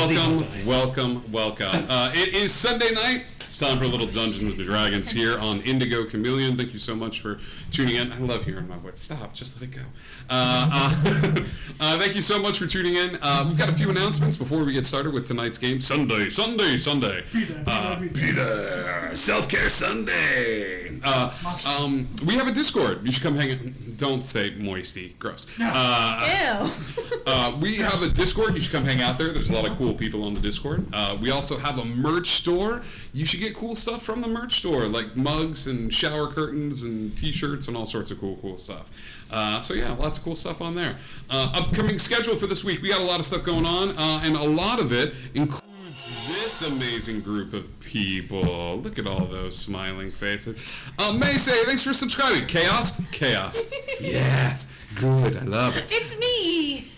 Welcome. It is Sunday night. It's time for a little Dungeons & Dragons here on Indigo Chameleon. Thank you so much for tuning in. I love hearing my voice. Stop. Just let it go. Thank you so much for tuning in. We've got a few announcements before we get started with tonight's game. Sunday. Be there. Self-Care Sunday. We have a Discord. You should come hang out. Don't say moisty. Gross. Ew. We have a Discord. You should come hang out there. There's a lot of cool people on the Discord. We also have a merch store. You should get cool stuff from the merch store, like mugs and shower curtains and t-shirts and all sorts of cool stuff. So yeah, lots of cool stuff on there. Upcoming schedule for this week. We got a lot of stuff going on, and a lot of it includes this amazing group of people. Look at all those smiling faces. Maysay, thanks for subscribing. Chaos. Yes, good. I love it. It's me.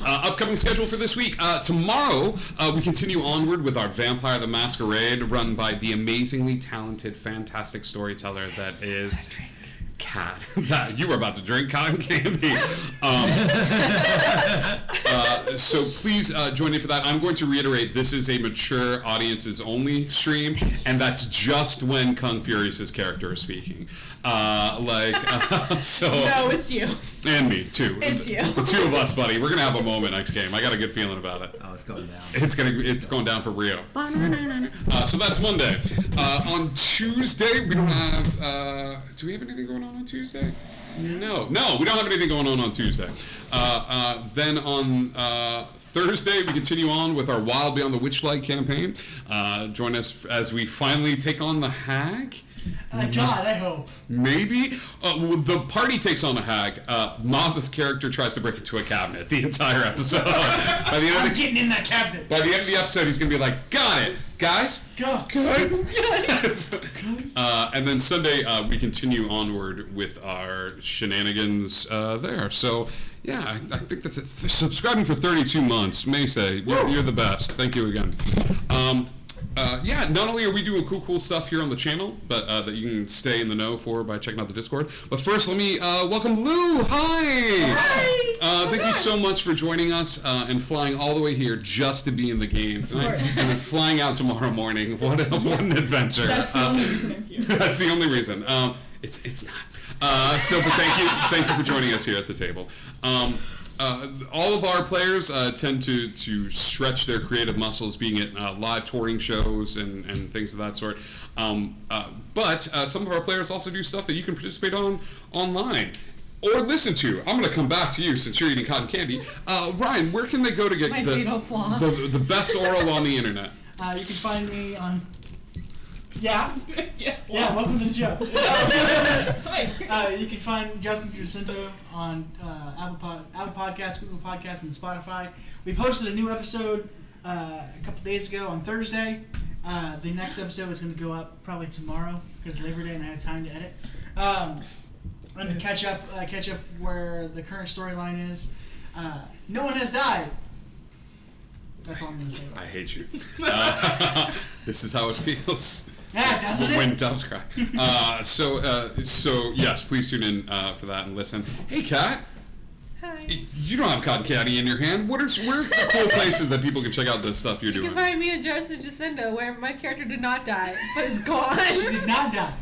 Upcoming schedule for this week. Tomorrow, we continue onward with our Vampire the Masquerade, run by the amazingly talented, fantastic storyteller that is Kat. You were about to drink cotton candy. So please join in for that. I'm going to reiterate, this is a mature audiences only stream, and that's just when Kung Furious' character is speaking. So. No, it's you. And me, too. It's you. The two of us, buddy. We're going to have a moment next game. I got a good feeling about it. Oh, it's going down. It's going down for Rio. So that's Monday. On Tuesday, we don't have... do we have anything going on Tuesday? No, we don't have anything going on Tuesday. Then on Thursday, we continue on with our Wild Beyond the Witchlight campaign. Join us as we finally take on the Hag. God, I hope. Maybe. The party takes on a hag. Maz's character tries to break into a cabinet the entire episode. I'm getting in that cabinet. By the end of the episode, he's going to be like, got it. Guys? Guys. And then Sunday, we continue onward with our shenanigans there. So, yeah, I think that's it. Subscribing for 32 months. Maysay, you're the best. Thank you again. Not only are we doing cool stuff here on the channel, but that you can stay in the know for by checking out the Discord. But first, let me welcome Lou. Hi. Thank you so much for joining us and flying all the way here just to be in the game tonight, and then flying out tomorrow morning. What an adventure! That's the only reason I'm here. That's the only reason. It's not. But thank you for joining us here at the table. All of our players tend to stretch their creative muscles, being at live touring shows and things of that sort. But some of our players also do stuff that you can participate on online or listen to. I'm going to come back to you since you're eating cotton candy. Ryan, where can they go to get the best oral on the internet? You can find me on... Yeah, welcome to the show. You can find Justin Jacinto on Apple Podcasts, Google Podcasts, and Spotify. We posted a new episode a couple days ago on Thursday. The next episode is going to go up probably tomorrow because Labor Day and I have time to edit. And catch up where the current storyline is. No one has died. That's all I'm going to say. I hate you. This is how it feels. Yeah, doesn't it? When doves cry. So yes, please tune in for that and listen. Hey, Kat. Hi. You don't have cotton candy in your hand. Where's the cool places that people can check out the stuff you're doing? You can find me at Justin Jacinto, where my character did not die, but is gone. She did not die.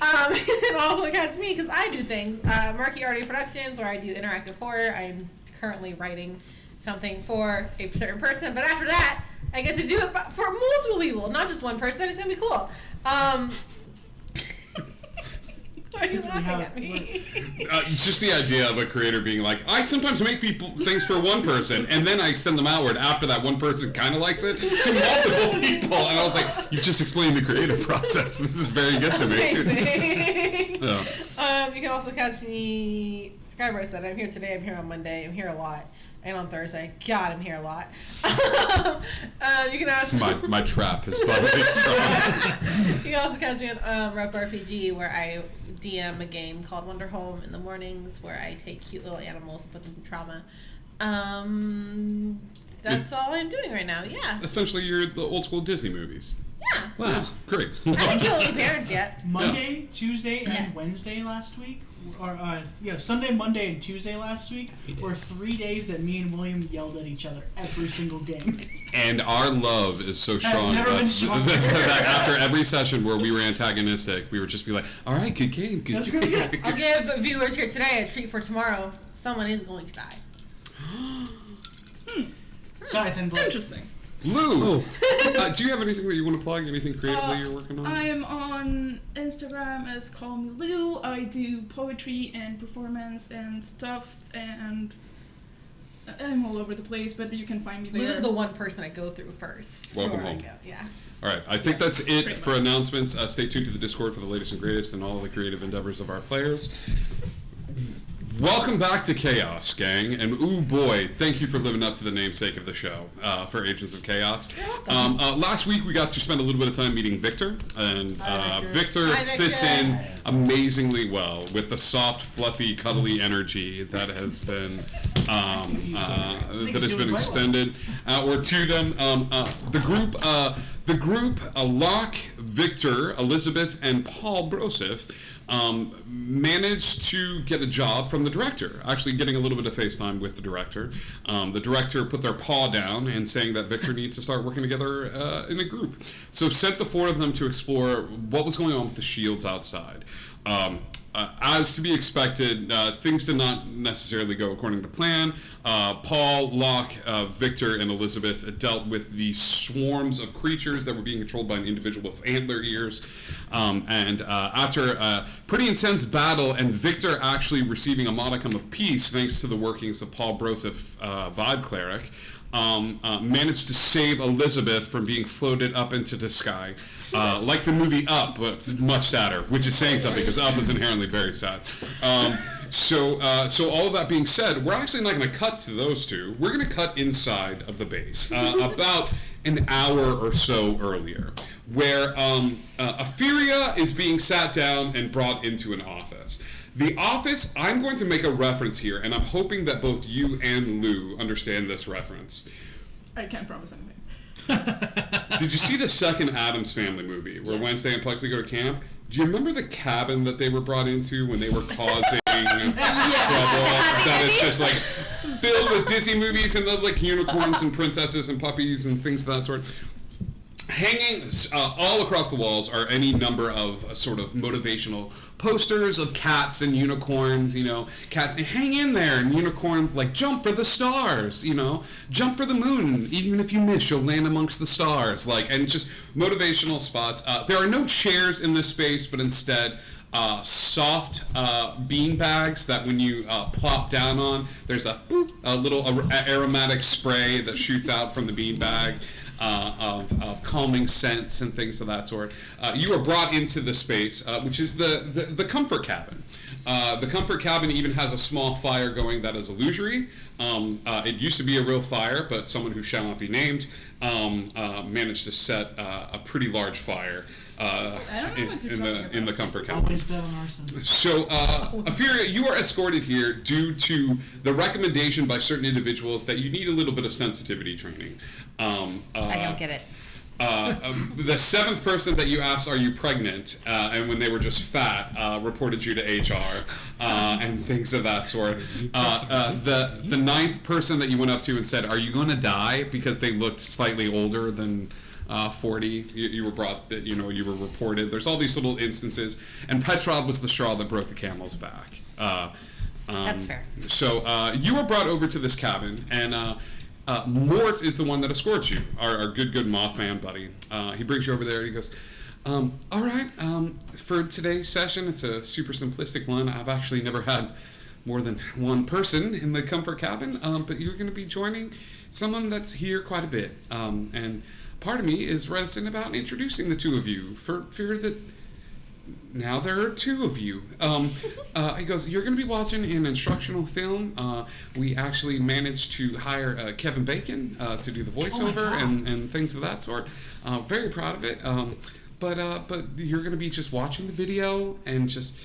And also catch me because I do things. Murky Arty Productions, where I do interactive horror. I'm currently writing something for a certain person, but after that, I get to do it for multiple people, not just one person. It's gonna be cool. Why are you laughing at me? Just the idea of a creator being like, I sometimes make things for one person, and then I extend them outward after that one person kind of likes it to multiple people. And I was like, you just explained the creative process. This is very good to me. Amazing. You can also catch me. Like I said, I'm here today. I'm here on Monday. I'm here a lot. And on Thursday. God, I'm here a lot. You can ask... My trap is finally strong. You can also catch me on Rope RPG, where I DM a game called Wonder Home in the mornings, where I take cute little animals and put them through trauma. That's all I'm doing right now, yeah. Essentially, you're the old school Disney movies. Yeah. Wow. Great. I didn't kill any parents yet. Monday, Tuesday, and Yeah. Wednesday last week, or Sunday, Monday, and Tuesday last week were 3 days that me and William yelled at each other every single game. And our love is so strong never been stronger. that after every session where we were antagonistic, we would just be like, all right, good game, good That's game. really good. I'll give the viewers here today a treat for tomorrow. Someone is going to die. Sorry, Thin Blood. Interesting. Lou, do you have anything that you want to plug? Anything creatively you're working on? I'm on Instagram as Call Me Lou. I do poetry and performance and stuff, and I'm all over the place, but you can find me there. Lou's the one person I go through first. Welcome before I home. go. Yeah. All right, I think that's it Pretty for much. announcements. Stay tuned to the Discord for the latest and greatest and all the creative endeavors of our players. Welcome back to Chaos, gang, and ooh boy, thank you for living up to the namesake of the show for Agents of Chaos. Last week we got to spend a little bit of time meeting Victor, and Hi, Victor Hi, fits Victor. in amazingly well with the soft, fluffy, cuddly energy that has been extended outward to them. The group, Locke, Victor, Elizabeth, and Paul Broseph managed to get a job from the director, actually getting a little bit of FaceTime with the director. The director put their paw down and saying that Victor needs to start working together in a group. So sent the four of them to explore what was going on with the shields outside. As to be expected, things did not necessarily go according to plan. Paul, Locke, Victor, and Elizabeth dealt with the swarms of creatures that were being controlled by an individual with antler ears. And after a pretty intense battle, and Victor actually receiving a modicum of peace thanks to the workings of Paul Broseph, Vibe Cleric, managed to save Elizabeth from being floated up into the sky. Like the movie Up, but much sadder, which is saying something because Up is inherently very sad. So all of that being said, we're actually not going to cut to those two. We're going to cut inside of the base, about an hour or so earlier, where Etheria is being sat down and brought into an office. The office, I'm going to make a reference here, and I'm hoping that both you and Lou understand this reference. I can't promise anything. Did you see the second Addams Family movie where Wednesday and Plexi go to camp? Do you remember the cabin that they were brought into when they were causing trouble? That is just like filled with Disney movies and like unicorns and princesses and puppies and things of that sort. Hanging all across the walls are any number of sort of motivational posters of cats and unicorns, cats, and hang in there, and unicorns like jump for the stars, jump for the moon, even if you miss, you'll land amongst the stars, and just motivational spots. There are no chairs in this space, but instead soft bean bags that when you plop down on, there's a little aromatic spray that shoots out from the bean bag. Of calming scents and things of that sort. You are brought into the space, which is the comfort cabin. The comfort cabin even has a small fire going that is illusory. It used to be a real fire, but someone who shall not be named managed to set a pretty large fire in the comfort cabin. Always bet on arson. So, Etheria, you are escorted here due to the recommendation by certain individuals that you need a little bit of sensitivity training. I don't get it. The seventh person that you asked, are you pregnant? And when they were just fat, reported you to HR and things of that sort. The ninth person that you went up to and said, are you going to die? Because they looked slightly older than 40. You were brought, you were reported. There's all these little instances. And Petrov was the straw that broke the camel's back. That's fair. So you were brought over to this cabin, and Mort is the one that escorts you, our good Mothman buddy. He brings you over there and he goes, all right, for today's session, it's a super simplistic one. I've actually never had more than one person in the comfort cabin, but you're going to be joining someone that's here quite a bit. And part of me is reticent about introducing the two of you for fear that now there are two of you. He goes, you're going to be watching an instructional film. We actually managed to hire Kevin Bacon to do the voiceover and things of that sort. Very proud of it. But you're going to be just watching the video and just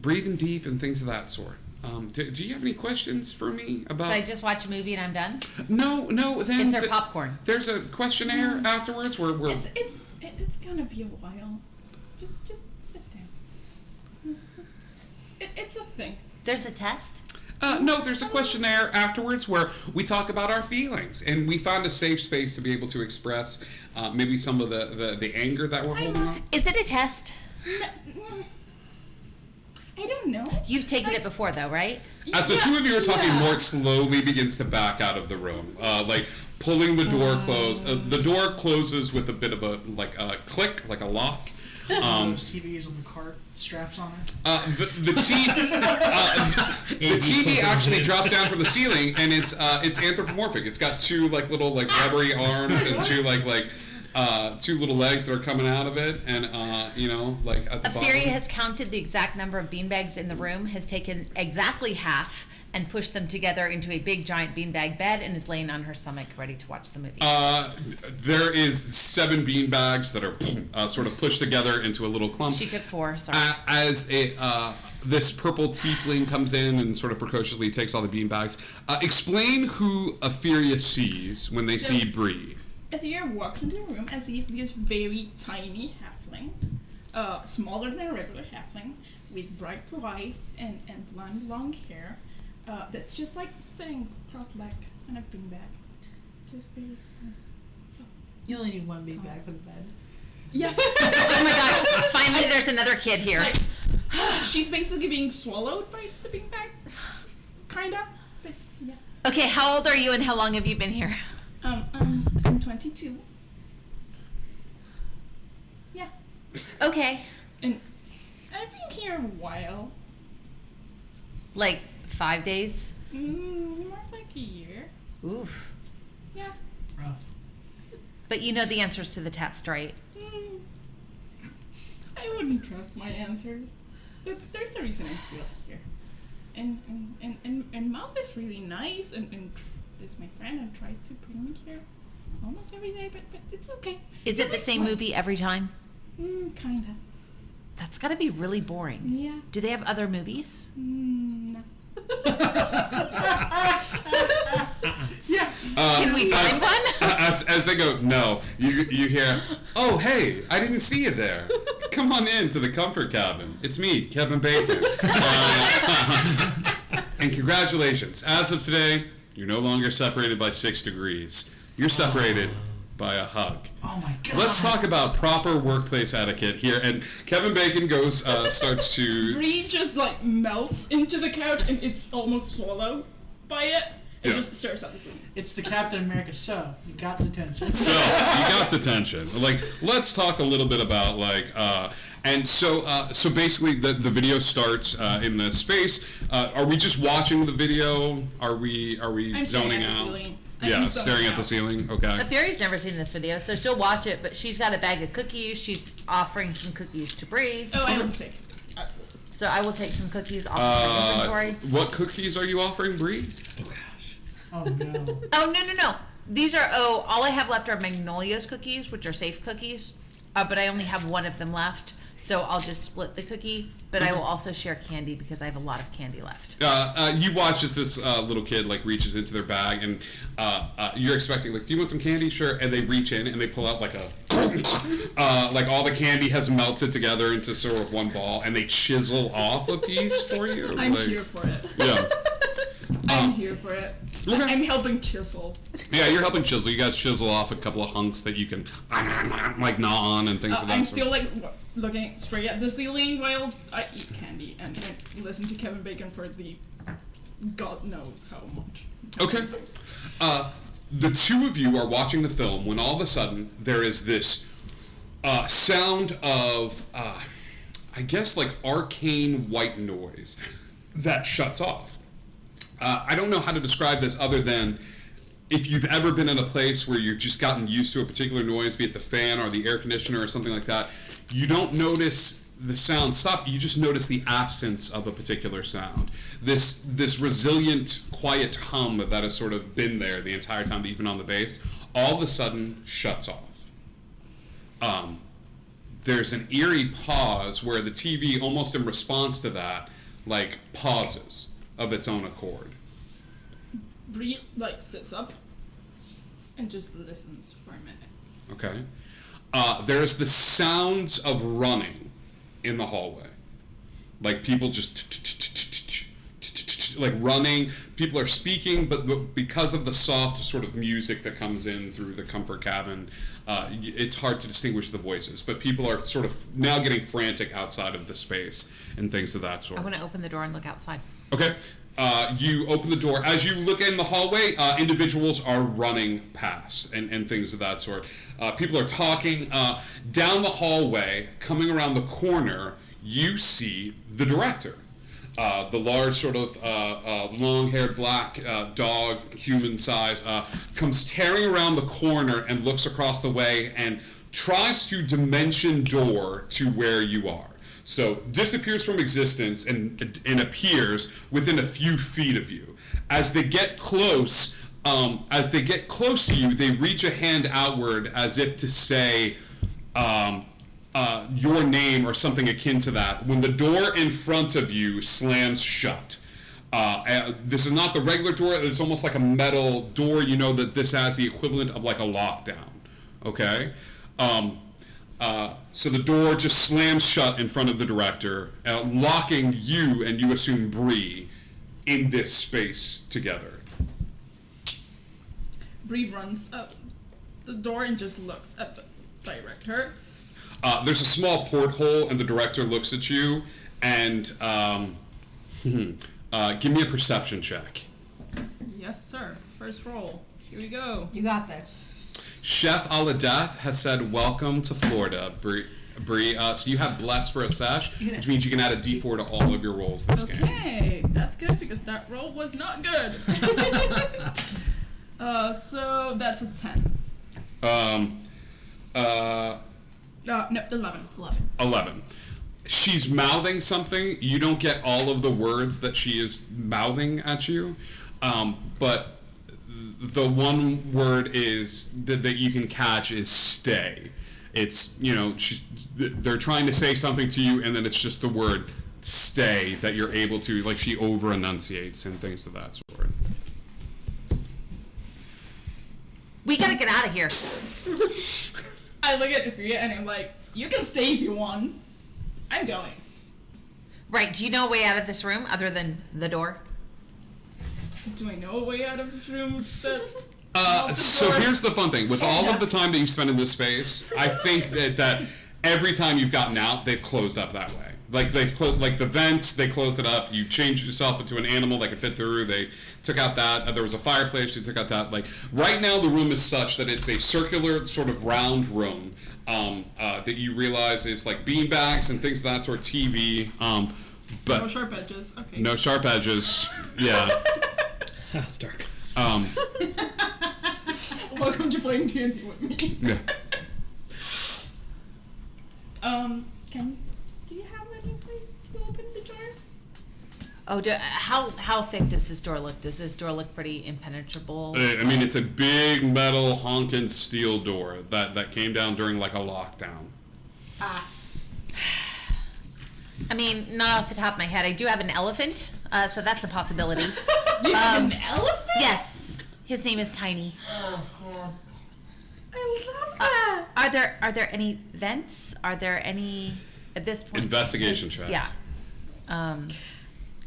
breathing deep and things of that sort. Do you have any questions for me about? So I just watch a movie and I'm done? No. Then Is there popcorn? There's a questionnaire afterwards where we're. It's gonna be a while. Just sit down. It's a thing. There's a test? No, there's a questionnaire afterwards where we talk about our feelings, and we find a safe space to be able to express maybe some of the anger that we're holding on. Is it a test? I don't know. You've taken it before, though, right? As the two of you are talking, yeah. Mort slowly begins to back out of the room, like pulling the door closed. The door closes with a bit of a click, like a lock. Those TVs on the cart, straps on it. The TV actually drops down from the ceiling, and it's anthropomorphic. It's got two little rubbery arms and two little legs that are coming out of it, and at the bottom. Fury has counted the exact number of beanbags in the room, has taken exactly half, and pushed them together into a big giant beanbag bed, and is laying on her stomach ready to watch the movie. There is 7 beanbags that are sort of pushed together into a little clump. She took 4, sorry. As this purple tiefling comes in and sort of precociously takes all the beanbags, explain who Etheria sees when they see Bree. Etheria walks into the room and sees this very tiny halfling, smaller than a regular halfling, with bright blue eyes and blonde long hair, that's just sitting cross-legged on a beanbag. Just very, so. You only need one big bag for the bed. Yeah. Oh my gosh, finally there's another kid here. She's basically being swallowed by the beanbag. Kinda. But yeah. Okay, how old are you and how long have you been here? I'm 22. Yeah. Okay. And I've been here a while. Like 5 days? More like a year. Oof. Yeah. Rough. But you know the answers to the test, right? I wouldn't trust my answers. But there's a reason I'm still here. And Mouth is really nice and is my friend and tries to bring me here almost every day, but it's okay. Is it the same movie every time? Kinda. That's gotta be really boring. Yeah. Do they have other movies? No. Yeah. Can we find one? As they go, no, you hear, oh, hey, I didn't see you there. Come on in to the comfort cabin. It's me, Kevin Bacon. And congratulations. As of today, you're no longer separated by 6 degrees. You're separated by a hug. Oh my god. Let's talk about proper workplace etiquette here. And Kevin Bacon starts to... Bree just melts into the couch and it's almost swallowed by it. It Yeah. just stares at the ceiling. It's the Captain America, so you got detention. So, you got detention. Let's talk a little bit about, so basically the video starts in the space. Are we just watching the video? Are we I'm zoning staring at the out? ceiling. Yeah, staring at the ceiling. Okay. Fury's never seen this video, so she'll watch it, but she's got a bag of cookies. She's offering some cookies to Bree. Oh, I will take this. Absolutely. So I will take some cookies off my inventory. What cookies are you offering, Bree? Oh no. Oh, no. These are, all I have left are Magnolia's cookies, which are safe cookies. But I only have one of them left, so I'll just split the cookie. But I will also share candy because I have a lot of candy left. You watch as this little kid reaches into their bag, and you're expecting do you want some candy? Sure. And they reach in and they pull out all the candy has melted together into sort of one ball, and they chisel off a piece for you. I'm here for it. Yeah. I'm here for it. Okay. I'm helping chisel. Yeah, you're helping chisel. You guys chisel off a couple of hunks that you can gnaw on and things of that I'm sort. still looking straight at the ceiling while I eat candy and listen to Kevin Bacon for the God knows how much. Okay. The two of you are watching the film when all of a sudden there is this sound of, I guess, arcane white noise that shuts off. I don't know how to describe this other than if you've ever been in a place where you've just gotten used to a particular noise, be it the fan or the air conditioner or something like that, you don't notice the sound stop, you just notice the absence of a particular sound. This resilient, quiet hum that has sort of been there the entire time that you've been on the base, all of a sudden shuts off. There's an eerie pause where the TV, almost in response to that, pauses. of its own accord. Bree like sits up and just listens for a minute. Okay. There's the sounds of running in the hallway. Like people just like running. People are speaking, but because of the soft sort of music that comes in through the comfort cabin, it's hard to distinguish the voices. But people are sort of now getting frantic outside of the space and things of that sort. I want to open the door and look outside. Okay. You open the door. As you look in the hallway, individuals are running past and things of that sort. People are talking. Down the hallway, coming around the corner, you see the director. The large sort of long-haired black dog, human size, comes tearing around the corner and looks across the way and tries to dimension door to where you are. So disappears from existence and appears within a few feet of you. As they get close to you, they reach a hand outward as if to say your name or something akin to that. When the door in front of you slams shut. This is not the regular door. It's almost like a metal door. You know that this has the equivalent of like a lockdown. Okay? So the door just slams shut in front of the director, locking you and you assume Bree in this space together. Bree runs up the door and just looks at the director. There's a small porthole, and the director looks at you, and give me a perception check. Yes, sir. First roll. Here we go. You got this. Chef Aladeath has said, "Welcome to Florida, Bree." So you have blessed for a sesh, which means you can add a D4 to all of your rolls this game. Okay, that's good because that roll was not good. So that's a 10. No, 11. 11. She's mouthing something. You don't get all of the words that she is mouthing at you, but the one word is that you can catch is stay. It's, they're trying to say something to you, and then it's just the word stay that you're able to, like, she over enunciates and things of that sort. We gotta get out of here. I look at Ifria and I'm like, you can stay if you want. I'm going. Right, do you know a way out of this room other than the door? Do I know a way out of this room? So here's the fun thing. With all of the time that you spend in this space, I think that every time you've gotten out, they've closed up that way. Like they've closed, like the vents, they closed it up. You changed yourself into an animal that could fit through. They took out that. There was a fireplace. They took out that. Like right now, the room is such that it's a circular, sort of round room that you realize is like beanbags and things of that sort. TV, but no sharp edges. Okay. no sharp edges. Yeah. That's dark. Welcome to playing D&D with me. Yeah. Do you have any way to open the door? Oh, how thick does this door look? Does this door look pretty impenetrable? I mean, it's a big metal honking steel door that came down during like a lockdown. I mean, not off the top of my head. I do have an elephant, so that's a possibility. You have an elephant? Yes, his name is Tiny. Oh god. I love that. Are there any vents? Are there any at this point? Investigation check. Yeah. I'll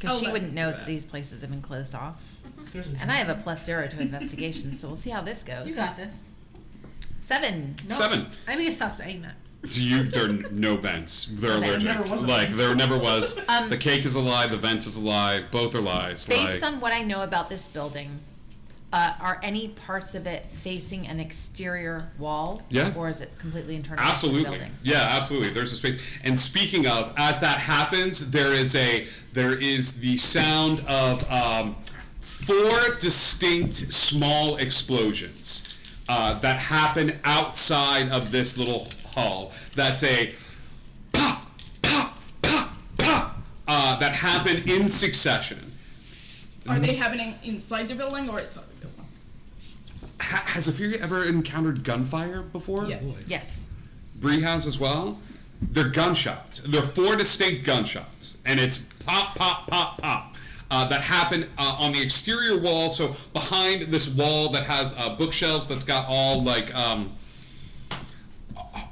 Because she let wouldn't you know do that that. these places have been closed off. There's And I have a +0 to investigation, so we'll see how this goes. You got this. 7. No, 7. I need to stop saying that. There are no vents. They're Okay. allergic. Never was a Like vent. there never was. The cake is a lie. The vent is a lie. Both are lies. Based like, on what I know about this building, are any parts of it facing an exterior wall? Yeah. Or is it completely internal to the absolutely. building? Yeah, absolutely. There's a space. And speaking of, as that happens, there is the sound of 4 distinct small explosions that happen outside of this little hall. That's a pop, pop, pop, pop that happen in succession. Are they happening inside the building or outside the building? Has Ophelia ever encountered gunfire before? Yes. Yes. Bree has as well. They're gunshots. They're 4 distinct gunshots, and it's pop, pop, pop, pop. that happen on the exterior wall. So behind this wall that has bookshelves that's got all like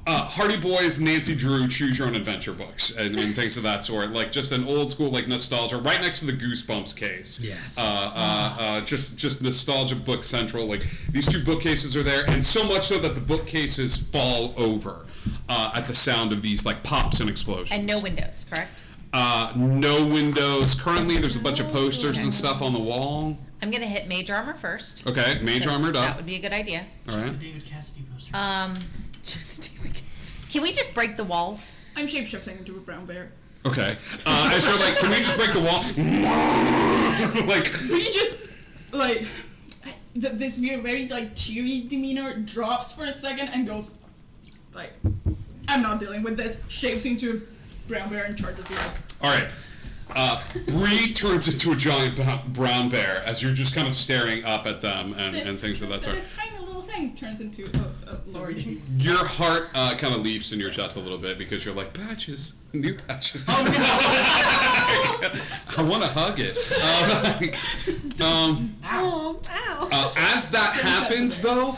Hardy Boys, Nancy Drew, Choose Your Own Adventure books and things of that sort. Like just an old school like nostalgia, right next to the Goosebumps case. Yes. Just nostalgia book central. Like these two bookcases are there, and so much so that the bookcases fall over at the sound of these like pops and explosions. And no windows, correct? No windows. Currently, there's a bunch of posters and stuff on the wall. I'm gonna hit mage armor first. Okay, mage armored That up. would be a good idea. All right. David Cassidy poster. Can we just break the wall? I'm shapeshifting into a brown bear. Okay. And so, like, can we just break the wall? Like, We just, like, this weird, very, like, teary demeanor drops for a second and goes, like, I'm not dealing with this. Shapes into a brown bear and charges you. all right. Bree turns into a giant brown bear as you're just kind of staring up at them and things of that sort. This tiny little thing turns into a large. Your heart kind of leaps in your chest a little bit because you're like, patches, new patches. Oh, I want to hug it. Ow. As that happens, though,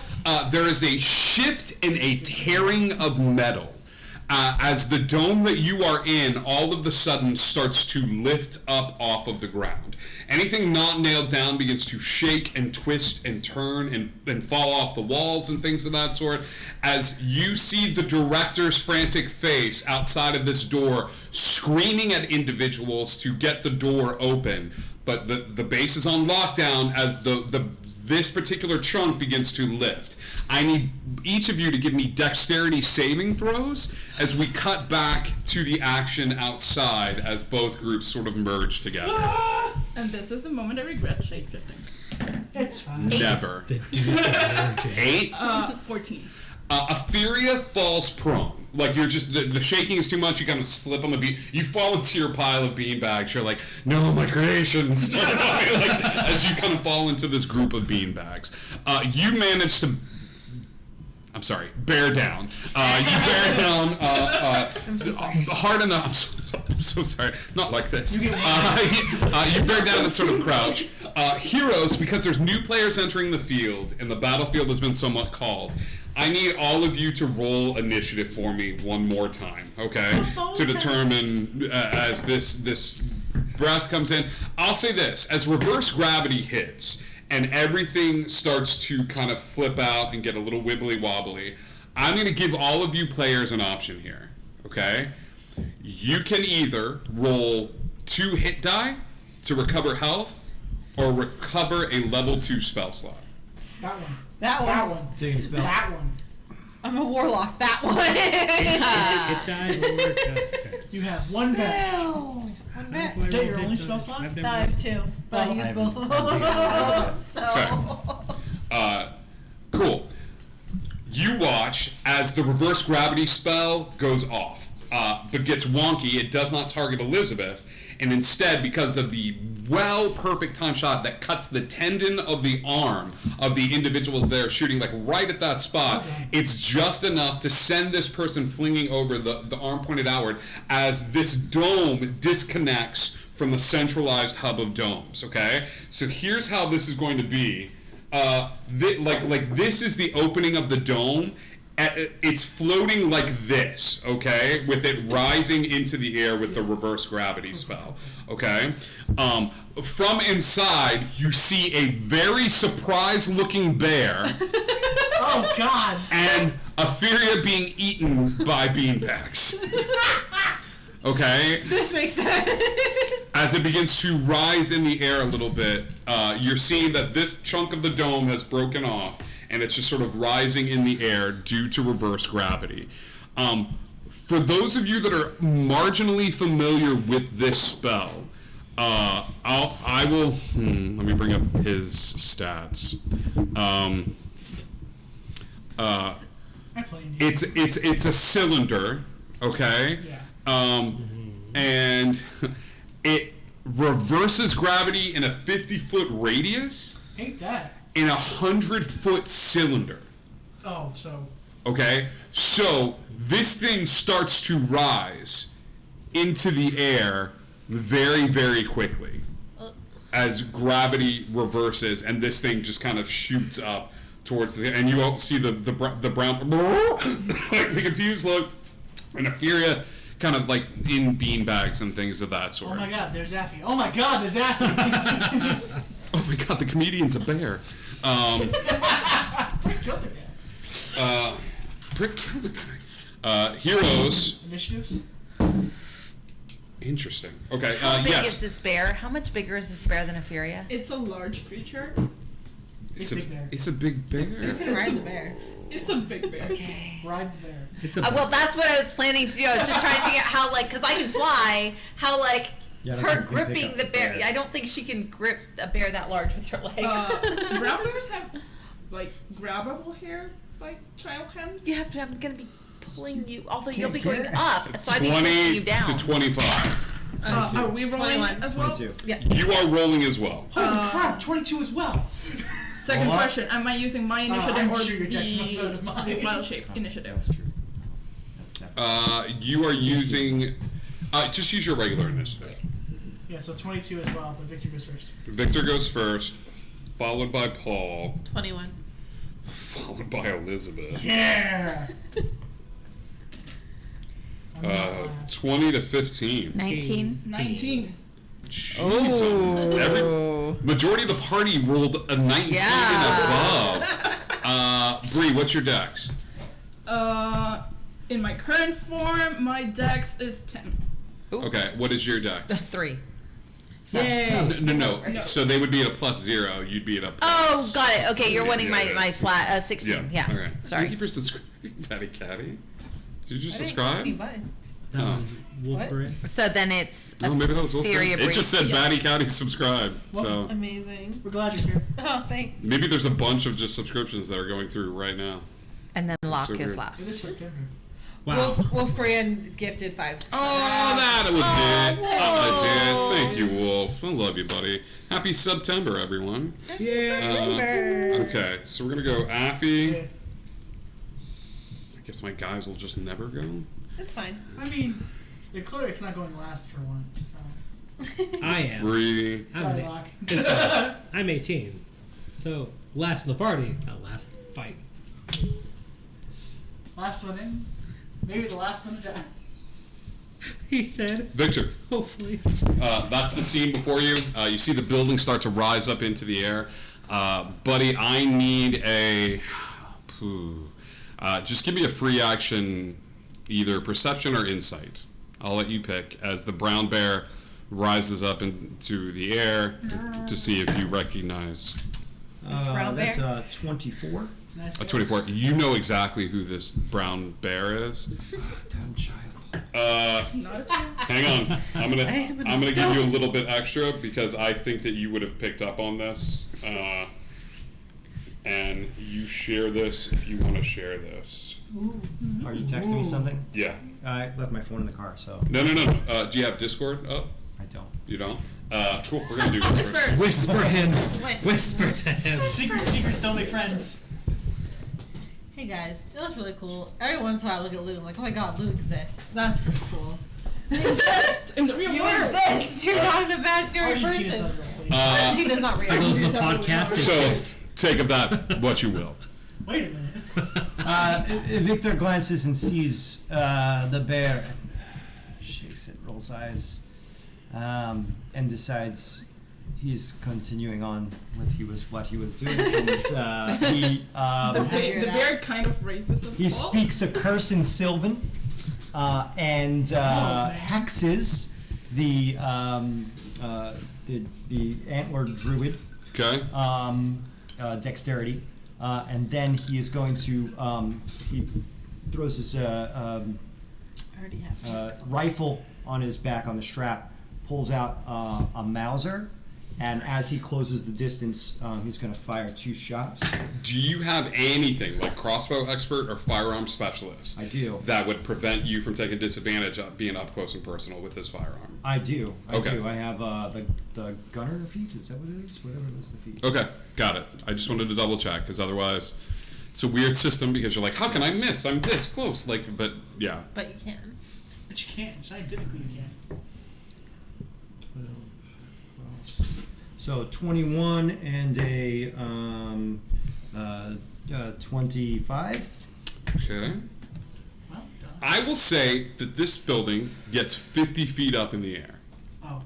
there is a shift and a tearing of metal. As the dome that you are in all of a sudden starts to lift up off of the ground. Anything not nailed down begins to shake and twist and turn and fall off the walls and things of that sort. As you see the director's frantic face outside of this door screaming at individuals to get the door open. But the base is on lockdown as this particular chunk begins to lift. I need each of you to give me dexterity saving throws as we cut back to the action outside as both groups sort of merge together. And this is the moment I regret shapeshifting. it's fine. Never. The dudes of energy. 8. 14. Etheria falls prone. Like you're just the shaking is too much. You kind of slip on the beam. You fall into your pile of beanbags. You're like, no, my creations. Like, as you kind of fall into this group of beanbags, you manage to. I'm sorry, bear down. You bear down hard enough. I'm so sorry. Not like this. You bear down and sort of crouch. Heroes, because there's new players entering the field and the battlefield has been somewhat called. I need all of you to roll initiative for me one more time, okay? To determine as this breath comes in. I'll say this: as reverse gravity hits and everything starts to kind of flip out and get a little wibbly wobbly, I'm going to give all of you players an option here, okay? You can either roll 2 hit die to recover health or recover a level 2 spell slot. That one. That one. That one. So you can spell. That one. I'm a warlock. That one. It died. Okay. You have one back. One back. Is that your only spell slot? I've I never. have 2, but I I use haven't- both of them. So. Cool. You watch as the reverse gravity spell goes off, but gets wonky. It does not target Elizabeth, and instead, because of the perfect time shot that cuts the tendon of the arm of the individuals there shooting like right at that spot, it's just enough to send this person flinging over the arm pointed outward as this dome disconnects from the centralized hub of domes. Okay, so here's how this is going to be. This is the opening of the dome. It's floating like this, okay, with it rising into the air with the reverse gravity spell, okay? From inside, you see a very surprised-looking bear Oh, God. and Etheria being eaten by beanbags. Okay? This makes sense. As it begins to rise in the air a little bit, you're seeing that this chunk of the dome has broken off, and it's just sort of rising in the air due to reverse gravity. For those of you that are marginally familiar with this spell, I will. Let me bring up his stats. I played you. It's a cylinder, okay? Yeah. And it reverses gravity in a 50-foot radius Hate that. in a 100-foot cylinder. Oh, so. Okay? So this thing starts to rise into the air very, very quickly. as gravity reverses and this thing just kind of shoots up towards the, and you all see the brown like the confused look, and Etheria kind of like in beanbags and things of that sort. Oh my god, there's Affy. Oh my god, there's Affy. Oh my god, the comedian's a bear. Prick killed the guy. Prick killed the guy. Heroes. Initiatives? Interesting. Okay, How big is yes. this bear? How much bigger is this bear than Etheria? It's a large creature. It's Big bear. it's a big You bear. can ride the bear. It's a big bear. Okay. Ride the bear. It's a Well, that's what I was planning to do. I was just trying to figure out how, like, because I can fly, how, like, Yeah, like her you can pick gripping up the the bear. bear. I don't think she can grip a bear that large with her legs. Brown bears have like grabbable hair, like child hands. Yeah, but I'm going to be pulling you, although you'll be Can't going get up, so I'd be pushing 20 you down. to 25. Are we rolling 21. as well? 22. Yeah. You are rolling as well. Holy crap, 22 as well. Second What? question: am I using my initiative I'm or sure your deck's not better than mine. the mile shape initiative? That's true. That's definitely. You are using. Just use your regular initiative. Yeah, so 22 as well, but Victor goes first. Victor goes first, followed by Paul, 21. followed by Elizabeth. Yeah! I'm not last. 20 to 15. 19. 19. Jeez. Majority of the party rolled a 19 Yeah. and above. Bree, what's your dex? In my current form, my dex is 10. Okay, what is your dex? 3. Yay! No. No. So they would be at a +0. You'd be at a Oh, plus. got it. Okay, you're winning Yeah. my flat 16. Yeah. Okay. Thank Sorry. you for subscribing, Patty Catty. Did you just I didn't subscribe? get any buttons. That Oh. was Wolfbread. So then it's Oh, maybe that was Wolf. Etheria It just said Yeah. Batty County subscribe. So Amazing. We're glad you're here. Oh, thanks. maybe there's a bunch of just subscriptions that are going through right now. and then Locke so is weird. It is last. September. Wow. Wolf Brand gifted 5. Oh, that would did. Whoa. Thank you, Wolf. I love you, buddy. Happy September, everyone. September. Okay, so we're gonna go Affy. Yeah. I guess my guys will just never go. It's fine. I mean, the cleric's not going last for once, so. I am. Bree. Sorry, I'm, Locke. I'm 18. So, last in the party, not last fight. Last one in. Maybe the last one to die. He said, Victor. hopefully. That's the scene before you. You see the building start to rise up into the air. Buddy, I need a. Just give me a free action, either perception or insight. I'll let you pick as the brown bear rises up into the air to see if you recognize. This brown That's bear? 24. It's a nice A bear. 24. You know exactly who this brown bear is. Damn child. Not a 10. Hang on. I'm am an gonna give you a little bit extra because I think that you would have picked up on this. And you share this if you want to share this. Are you texting me something? Yeah. I left my phone in the car, so No. Do you have Discord up? I don't. You don't? Cool. We're gonna do this first. Whisper him. Whisper to him. Secrets don't make friends. Hey guys, it looks really cool. Every once in a while I look at Lou and I'm like, oh my god, Lou exists. That's pretty cool. In the real You world. exist! You're not an imaginary Argentina's person. not real, please. Argentina's not real. For those in the podcast, it So is. take of that what you will. Wait a minute. Victor glances and sees the bear, shakes it, rolls eyes, and decides he's continuing on with what he was doing. And he The figured out. bear kind of raises a he paw. speaks a curse in Sylvan, and hexes the antlered druid. Okay. Dexterity, and then he is going to he throws his I already have. rifle on his back on the strap, pulls out a Mauser, and as he closes the distance, he's going to fire 2 shots. Do you have anything like crossbow expert or firearm specialist? I do. That would prevent you from taking disadvantage of being up close and personal with this firearm. I do. Okay. I have the gunner feat. Is that what it is? Whatever it is, the feat. Okay, got it. I just wanted to double check because otherwise, it's a weird system because you're like, how can I miss? I'm this close. Like, but yeah. But you can. But you can't. Scientifically, you can't. So 21 and a 25. Okay. Well done. I will say that this building gets 50 feet up in the air. Oh.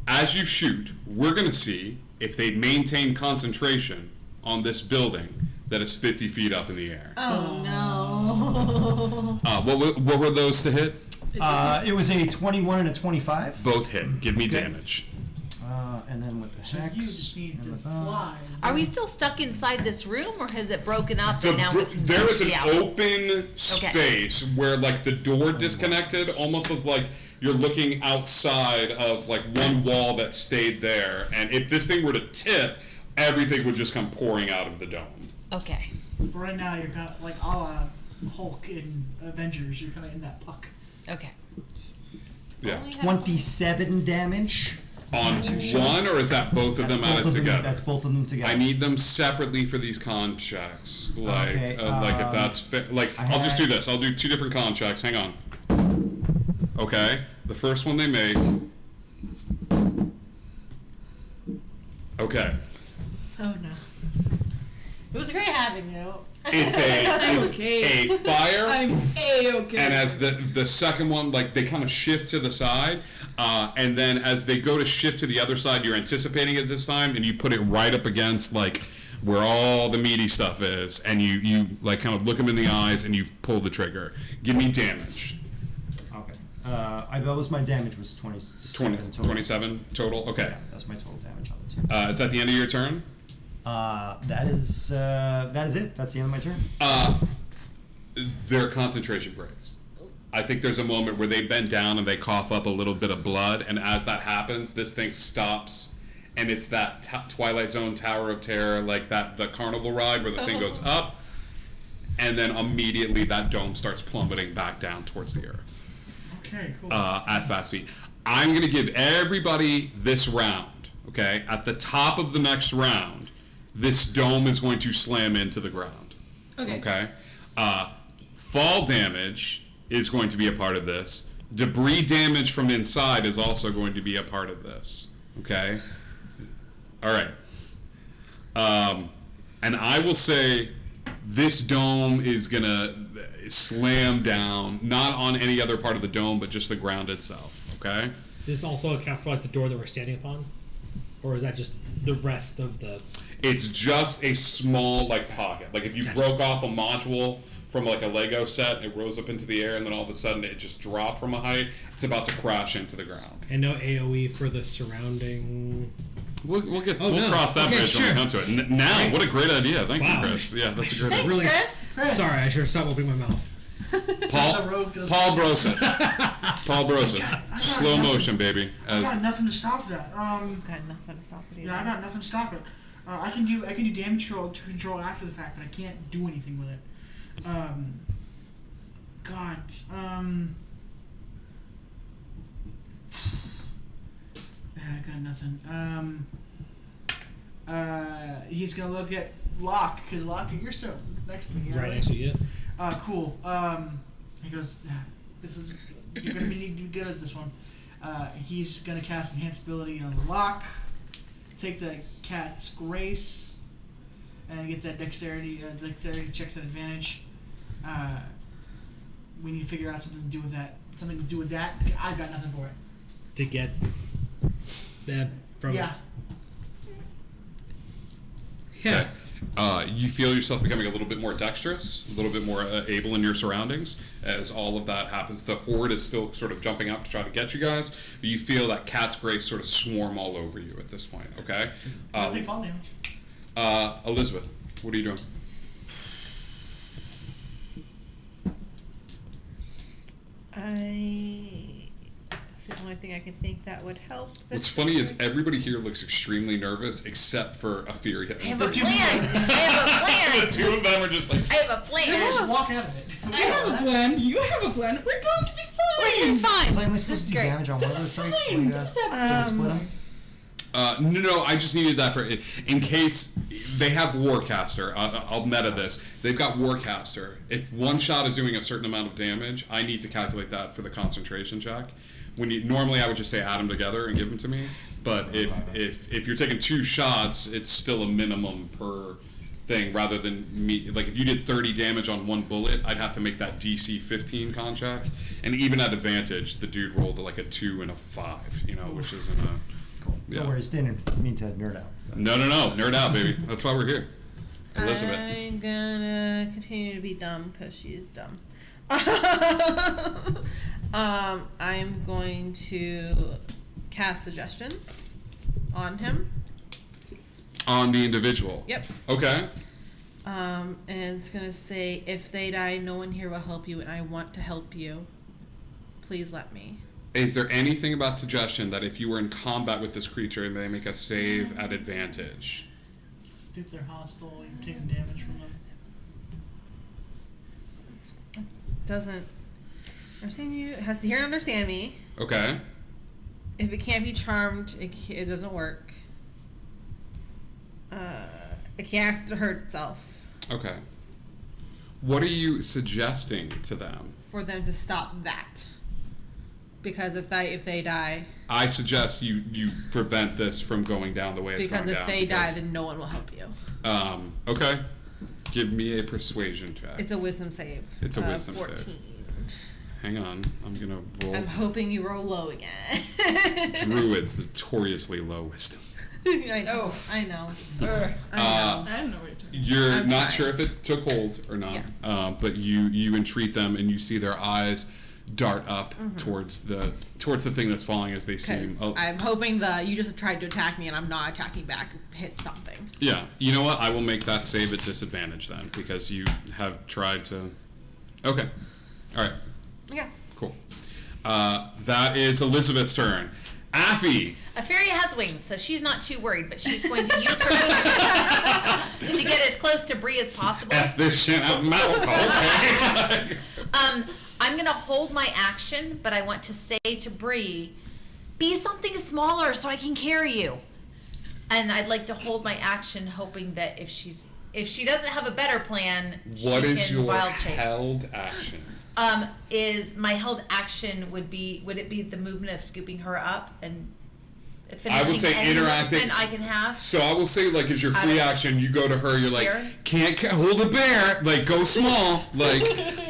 As you shoot, we're going to see if they maintain concentration on this building that is 50 feet up in the air. Oh no. What were those to hit? It was a 21 and a 25. Both hit. Give me Okay. damage. And then with the So hex you just need and to the bow. fly. Are we still stuck inside this room, or has it broken up and now we can There is an be out? open space where like the door disconnected, almost as like you're looking outside of like one wall that stayed there, and if this thing were to tip, everything would just come pouring out of the dome. Okay. But right now you're kind of like a la Hulk in Avengers. You're kind of in that puck. Okay. Yeah. Only have- 27 damage. On one, or is that both of them That's added both of them- together? That's both of them together. I need them separately for these con checks. Like, Okay, like if that's like, I I'll just do had- this. I'll do 2 different con checks. Hang on. Okay, the first one they make. Okay, Oh no. It was great having you. it's okay. a fire. I'm A-okay. And as the second one, like they kind of shift to the side, and then as they go to shift to the other side, you're anticipating it this time, and you put it right up against like where all the meaty stuff is, and you like kind of look them in the eyes, and you pull the trigger. Give me damage. Okay. That was my damage was 27 total. 27 total. Okay. Yeah, that was my total damage on the two. Is that the end of your turn? That is it. That's the end of my turn. Their concentration breaks. I think there's a moment where they bend down and they cough up a little bit of blood, and as that happens, this thing stops, and it's that Twilight Zone Tower of Terror, like the carnival ride where the thing goes up, and then immediately that dome starts plummeting back down towards the earth Okay, cool. at fast speed. I'm going to give everybody this round, okay? At the top of the next round, this dome is going to slam into the ground. Okay. Fall damage is going to be a part of this. Debris damage from inside is also going to be a part of this. Okay? All right. And I will say this dome is going to slam down, not on any other part of the dome, but just the ground itself. Okay? Does this also account for like the door that we're standing upon, or is that just the rest of the? It's just a small like pocket. Like if you Gotcha. broke off a module from like a Lego set, it rose up into the air, and then all of a sudden it just dropped from a height. It's about to crash into the ground. And no AOE for the surrounding. We'll Oh, no. cross that Okay, bridge when we sure. come to it. Now, what a great idea! Thank Wow. you, Chris. Yeah, that's a great Thanks, idea. Really- Chris. Sorry, I should have stopped opening my mouth. The rogue does- Paul Broseth. Paul Broseth. Slow motion, baby. I As got nothing to stop that. Got nothing to stop it. Yeah, I got nothing to stop it. I can do damage control after the fact, but I can't do anything with it. I got nothing. He's gonna look at Locke, because Locke, you're still next to me. Yeah, Right next to you. Cool. He goes, this is, you're gonna need to be good at this one. He's gonna cast Enhanced Ability on Locke, take the Cat's Grace, and get that dexterity checks at advantage. We need to figure out something to do with that. Something to do with that. I've got nothing for it. To get that from. Yeah. Yeah. you feel yourself becoming a little bit more dexterous, a little bit more able in your surroundings as all of that happens. The horde is still sort of jumping up to try to get you guys, but you feel that cat's grace sort of swarm all over you at this point. Okay, Don't take fall damage. Elizabeth, what are you doing? It's the only thing I can think that would help. What's funny is everybody here looks extremely nervous except for Afiria. I have a plan. I have a The plan. two of them are just like, I have a You just plan. walk out of it. I have a plan. You have a plan. We're going to be We're doing fine. fine. So am I This supposed is to do great. damage on one of This those is dice? fine. Or This is you guys split them? no, I just needed that for in case they have Warcaster. I'll meta this. They've got Warcaster. If one shot is doing a certain amount of damage, I need to calculate that for the concentration check. normally I would just say add them together and give them to me, but if you're taking 2 shots, it's still a minimum per thing rather than me. Like if you did 30 damage on 1 bullet, I'd have to make that DC 15 contract, and even at advantage, the dude rolled like a 2 and a 5, which isn't a. Cool. Yeah. No worries, didn't mean to nerd out. No, nerd out, baby. That's why we're here. Elizabeth. I'm gonna continue to be dumb because she's dumb. I'm going to cast suggestion on him. On the individual. Yep. Okay. And it's gonna say, if they die, no one here will help you, and I want to help you. Please let me. Is there anything about suggestion that if you were in combat with this creature, they make a save at advantage? If they're hostile, you're taking damage from them. Doesn't understand you. It has to hear and understand me. Okay. If it can't be charmed, it doesn't work. It can't ask to hurt itself. Okay. What are you suggesting to them? For them to stop that. Because if they die. I suggest you prevent this from going down the way it's Because going if down. they die, then no one will help you. Okay. Give me a persuasion check. It's a wisdom save. It's a wisdom 14. save. Hang on. I'm going to roll. I'm hoping you roll low again. Druid's notoriously low wisdom. I know. Oh. I know. Ugh. I know. I don't know what you're talking You're I'm not trying. sure if it took hold or not, Yeah. but you entreat them and you see their eyes dart up towards the thing that's falling as they seem. 'Cause I'm hoping you just tried to attack me and I'm not attacking back. Hit something. Yeah, you know what? I will make that save at disadvantage then because you have tried to. Okay, all right, Yeah. cool. That is Elizabeth's turn. Affy. Aferia has wings, so she's not too worried, but she's going to use her movement to get as close to Bree as possible. F this shit out, Malcolm. Okay. I'm going to hold my action, but I want to say to Bree, be something smaller so I can carry you. And I'd like to hold my action, hoping that if she doesn't have a better plan, What she is can your wild shape. held action? Is my held action would it be the movement of scooping her up and finishing I would say any interacting. movement I can have? So I will say, like, as your I free don't- action, you go to her. You're like, Here? can't hold a bear. Like, go small. Like,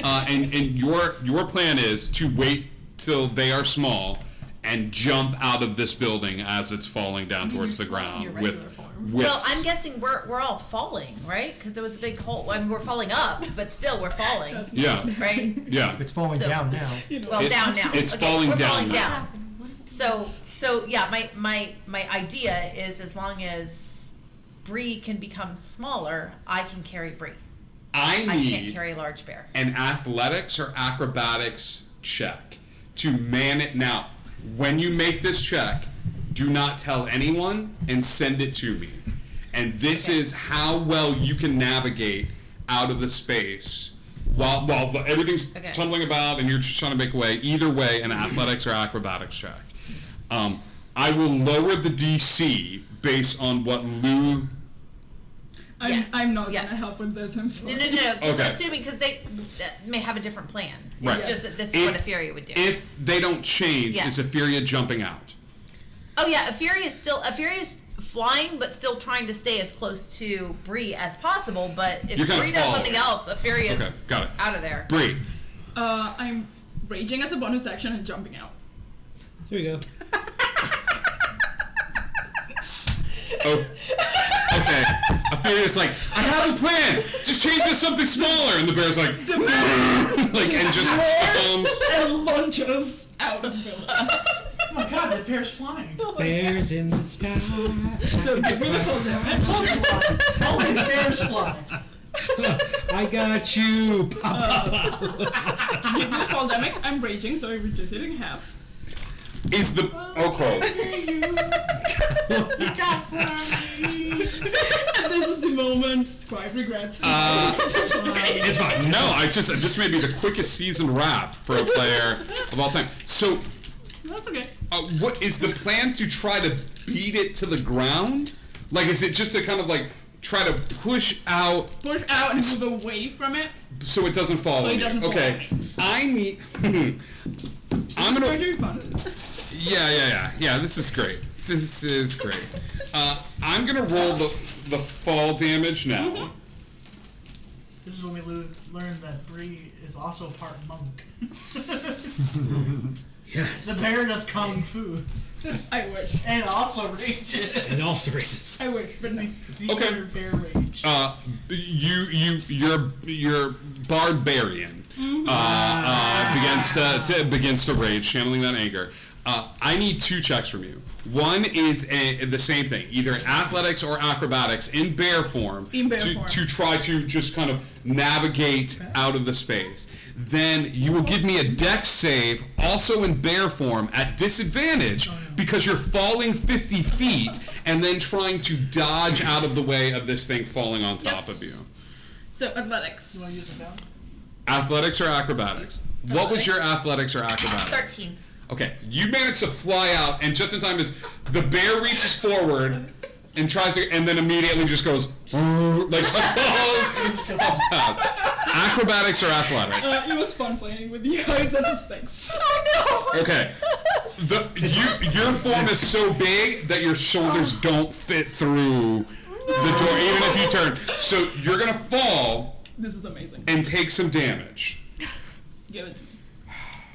and your plan is to wait till they are small and jump out of this building as it's falling down towards the Your ground regular with. form. Well, I'm guessing we're all falling, right? Because there was a big hole. I mean, we're falling up, but still we're falling, Yeah, right? yeah. It's falling So- down now. Well, down now. It's Okay, falling we're down falling now. down. So yeah, my idea is as long as Bree can become smaller, I can carry Bree. I I can't need carry a large bear. an athletics or acrobatics check to man it. Now, when you make this check, do not tell anyone and send it to me. And this Okay. is how well you can navigate out of the space while everything's Okay. tumbling about and you're just trying to make way. Either way, an athletics or acrobatics check. I will lower the DC based on what Lou. Yes, I'm not yeah. gonna help with this. I'm No, sorry. no. Okay. Assuming because they may have a different plan. Right. It's just that this is If- what a Fury would do. If they don't change, Yeah. is Etheria jumping out? Oh yeah, a Fury is flying, but still trying to stay as close to Bree as possible. But if You're kinda Bree does following. something else, a Fury is Okay, got it. out of there. Bree. I'm raging as a bonus action and jumping out. Here you go. Oh, okay. Epheria's like, I have a plan. Just change to something smaller. And the bear's like, like, and just comes. And launches out of the building. Oh my god, that bear's flying. Bears in the sky. So give me the full damage. Only bears fly. I got you. Give me the full damage. I'm raging, so I reduce it in half. Is the okay? And this is the moment Scribe regrets. It's fine. No, this may be the quickest seasoned rap for a player of all time. So, That's okay. what is the plan to try to beat it to the ground? Like, is it just to kind of like try to push out Push out and move away from it. so it doesn't fall So on it you? doesn't fall Okay, on me. I need. I'm It's going gonna. to be fun. Yeah, this is great. This is great. I'm gonna roll the fall damage now. This is when we learn that Bree is also part monk. Yes. The bear does kung fu. I wish. And also rages. And also rages. I wish, but no. The Okay. other bear rage. You're barbarian begins to rage, channeling that anger. I need 2 checks from you. One is the same thing, either athletics or acrobatics in bear form, In bear form. to try to just kind of navigate out of the space. Then you will give me a dex save, also in bear form, at disadvantage because you're falling 50 feet and then trying to dodge out of the way of this thing falling on top Yes. of you. So You want to athletics. use it down? Athletics or acrobatics? What was your athletics or acrobatics? 13. Okay, you manage to fly out, and just in time as the bear reaches forward and tries to, and then immediately just goes, like falls past. Acrobatics or athletics? It was fun playing with you guys. That's a 6. Oh no! Okay. Your form is so big that your shoulders don't fit through the door, even if you turn. So you're gonna fall This is amazing. and take some damage. Give it to me.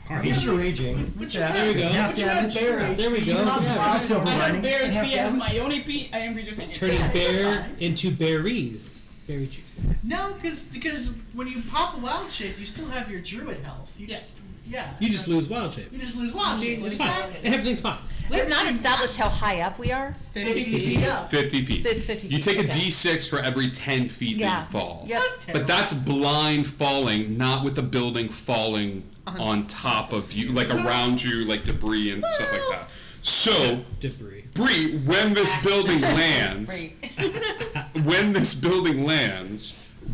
All right. He's raging. There we go. Half damage. There we go. There's a silver I have lining. bear Half HP, I have damage. my own AP, I am reducing it. Turning bear into berries. Berry juice. No, because when you pop a wild shape, you still have your druid health. You Yes. Yeah. You just lose wild shape. You just lose wild shape. It's fine. And everything's fine. We have not established how high up we are. 50 feet up. 50 feet. It's 50 You feet, take a okay. D6 for every 10 feet that you fall. Yep. But that's blind falling, not with the building falling on top of you, like around you, like debris and stuff like that. So, Debris. Bree, when this building lands,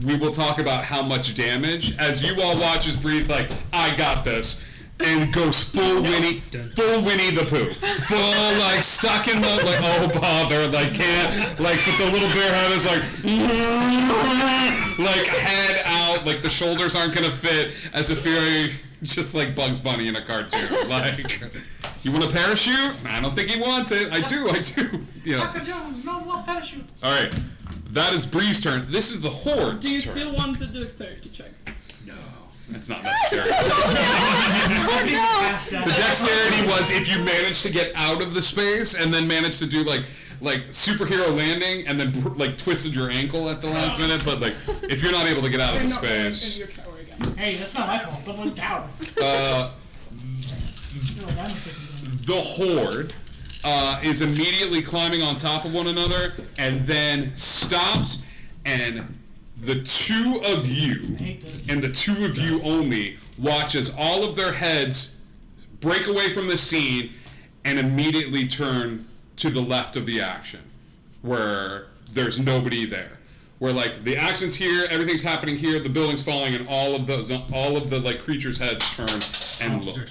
we will talk about how much damage. As you all watch as Bree's like, I got this. And goes full Winnie the Pooh, full like stuck in the like oh bother like can't like but the little bear head is like head out like the shoulders aren't gonna fit as a fairy just like Bugs Bunny in a cartoon like you want a parachute? I don't think he wants it. I do you know. Papa Jones, no more parachutes. All right, that is Bree's turn. This is the Horde's Do you turn. still want the dexterity check? No, that's not necessary. Cast out. The dexterity was if you managed to get out of the space and then managed to do like superhero landing and then like twisted your ankle at the last minute. But like if you're not able to get out of I'm the not going in space, your tower again. Hey, that's not my fault. Don't look down. uh, No, that mistake was the Horde is immediately climbing on top of one another and then stops, and the two of you I hate this. and the two of you only watch as all of their heads break away from the scene and immediately turn to the left of the action where there's nobody there, where like the action's here, everything's happening here, the building's falling, and all of the like creatures' heads turn and look.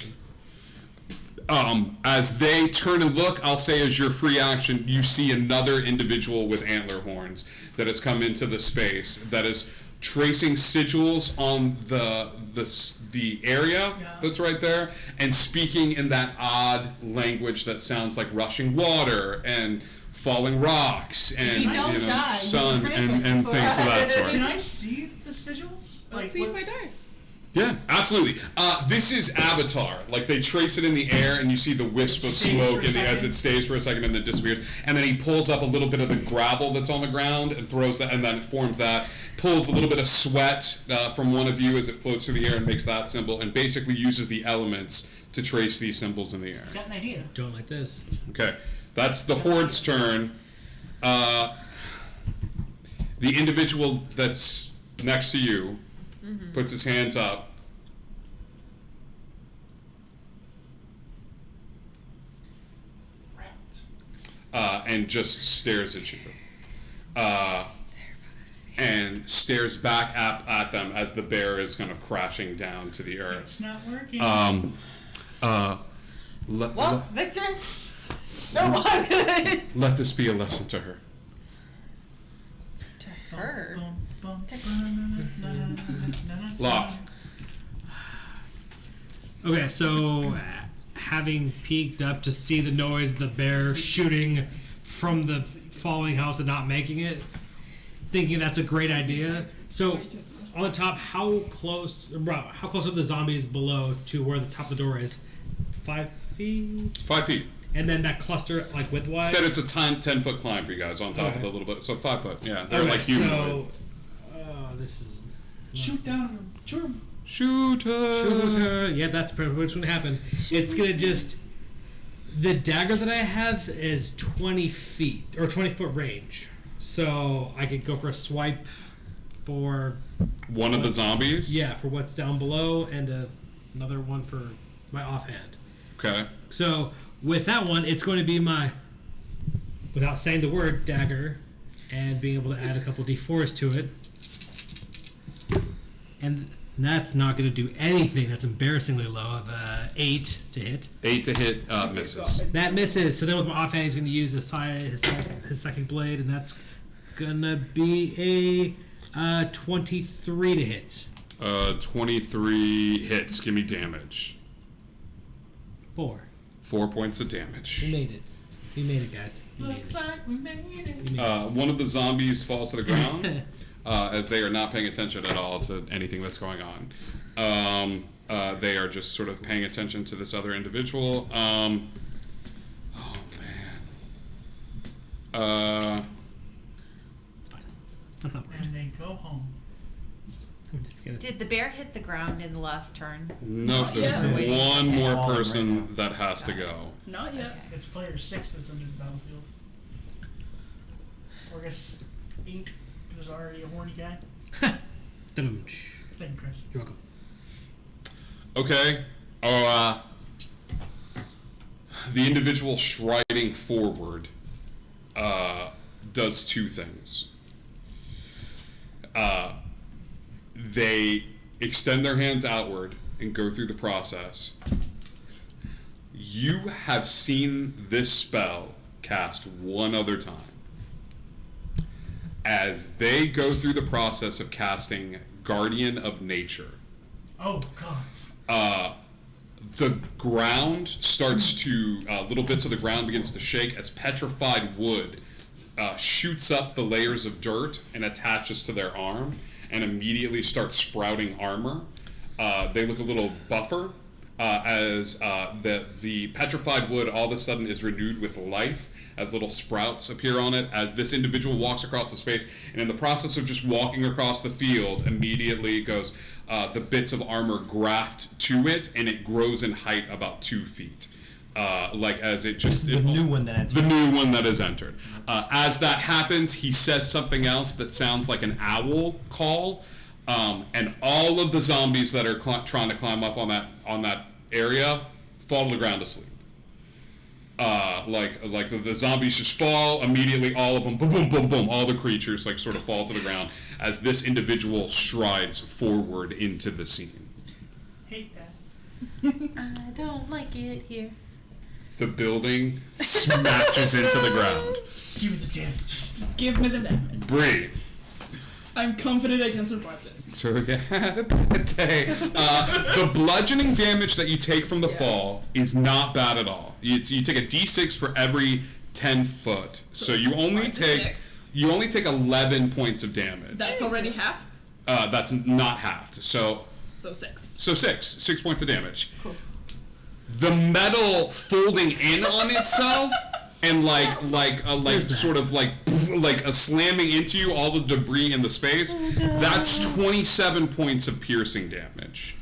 As they turn and look, I'll say as your free action, you see another individual with antler horns that has come into the space that is tracing sigils on the area that's right there and speaking in that odd language that sounds like rushing water and falling rocks and you don't die, you sun can and translate things of that sort. Can I see the sigils? Let's see if I die. Yeah, absolutely. This is Avatar. Like they trace it in the air, and you see the wisp of It stays smoke for a as second. it stays for a second and then disappears. And then he pulls up a little bit of the gravel that's on the ground and throws that, and then forms that. Pulls a little bit of sweat from one of you as it floats through the air and makes that symbol, and basically uses the elements to trace these symbols in the air. Got an idea. Don't like this. Okay, that's the Horde's turn. The individual that's next to you puts his hands up. And just stares at you. And stares back at them as the bear is kind of crashing down to the earth. It's not working. Well, Victor. No, I'm good. Let this be a lesson to her. To her. Locke. Okay, so having peeked up to see the noise, the bear shooting from the falling house and not making it, thinking that's a great idea. So on the top, how close are the zombies below to where the top of the door is? 5 feet? 5 feet. And then that cluster, like width-wise? Said it's a 10-foot climb for you guys on top of Okay. the little bit. So 5 foot. Yeah, they're Okay, like humanoid. So, this is... Shoot down. Shoot him. Shooter. Yeah, that's pretty much what's going to happen. It's going to just... The dagger that I have is 20 feet, or 20-foot range. So I could go for a swipe for... One of the zombies? Yeah, for what's down below, and another one for my offhand. Okay. So with that one, it's going to be my, without saying the word, dagger, and being able to add a couple d4s to it. And that's not going to do anything. That's embarrassingly low of 8 to hit. 8 to hit misses. That misses. So then with my offhand, he's going to use his psychic blade, and that's going to be a 23 to hit. 23 hits. Give me damage. 4. 4 points of damage. We made it. We made it, guys. We made Looks it. like we made it. We made it. One of the zombies falls to the ground as they are not paying attention at all to anything that's going on. They are just sort of paying attention to this other individual. Oh, man. It's fine. I'm not worried. And they go home. I'm just gonna... Did the bear hit the ground in the last turn? Nope, there's Yeah. one more All right person now. that has to go. Not yet. Okay. It's player 6 that's under the battlefield. Or I guess 8, because there's already a horny guy. Dum-dum. Thank you, Chris. You're welcome. Okay. The individual striding forward does 2 things. They extend their hands outward and go through the process. You have seen this spell cast one other time. As they go through the process of casting Guardian of Nature, Oh, God. the ground starts to, little bits of the ground begins to shake as petrified wood shoots up the layers of dirt and attaches to their arm and immediately starts sprouting armor. They look a little buffer as the petrified wood all of a sudden is renewed with life as little sprouts appear on it as this individual walks across the space, and in the process of just walking across the field, immediately goes the bits of armor graft to it, and it grows in height about 2 feet. Like as it just The new one that entered. the new one that has entered. As that happens, he says something else that sounds like an owl call, and all of the zombies that are trying to climb up on that area fall to the ground asleep. Like the zombies just fall immediately. All of them, boom, boom, boom, boom. All the creatures like sort of fall to the ground as this individual strides forward into the scene. Hate that. I don't like it here. The building smashes into the ground. Give me the damage. Give me the damage. Bree. I'm confident I can survive this. So okay. The bludgeoning damage that you take from the fall is not bad at all. You take a d6 for every 10 foot. So you only 5 to take 6. 11 points of damage. That's already half. That's not halved. So So 6. 6 points of damage. Cool. The metal folding in on itself and sort of like slamming into you, all the debris in the space. That's 27 points of piercing damage.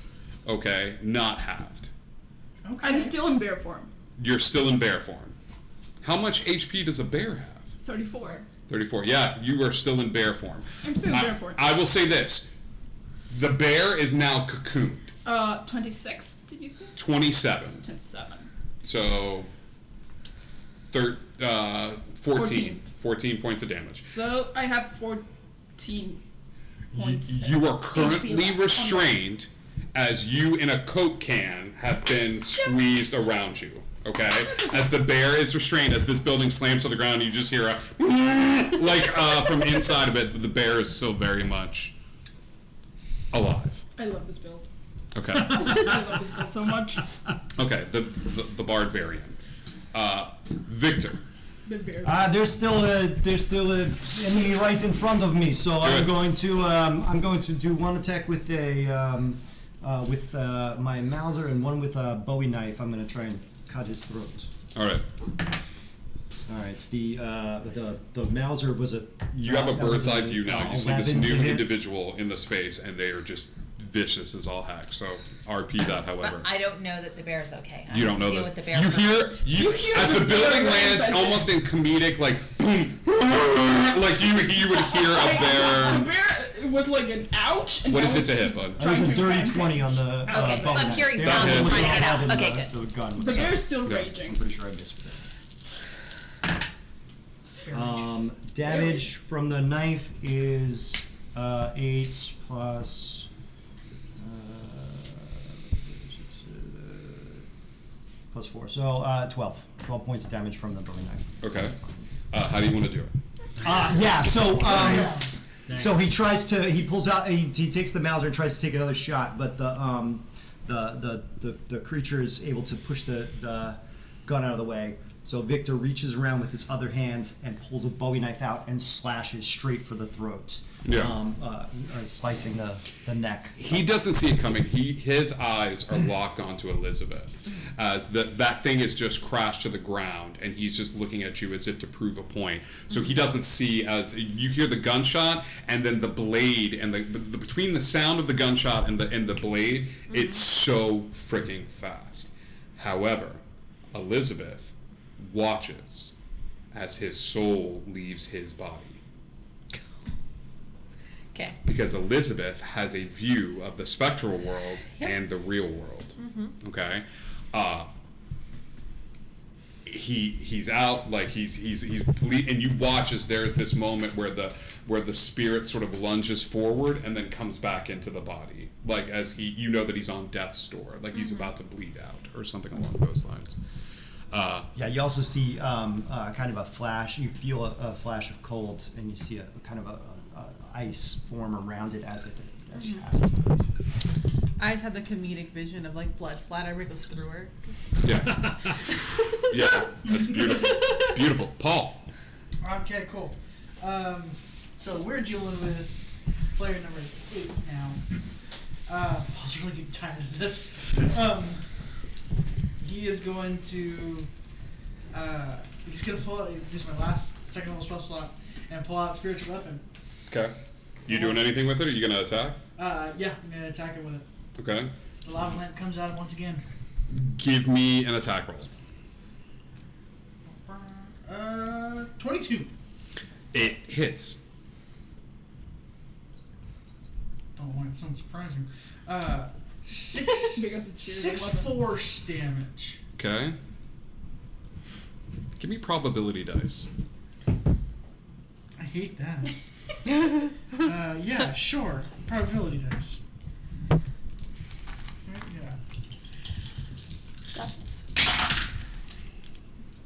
Okay, not halved. Okay. I'm still in bear form. You're still in bear form. How much HP does a bear have? 34. 34. Yeah, you are still in bear form. I'm still in bear form. I will say this. The bear is now cocooned. 26, did you say? 27. 27. So, 14 points of damage. So I have 14 points. You are HP currently left. restrained as you in a Coke can have been squeezed around you. Okay? As the bear is restrained, as this building slams to the ground, you just hear a from inside of it, the bear is still very much alive. I love this build. Okay. I love this book so much. Okay. The barbarian. Victor. The bear. There's still a enemy right in front of me, so I'm it. going to do one attack with my Mauser and one with a Bowie knife. I'm going to try and cut his throat. All right. All right. The Mauser was a. You have a that was bird's eye view now. You see this 11 new to hit. individual in the space, and they are just vicious as all heck. So RP that, however. But I don't know that the bear's okay. I You have don't to know deal that. with the bear You first. hear as the the building bear lands, rampage. almost in comedic, like boom, like you would hear a The bear. bear, it was like an ouch. And What now is it it's to hit, bud? That was a trying to dirty rampage. 20 on the Okay, so Bowie I'm knife. hearing There sounds was and one trying to get out. in Okay, the good. gun. The bear is still Yeah. raging. I'm pretty sure I missed with it. Damage from the knife is 8 plus. Plus 4, so 12. 12 points of damage from the Bowie knife. Okay. How do you want to do it? Yeah. So Nice. so he tries to. He pulls out. He takes the Mauser and tries to take another shot, but the creature is able to push the gun out of the way. So Victor reaches around with his other hand and pulls a Bowie knife out and slashes straight for the throat. Yeah. Slicing the neck. He doesn't see it coming. His eyes are locked onto Elizabeth, as that thing is just crashed to the ground, and he's just looking at you as if to prove a point. So he doesn't see as you hear the gunshot, and then the blade, and the between the sound of the gunshot and the blade, it's so freaking fast. However, Elizabeth watches as his soul leaves his body. Okay. Because Elizabeth has a view of the spectral world Yep. and the real world. Okay, he's out, like he's and you watch as there's this moment where the spirit sort of lunges forward and then comes back into the body, like as you know that he's on death's door, like he's about to bleed out or something along those lines. Yeah, you also see kind of a flash. You feel a flash of cold, and you see a kind of a ice form around it as it passes through. I just had the comedic vision of like blood splatter goes through her. Yeah, yeah, that's beautiful, beautiful. Paul. Okay, cool. So we're dealing with player number 8 now. Paul's really getting tired of this. He is going to. He's gonna pull out. This is my last second level spell slot, and pull out spiritual weapon. Okay. You doing anything with it? Or are you gonna attack? Yeah, I'm gonna attack him with it. Okay. The lava lamp comes out once again. Give me an attack roll. 22. It hits. Don't want it. Sounds surprising. 6 Because it's spiritual weapon. force damage. Okay. Give me probability dice. I hate that. Yeah, sure. Probability dice. Yeah.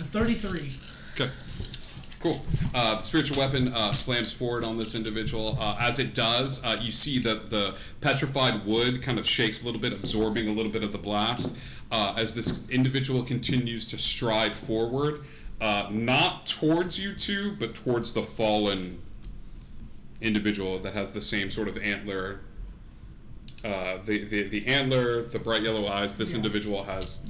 A 33. Okay. Cool. The spiritual weapon slams forward on this individual. As it does, you see that the petrified wood kind of shakes a little bit, absorbing a little bit of the blast. As this individual continues to stride forward, not towards you two, but towards the fallen individual that has the same sort of antler. The antler, the bright yellow eyes. This individual has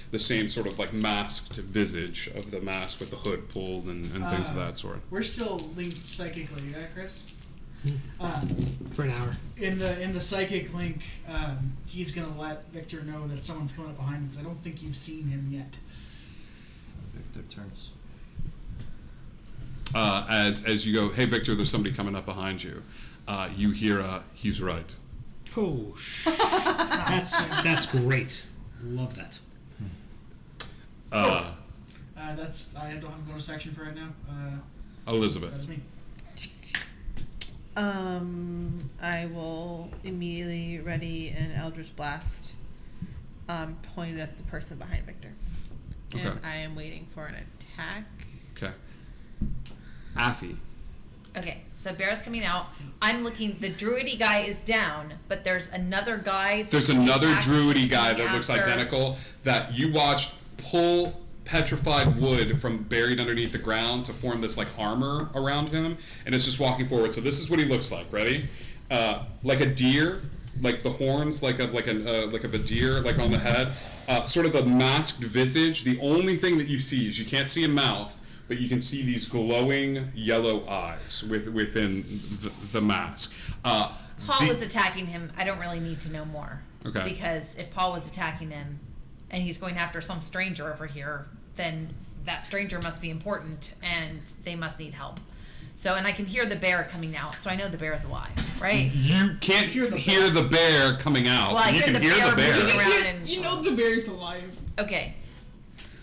the same sort of like masked visage of the mask with the hood pulled and things of that sort. We're still linked psychically, right, Chris? For an hour. In the psychic link, he's gonna let Victor know that someone's coming up behind him. 'Cause I don't think you've seen him yet. Victor turns. As you go, hey Victor, there's somebody coming up behind you. You hear, he's right. Oh, that's great. Love that. That's I don't have a bonus action for right now. Elizabeth. That's me. I will immediately ready an Eldritch Blast, pointed at the person behind Victor. And Okay. I am waiting for an attack. Okay. Affy. Okay, so Bear's coming out. I'm looking. The druidy guy is down, but there's another guy. There's that another attacks druidy who's guy coming that looks after. identical that you watched pull petrified wood from buried underneath the ground to form this like armor around him, and it's just walking forward. So this is what he looks like. Ready? Like a deer, like the horns, like of a deer, like on the head. Sort of a masked visage. The only thing that you see is you can't see a mouth, but you can see these glowing yellow eyes within the mask. Paul was attacking him. I don't really need to know more. Okay. Because if Paul was attacking him, and he's going after some stranger over here, then that stranger must be important, and they must need help. So, and I can hear the bear coming out, so I know the bear is alive, right? You can't hear the bear coming out. Well, I you hear can the hear bear the bear. moving around and You know the bear is alive. okay.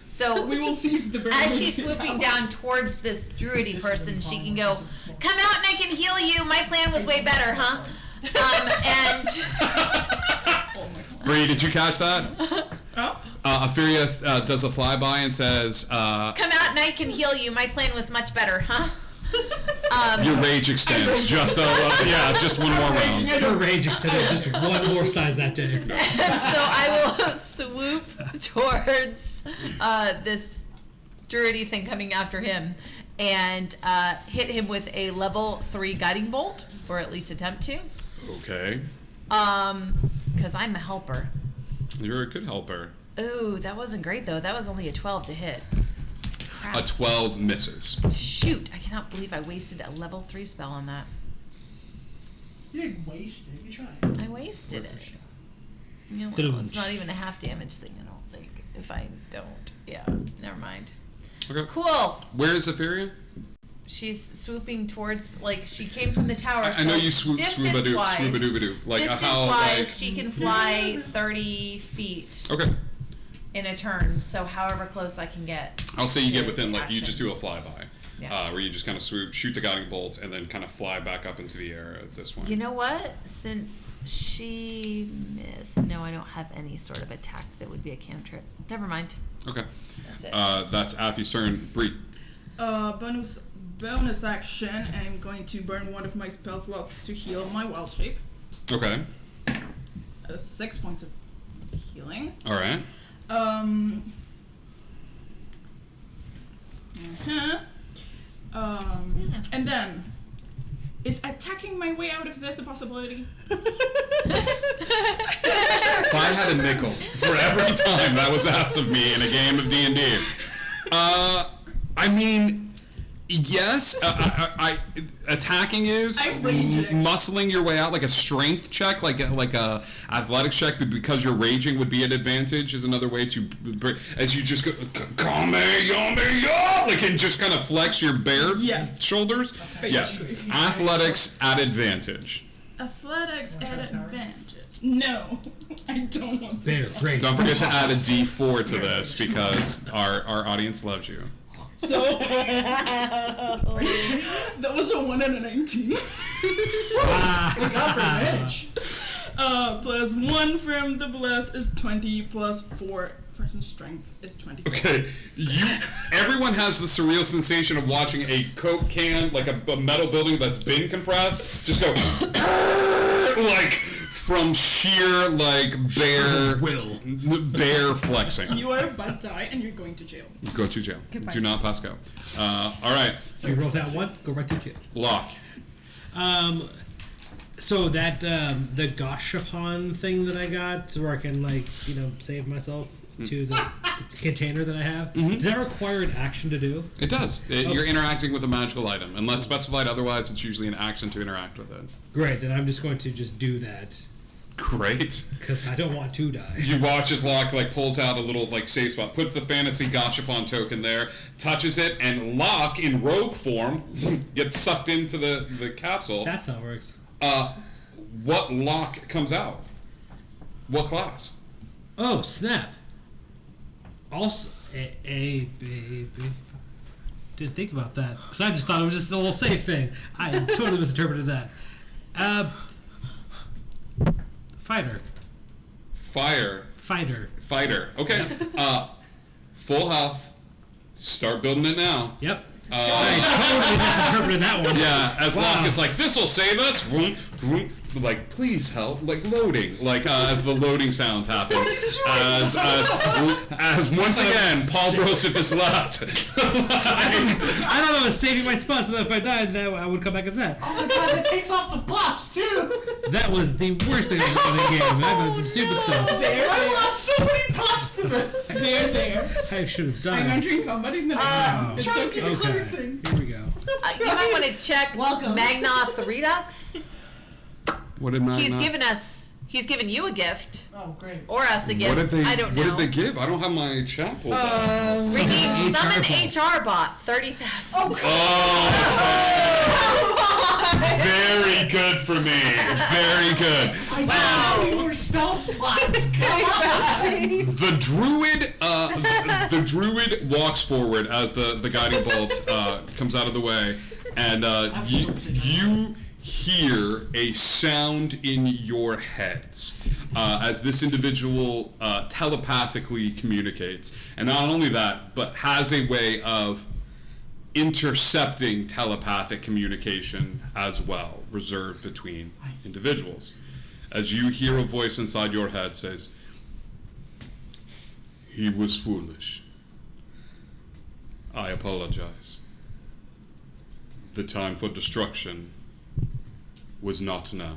So We will see if the bear as moves she's swooping out. down towards this druidy person, she can go, "Come out and I can heal you. My plan was way better, huh?" And Oh my god. Bree, did you catch that? Oh? Ophelia does a flyby and says, come out and I can heal you. My plan was much better, huh? your rage extends. Just one more round. Her rage extended just one more size that day. So I will swoop towards this druidy thing coming after him and hit him with a level 3 guiding bolt, or at least attempt to. Okay. Because I'm a helper. You're a good helper. Ooh, that wasn't great though. That was only a 12 to hit. Crap. A 12 misses. Shoot, I cannot believe I wasted a level 3 spell on that. You didn't waste it. You tried. I wasted it. You know, Didn't well, it's want- not even a half damage thing, I don't think. If I don't. Yeah, never mind. Okay. Cool. Where is Ophelia? She's swooping towards, like, she came from the tower. I know so you swoop-a-doo. Like distance how? wise, she can fly 30 feet Okay. in a turn, so however close I can get. I'll say you get to within, like, you action. just do a flyby. Yeah. Where you just kind of swoop, shoot the guiding bolt, and then kind of fly back up into the air at this point. You know what? Since she missed, no, I don't have any sort of attack that would be a cantrip. Never mind. Okay. That's it. That's Affy's turn. Bree. Bonus action. I'm going to burn one of my spell slots to heal my wild shape. Okay. 6 points of healing. All right. And then, is attacking my way out of this a possibility? If I had a nickel for every time that was asked of me in a game of D&D, I mean, yes. Attacking is I'm raging. muscling your way out, like a strength check, like a athletics check, but because you're raging would be an advantage is another way to, as you just go, come like, and just kind of flex your bare Yes. shoulders. Yes, Basically. athletics at advantage. Athletics at advantage. No, I don't want Bear, that. great. Don't forget to add a D4 to this because our audience loves you. So that was a 1 and a 19. Got revenge. Plus 1 from the bless is 20. Plus 4 from strength is 24. Okay, everyone has the surreal sensation of watching a Coke can, like a metal building that's been compressed, just go like from sheer like bear flexing. You are a bad die and you're going to jail. Go to jail. Do not pass go. All right, You roll that one, go right to jail. Lock. So that the Gashapon thing that I got, where I can save myself to the container that I have. Does that require an action to do? It does. You're interacting with a magical item, unless specified otherwise. It's usually an action to interact with it. Great, then I'm just going to just do that Great. because I don't want to die. You watch as Locke pulls out a little safe spot, puts the fantasy Gachapon token there, touches it, and Locke in rogue form gets sucked into the capsule. That's how it works. What Locke comes out? What class? Oh snap! Also, didn't think about that because I just thought it was just a little safe thing. I totally misinterpreted that. Fighter. Fighter. Okay. Full health. Start building it now. Yep. I totally misinterpreted that one. Yeah, as Wow. Locke is like, this'll save us. Vroom, vroom. Like, please help. Like loading. Like as the loading sounds happen. As once again, Paul Broseph is left. I thought I was saving my spot so that if I died, that I would come back as that. Oh my god, it takes off the buffs too! That was the worst thing I've done in the game. I've done some stupid stuff. I lost so many buffs to this! There. I should have I'm died. entering combat in the next Oh. It's Trying to okay. do clever Okay, thing. here we go. You might want to check Welcome. Magnoth Redux. What did He's given you a gift. Oh, great. Or us a gift. What did they? I don't know. What did they give? I don't have my chat pulled up. Redeem Summon Summon HR Bot 30,000. Oh, very good for me. Very good. Wow. I more spell slots. The druid, the druid walks forward as the guiding bolt comes out of the way, and you hear a sound in your heads as this individual telepathically communicates, and not only that, but has a way of intercepting telepathic communication as well, reserved between individuals. As you hear a voice inside your head says, "He was foolish. I apologize. The time for destruction was not now.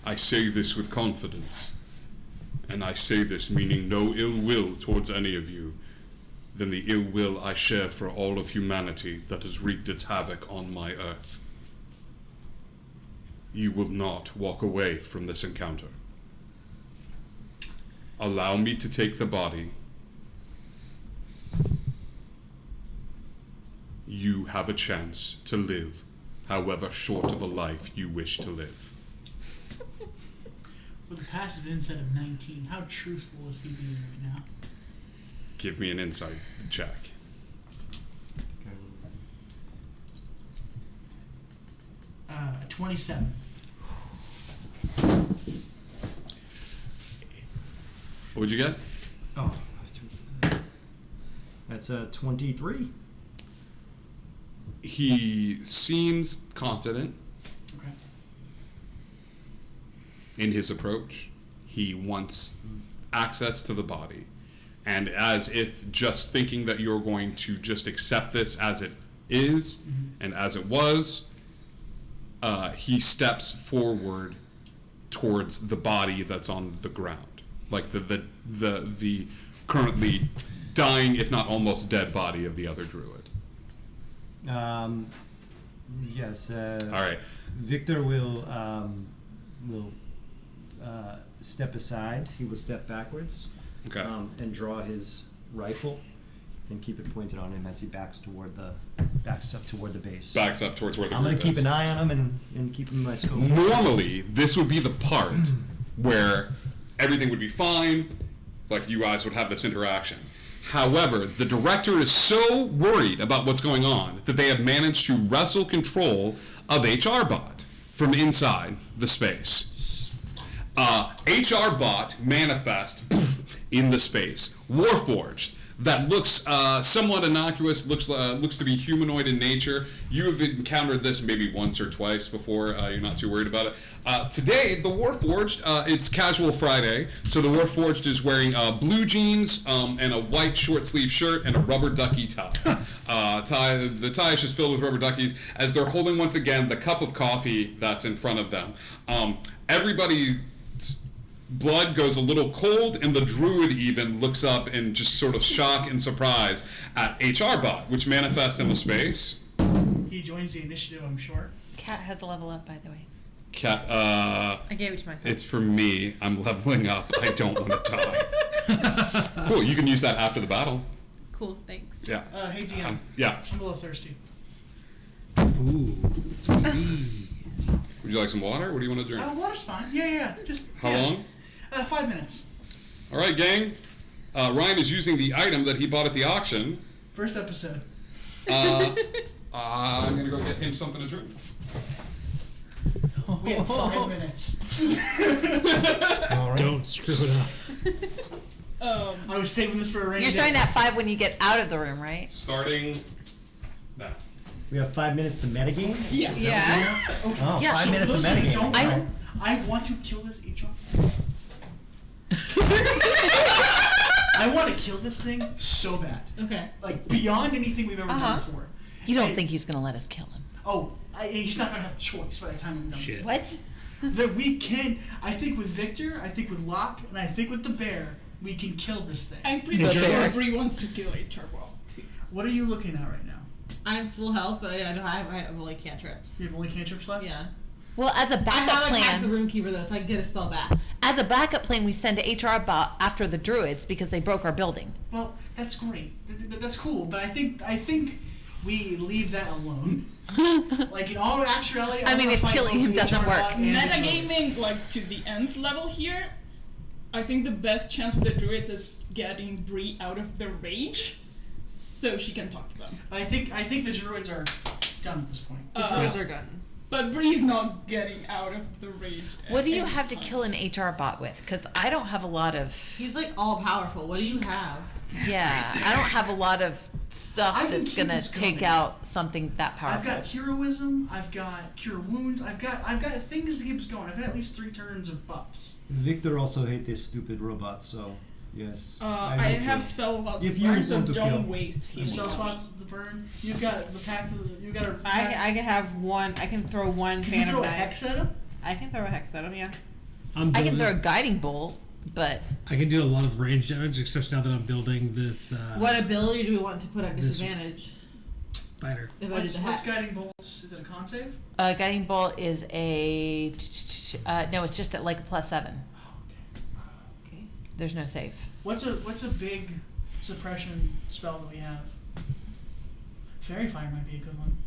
I say this with confidence, and I say this meaning no ill will towards any of you than the ill will I share for all of humanity that has wreaked its havoc on my earth. You will not walk away from this encounter. Allow me to take the body. You have a chance to live however short of a life you wish to live." With a passive insight of 19, how truthful is he being right now? Give me an insight check. 27. What'd you get? Oh, that's a 23. He seems confident Okay. in his approach. He wants access to the body. And as if just thinking that you're going to just accept this as it is and as it was, he steps forward towards the body that's on the ground. Like the currently dying, if not almost dead body of the other druid. Yes. All right. Victor will step aside. He will step backwards. Okay. And draw his rifle and keep it pointed on him as he backs up toward the base. Backs up towards where the I'm gonna group keep is. an eye on him and keep him in my scope. Normally, this would be the part where everything would be fine, like you guys would have this interaction. However, the director is so worried about what's going on that they have managed to wrestle control of HR Bot from inside the space. HR Bot manifest in the space. Warforged. That looks somewhat innocuous, looks to be humanoid in nature. You have encountered this maybe once or twice before. You're not too worried about it. Today, the Warforged, it's Casual Friday, so the Warforged is wearing blue jeans and a white short sleeve shirt and a rubber ducky tie. The tie is just filled with rubber duckies as they're holding once again the cup of coffee that's in front of them. Everybody's blood goes a little cold, and the druid even looks up in just sort of shock and surprise at HR Bot, which manifests in the space. He joins the initiative, I'm sure. Cat has a level up, by the way. Cat, I gave it to myself. it's for me. I'm leveling up. I don't want to die. Cool. You can use that after the battle. Cool, thanks. Yeah. Hey, DM. Yeah. I'm a little thirsty. Ooh. Would you like some water? What do you want to drink? Water's fine. Yeah. Just. How yeah. long? 5 minutes. All right, gang. Ryan is using the item that he bought at the auction. First episode. I'm gonna go get him something to drink. We have 5 minutes. All right. Don't screw it up. I was saving this for a rainy You're day. starting at 5 when you get out of the room, right? Starting now. We have 5 minutes to metagame? Yes. Yeah. Oh, Yeah. 5 So minutes for of those who metagame. don't I- know, I want to kill this HR. I want to kill this thing so bad. Okay. Like, beyond anything we've ever done before. You don't I- think he's gonna let us kill him? Oh, he's not going to have a choice by the time I'm done. Shit. What? That we can, I think with Victor, I think with Locke, and I think with the bear, we can kill this thing. I'm pretty The sure bear. Bree wants to kill HR Ball too. What are you looking at right now? I'm full health, but I have only cantrips. You have only cantrips left? Yeah. Well, as a I backup haven't attacked the plan, Runekeeper though, so I can get a spell back. as a backup plan, we send HR bot after the druids because they broke our building. Well, that's great. That's cool, but I think we leave that alone. Like in all actuality, I mean, wanna if fight killing both him the doesn't HR work. bot and the druid. Metagaming like to the nth level here, I think the best chance with the druids is getting Bree out of the rage, so she can talk to them. I think the druids are done at this point. The druids are gone. But Bree's not getting out of the rage. What do you any have to time. kill an HR bot with? Because I don't have a lot of. He's like all powerful. What do you have? Yeah, I don't have a lot of stuff I think that's he gonna was take coming. out something that I've powerful. got heroism. I've got cure wounds. I've got things to keep us going. I've got at least 3 turns of buffs. Victor also hates this stupid robot, so yes. I hope have you- spell lots If to you burn, want so to don't kill. waste The healing. cell spots, the burn. You've got the pact. You got a. I can have one. I can throw one Can you phantom throw a knife. hex at him? I can throw a hex at him. Yeah. I'm I can building- throw a guiding bolt, but I can do a lot of range damage, especially now that I'm building this What ability do we want to put at this- disadvantage? fighter. If I did What's the hex. guiding bolts? Is it a con save? guiding bolt is a no. It's just at like a +7. Okay. There's no save. What's a big suppression spell that we have? Fairy fire might be a good one.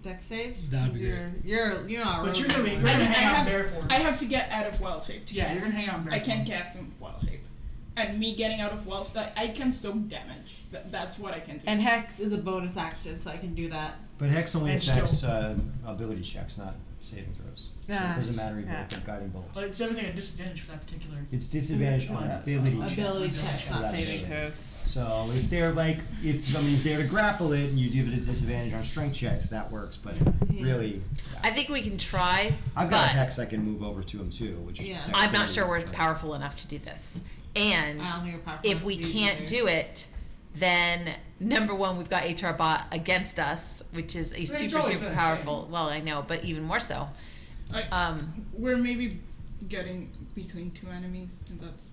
Dex saves. That'd be 'Cause you're not. a But rogue you're gonna anymore. hang out have- there for I it. have to get out of wild shape to Yeah, cast. you're gonna hang out in I bear can't form. cast in wild shape. And me getting out of wild shape, I can soak damage. That's what I can do. And hex is a bonus action, so I can do that. But Hex only And affects ability checks, not saving throws. Yeah. It doesn't matter even Yeah. with the guiding bolts. But it's everything at disadvantage for that particular. It's disadvantage on ability checks. Ability checks, not That's saving it. throws. So if they're like, if somebody's there to grapple it and you give it a disadvantage on strength checks, that works. But really, I think we can try, I've got a but hex I can move over to him too, which Yeah. I'm not dexterity sure we're works. powerful enough to do this. And I don't think we're powerful if enough we to do can't either. do it, then number one, we've got HR bot against us, which is a it's super always super been a powerful. Well, I know, but even more so. We're maybe getting between 2 enemies, and that's.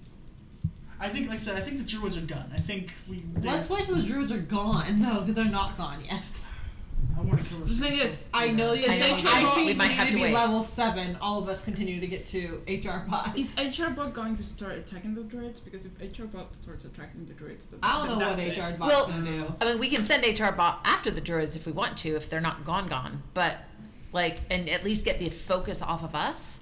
I think, like I said, I think the druids are done. I think Let's wait till the druids are gone, though, because they're not gone yet. I want to kill this. The thing is, I know the I know. I think We might we have need to to be wait. level 7. All of us continue to get to HR bot. is HR bot going to start attacking the druids? Because if HR bot starts attacking the druids, then I don't know what that's it. HR bot's Well, gonna do. I mean, we can send HR bot after the druids if we want to, if they're not gone. But like, and at least get the focus off of us.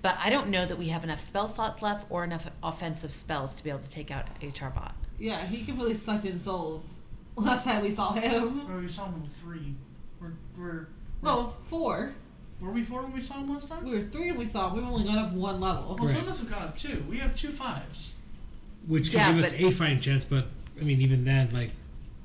But I don't know that we have enough spell slots left or enough offensive spells to be able to take out HR bot. Yeah, he completely sucked in souls. Last time we saw him. Or we saw him with 3. No, 4. Were we 4 when we saw him last time? We were 3 and we saw him. We've only gone up 1 level. Well, some Right. of us have gone up 2. We have 2 5s. Which can Yeah, give us but- a fighting chance, but I mean, even then, like,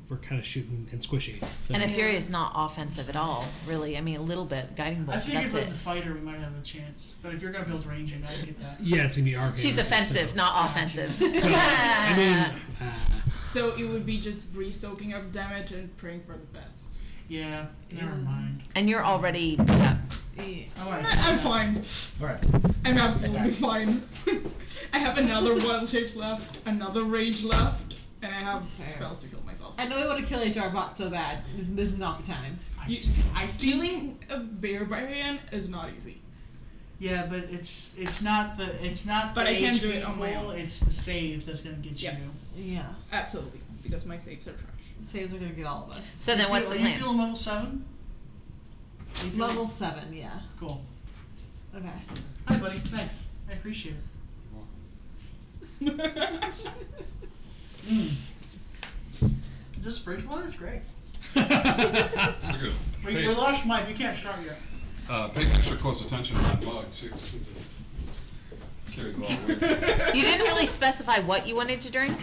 we're kind of shooting and squishy. So. And a Fury is not offensive at all, really. I mean, a little bit. Guiding I bolt, figured that's with it. the fighter we might have a chance. But if you're going to build ranging, I get that. Yeah, it's gonna be arcane. She's offensive, not Yeah, offensive. So I mean, So it would be just Bree soaking up damage and praying for the best. Yeah, never mind. And you're already beat up. Yeah. I want I'm fine. Alright. I'm absolutely fine. I have another wild shape left, another rage left, and I have That's fair. spells to kill myself. I know we want to kill HR bot so bad. This is not the time. Killing a bear barbarian is not easy. Yeah, but it's not the But the I can do HP it on my pool, own. It's the saves that's gonna get Yeah. you. Yeah. Absolutely, because my saves are trash. Saves are gonna get all of us. So then what's the Are you plan? feeling level 7? Are you feeling- Level 7, yeah. Cool. Okay. Hi, buddy. Thanks. I appreciate it. This Bridgewater is great. It's good. We lost Mike. You can't start yet. Pay extra close attention to that mug too. Carries a lot of weight. You didn't really specify what you wanted to drink.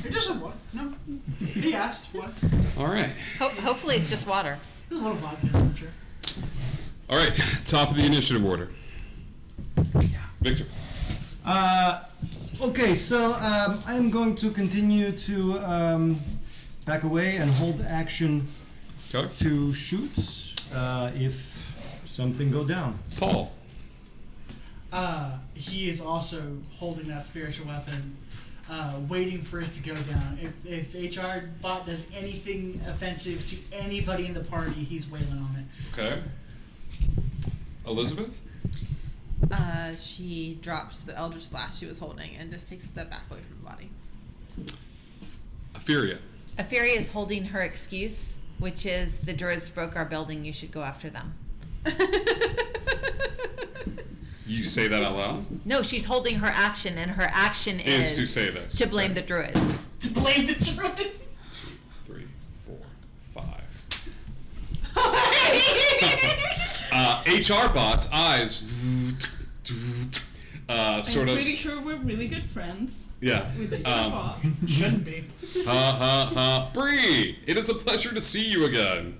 It doesn't what? No. He asked what? All right. Hopefully it's just water. There's a little vodka, I'm sure. All right. Top of the initiative order. Victor. Okay, so I am going to continue to back away and hold action Okay. to shoot if something go down. Paul. He is also holding that spiritual weapon, waiting for it to go down. If HR bot does anything offensive to anybody in the party, he's wailing on it. Okay. Elizabeth. She drops the Eldritch Blast she was holding and just takes a step back away from the body. Afiria. Afiria is holding her excuse, which is the druids broke our building. You should go after them. You say that out loud? No, she's holding her action, and her action Is to say this. to blame the druids. To blame the druid. 2, 3, 4, 5. HR bot's eyes sort I'm of. pretty sure we're really good friends Yeah. with the Um, bot. Shouldn't be. Bree, it is a pleasure to see you again.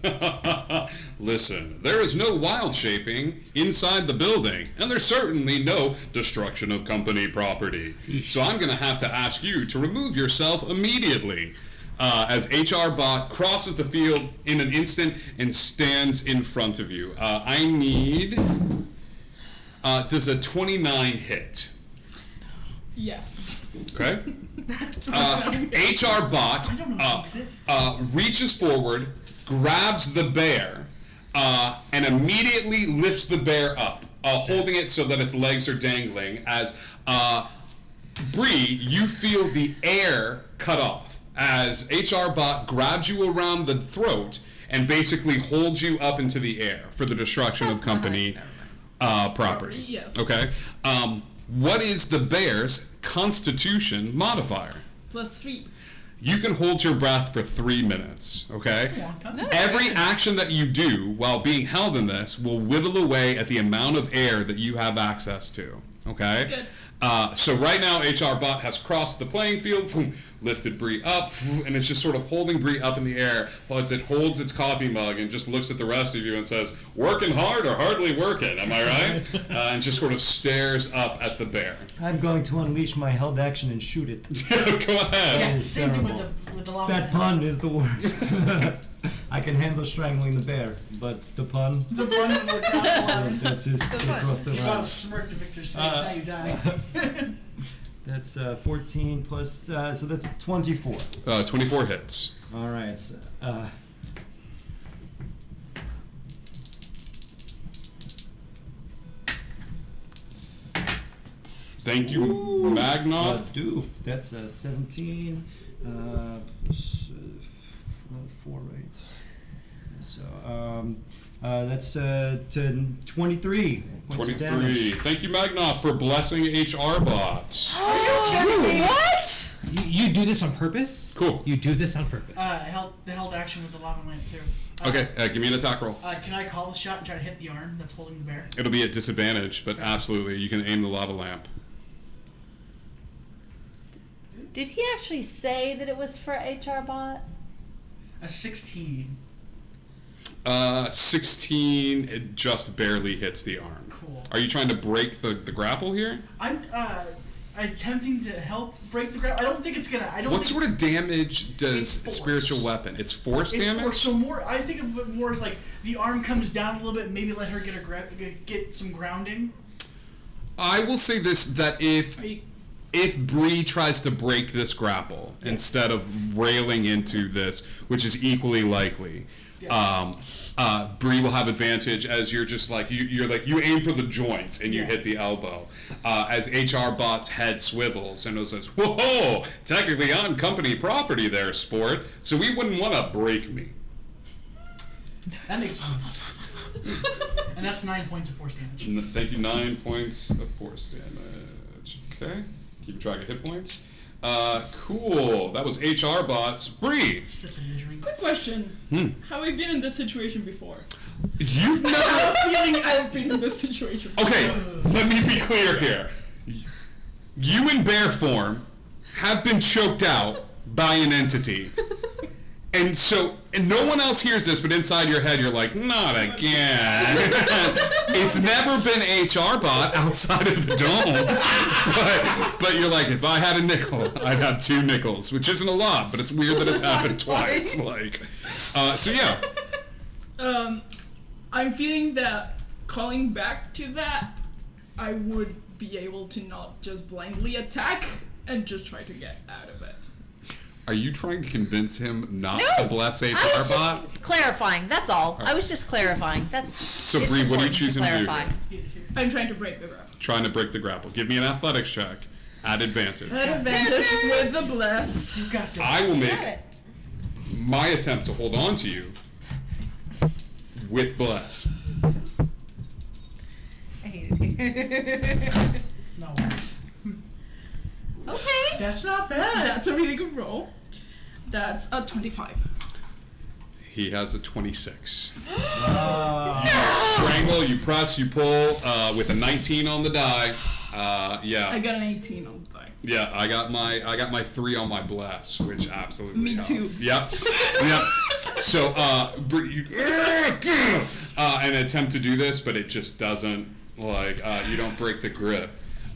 Listen, there is no wild shaping inside the building, and there's certainly no destruction of company property. So I'm going to have to ask you to remove yourself immediately. As HR bot crosses the field in an instant and stands in front of you. I need. Does a 29 hit? Yes. Okay. HR bot I don't know if it exists. reaches forward, grabs the bear, and immediately lifts the bear up, holding it so that its legs are dangling. As Bree, you feel the air cut off as HR bot grabs you around the throat and basically holds you up into the air for the destruction of company property. Yes. Okay. What is the bear's constitution modifier? +3. You can hold your breath for 3 minutes, okay? That's a long time. Every action that you do while being held in this will whittle away at the amount of air that you have access to, okay? Good. So right now, HR bot has crossed the playing field, lifted Bree up, and it's just sort of holding Bree up in the air while it holds its coffee mug and just looks at the rest of you and says, "Working hard or hardly working, am I right?" And just sort of stares up at the bear. I'm going to unleash my held action and shoot it. Go ahead. Yeah, is same thing terrible. with the lava. That pun is the worst. I can handle strangling the bear, but the pun, The pun is what counts. that's just across the You got a line. smirk to Victor's face, now you die. That's 14 plus, so that's 24. 24 hits. All right. So, Thank you, Magnoff. doof. That's 17 plus 4 rates. So that's 23 points of 23. damage. Thank you, Magnoff, for blessing HR bots. What? You do this on purpose? Cool. You do this on purpose. The held action with the lava lamp too. Okay, give me an attack roll. Can I call the shot and try to hit the arm that's holding the bear? It'll be at disadvantage, but absolutely, you can aim the lava lamp. Did he actually say that it was for HR bot? A 16. 16, it just barely hits the arm. Cool. Are you trying to break the grapple here? I'm attempting to help break the ground. I don't think it's gonna. I don't. What think sort of damage does It's force. spiritual weapon? It's force it's damage? more, so more. I think of it more as like the arm comes down a little bit. Maybe let her get some grounding. I will say this, that Are you if Bree tries to break this grapple instead of railing into this, which is equally likely, Bree will have advantage as you're just like you aim for the joint and you Yeah. hit the elbow. As HR bot's head swivels and it says, "Whoa! Technically, I'm company property there, sport. So we wouldn't want to break me." That makes sense. And that's 9 points of force damage. Thank you. 9 points of force damage. Okay. Keep track of hit points. Cool. That was HR bots. Bree, Sip and drink. Quick question. Have I been in this situation before? you've never. I have a feeling I've been in this situation before. Okay, let me be clear here. You in bear form have been choked out by an entity. And no one else hears this, but inside your head, you're like, not again. It's never been HR bot outside of the dome. But you're like, if I had a nickel, I'd have 2 nickels, which isn't a lot, but it's weird that it's happened twice. So yeah. I'm feeling that calling back to that, I would be able to not just blindly attack and just try to get out of it. Are you trying to convince him not No, to bless HR I was bot? just clarifying. That's all. I was just clarifying. So, it's Bree, what are you important choosing to do clarify. here? I'm trying to break the grapple. Trying to break the grapple. Give me an athletics check at advantage. At advantage with the bless. You got this. I will make Got it. my attempt to hold on to you with bless. I hate it. No. Okay. That's not bad. That's a really good roll. That's a 25. He has a 26. Oh. Strangle, you press, you pull, with a 19 on the die. I Yeah. got an 18 on the die. Yeah, I got my 3 on my bless, which absolutely Me too. helps. Yep. Yep. So, you and attempt to do this, but it just doesn't, you don't break the grip.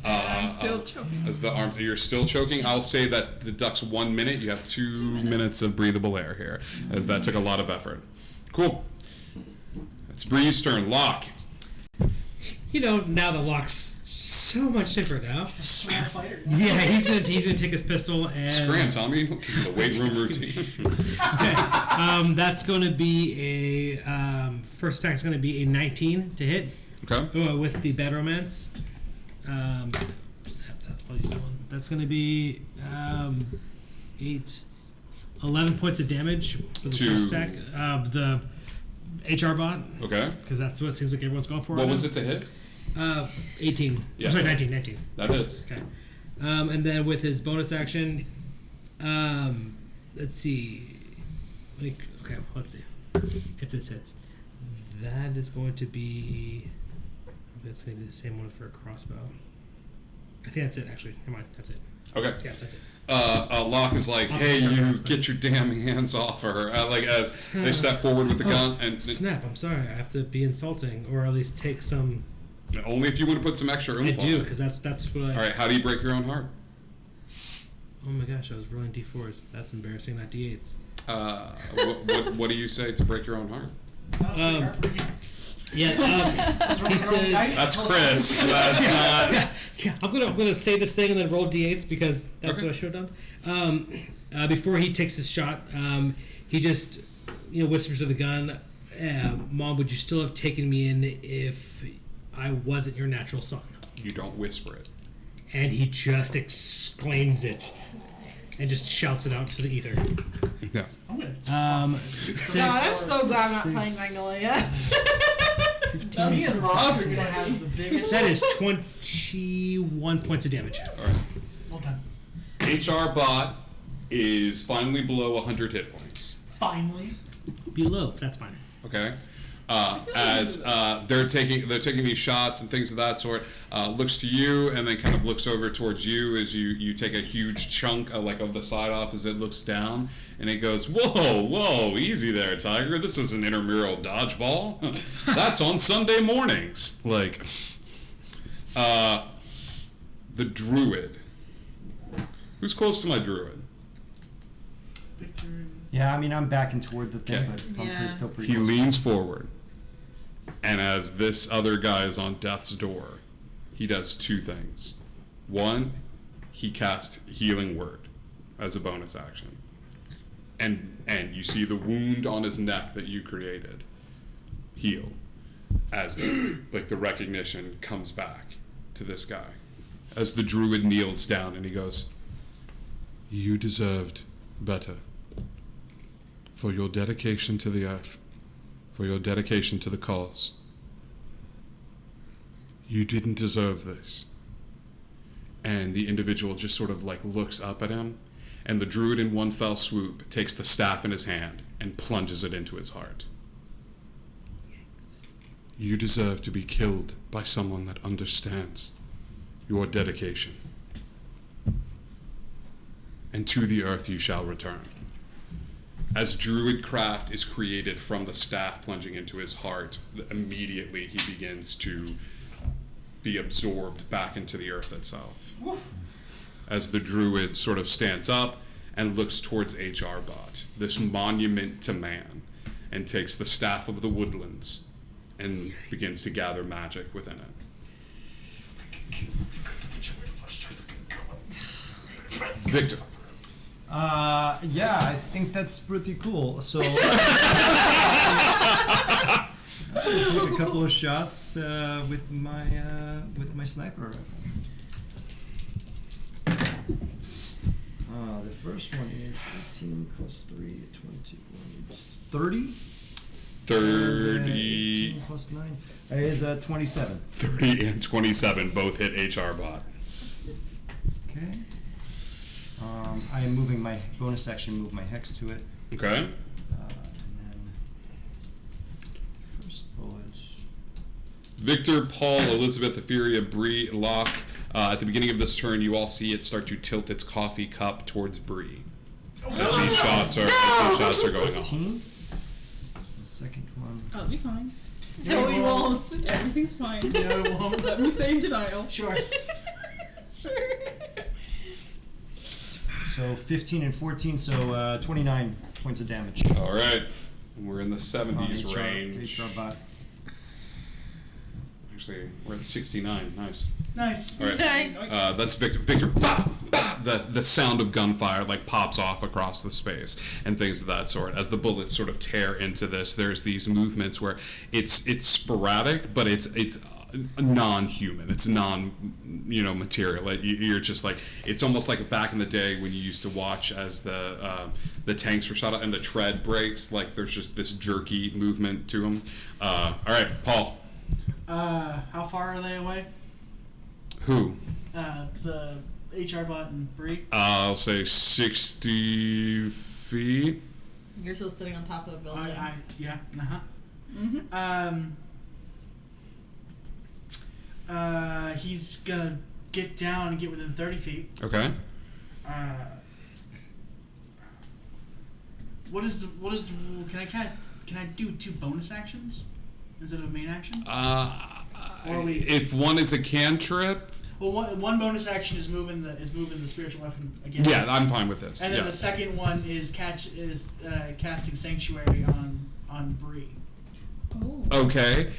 I'm still choking. As the arms, you're still choking. I'll say that deducts 1 minute. You have 2 minutes of breathable air here, as that took a lot of effort. Cool. It's Bree's turn. Lock. Now the Locke's so much different now. He's a sword fighter. Yeah, he's gonna take his pistol and Scram, Tommy. The weight room routine. okay. That's going to be a first attack's going to be a 19 to hit Okay. with the bad romance. Snap that. I'll use that one. That's going to be 11 points of damage for the To- first attack. The HR bot, Okay. because that's what it seems like everyone's going for. What right was now. it to hit? 18. Yeah. I'm sorry, 19. That hits. Okay. And then with his bonus action, let's see. Let's see if this hits. That is going to be. That's going to be the same one for a crossbow. I think that's it. Actually, never mind. That's it. Okay. Yeah, that's it. Locke is like, hey, you get your damn hands off her. As they step forward with the gun, and Snap! I'm sorry. I have to be insulting, or at least take some. only if you want to put some extra I oomph on do, it. because that's what I. All right, how do you break your own heart? Oh my gosh! I was rolling d4s. That's embarrassing. Not d8s. What do you say to break your own heart? Yeah. He says. That's Chris. That's not. Yeah, I'm gonna say this thing and then roll d8s because that's Okay. what I should have done. Before he takes his shot, he just whispers to the gun, "Mom, would you still have taken me in if I wasn't your natural son?" You don't whisper it. And he just exclaims it and just shouts it out to the ether. Yeah. I'm gonna Six, God, I'm so glad I'm not playing Magnolia. 15, Me and 16, Rob are 17. gonna have the biggest. That is 21 points of damage. All right. Well done. HR bot is finally below 100 hit points. Finally. Below, that's fine. Okay. As they're taking these shots and things of that sort, looks to you and then kind of looks over towards you as you take a huge chunk of the side off as it looks down, and it goes, whoa, easy there, Tiger. This is an intramural dodgeball. That's on Sunday mornings. The druid. Who's close to my druid? Victor. Yeah, I mean, I'm backing toward the thing, Okay. but I'm Yeah. still pretty He close. leans forward, and as this other guy is on death's door, he does 2 things. One, he casts Healing Word as a bonus action, and you see the wound on his neck that you created heal, as the recognition comes back to this guy, as the druid kneels down and he goes, "You deserved better. For your dedication to the earth, for your dedication to the cause. You didn't deserve this." And the individual just sort of looks up at him, and the druid in one fell swoop takes the staff in his hand and plunges it into his heart. You deserve to be killed by someone that understands your dedication. and to the earth you shall return. As druid craft is created from the staff plunging into his heart, immediately he begins to be absorbed back into the earth itself. Woof. As the druid sort of stands up and looks towards HR Bot, this monument to man, and takes the staff of the woodlands and begins to gather magic within it. Victor. Yeah, I think that's pretty cool. So I'll take a couple of shots with my sniper rifle. The first one is 18 plus 3, 21, 30. 30, 18 plus 9 is 27. 30 and 27 both hit HR Bot. Okay. I am moving my bonus action, move my hex to it. Okay. And then first bullets. Victor, Paul, Elizabeth, Etheria, Bree, Locke. At the beginning of this turn, you all see it start to tilt its coffee cup towards Bree. As these shots are going on. 15. The second one. I'll be fine. No, we won't. Everything's fine. No, it won't. Let me stay in denial. Sure. So 15 and 14, so 29 points of damage. All right. We're in the 70s HR range. bot. Actually, we're at 69. Nice. Nice. All right. Nice. That's Victor. Victor, bah, bah, the sound of gunfire like pops off across the space and things of that sort. As the bullets sort of tear into this, there's these movements where it's sporadic, but it's non-human. It's material. You're just like, it's almost like back in the day when you used to watch as the tanks were shot up and the tread breaks. Like there's just this jerky movement to them. All right, Paul. How far are they away? Who? The HR bot and Bree. I'll say 60 feet. You're still sitting on top of a building. Yeah. Mm-hmm. He's gonna get down and get within 30 feet. Okay. What is the rule? Can I do 2 bonus actions instead of a main action? Or we- If one is a cantrip, Well, one bonus action is moving the spiritual weapon again. yeah, I'm fine with this. And then Yeah. the second one is casting sanctuary on Bree. Oh. Okay.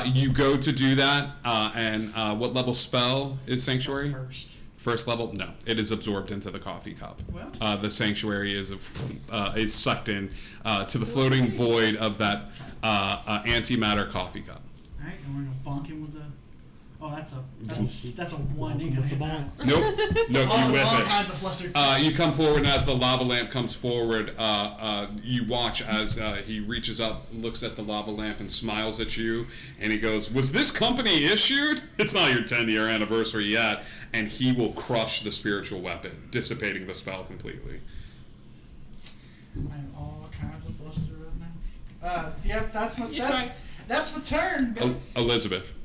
You go to do that, and what level spell is Sanctuary? First. First level? No, it is absorbed into the coffee cup. Well. The Sanctuary is sucked in to the floating void of that antimatter coffee cup. All right, and we're gonna bonk him with the. Oh, that's a 1. Ain't gonna hit that. Nope. Nope. Oh, You there's whiff all it. kinds of flustered. You come forward, and as the lava lamp comes forward, you watch as he reaches up, looks at the lava lamp, and smiles at you. And he goes, "Was this company issued? It's not your 10-year anniversary yet." And he will crush the spiritual weapon, dissipating the spell completely. I'm all kinds of flustered right now. Yep, that's my turn. Elizabeth.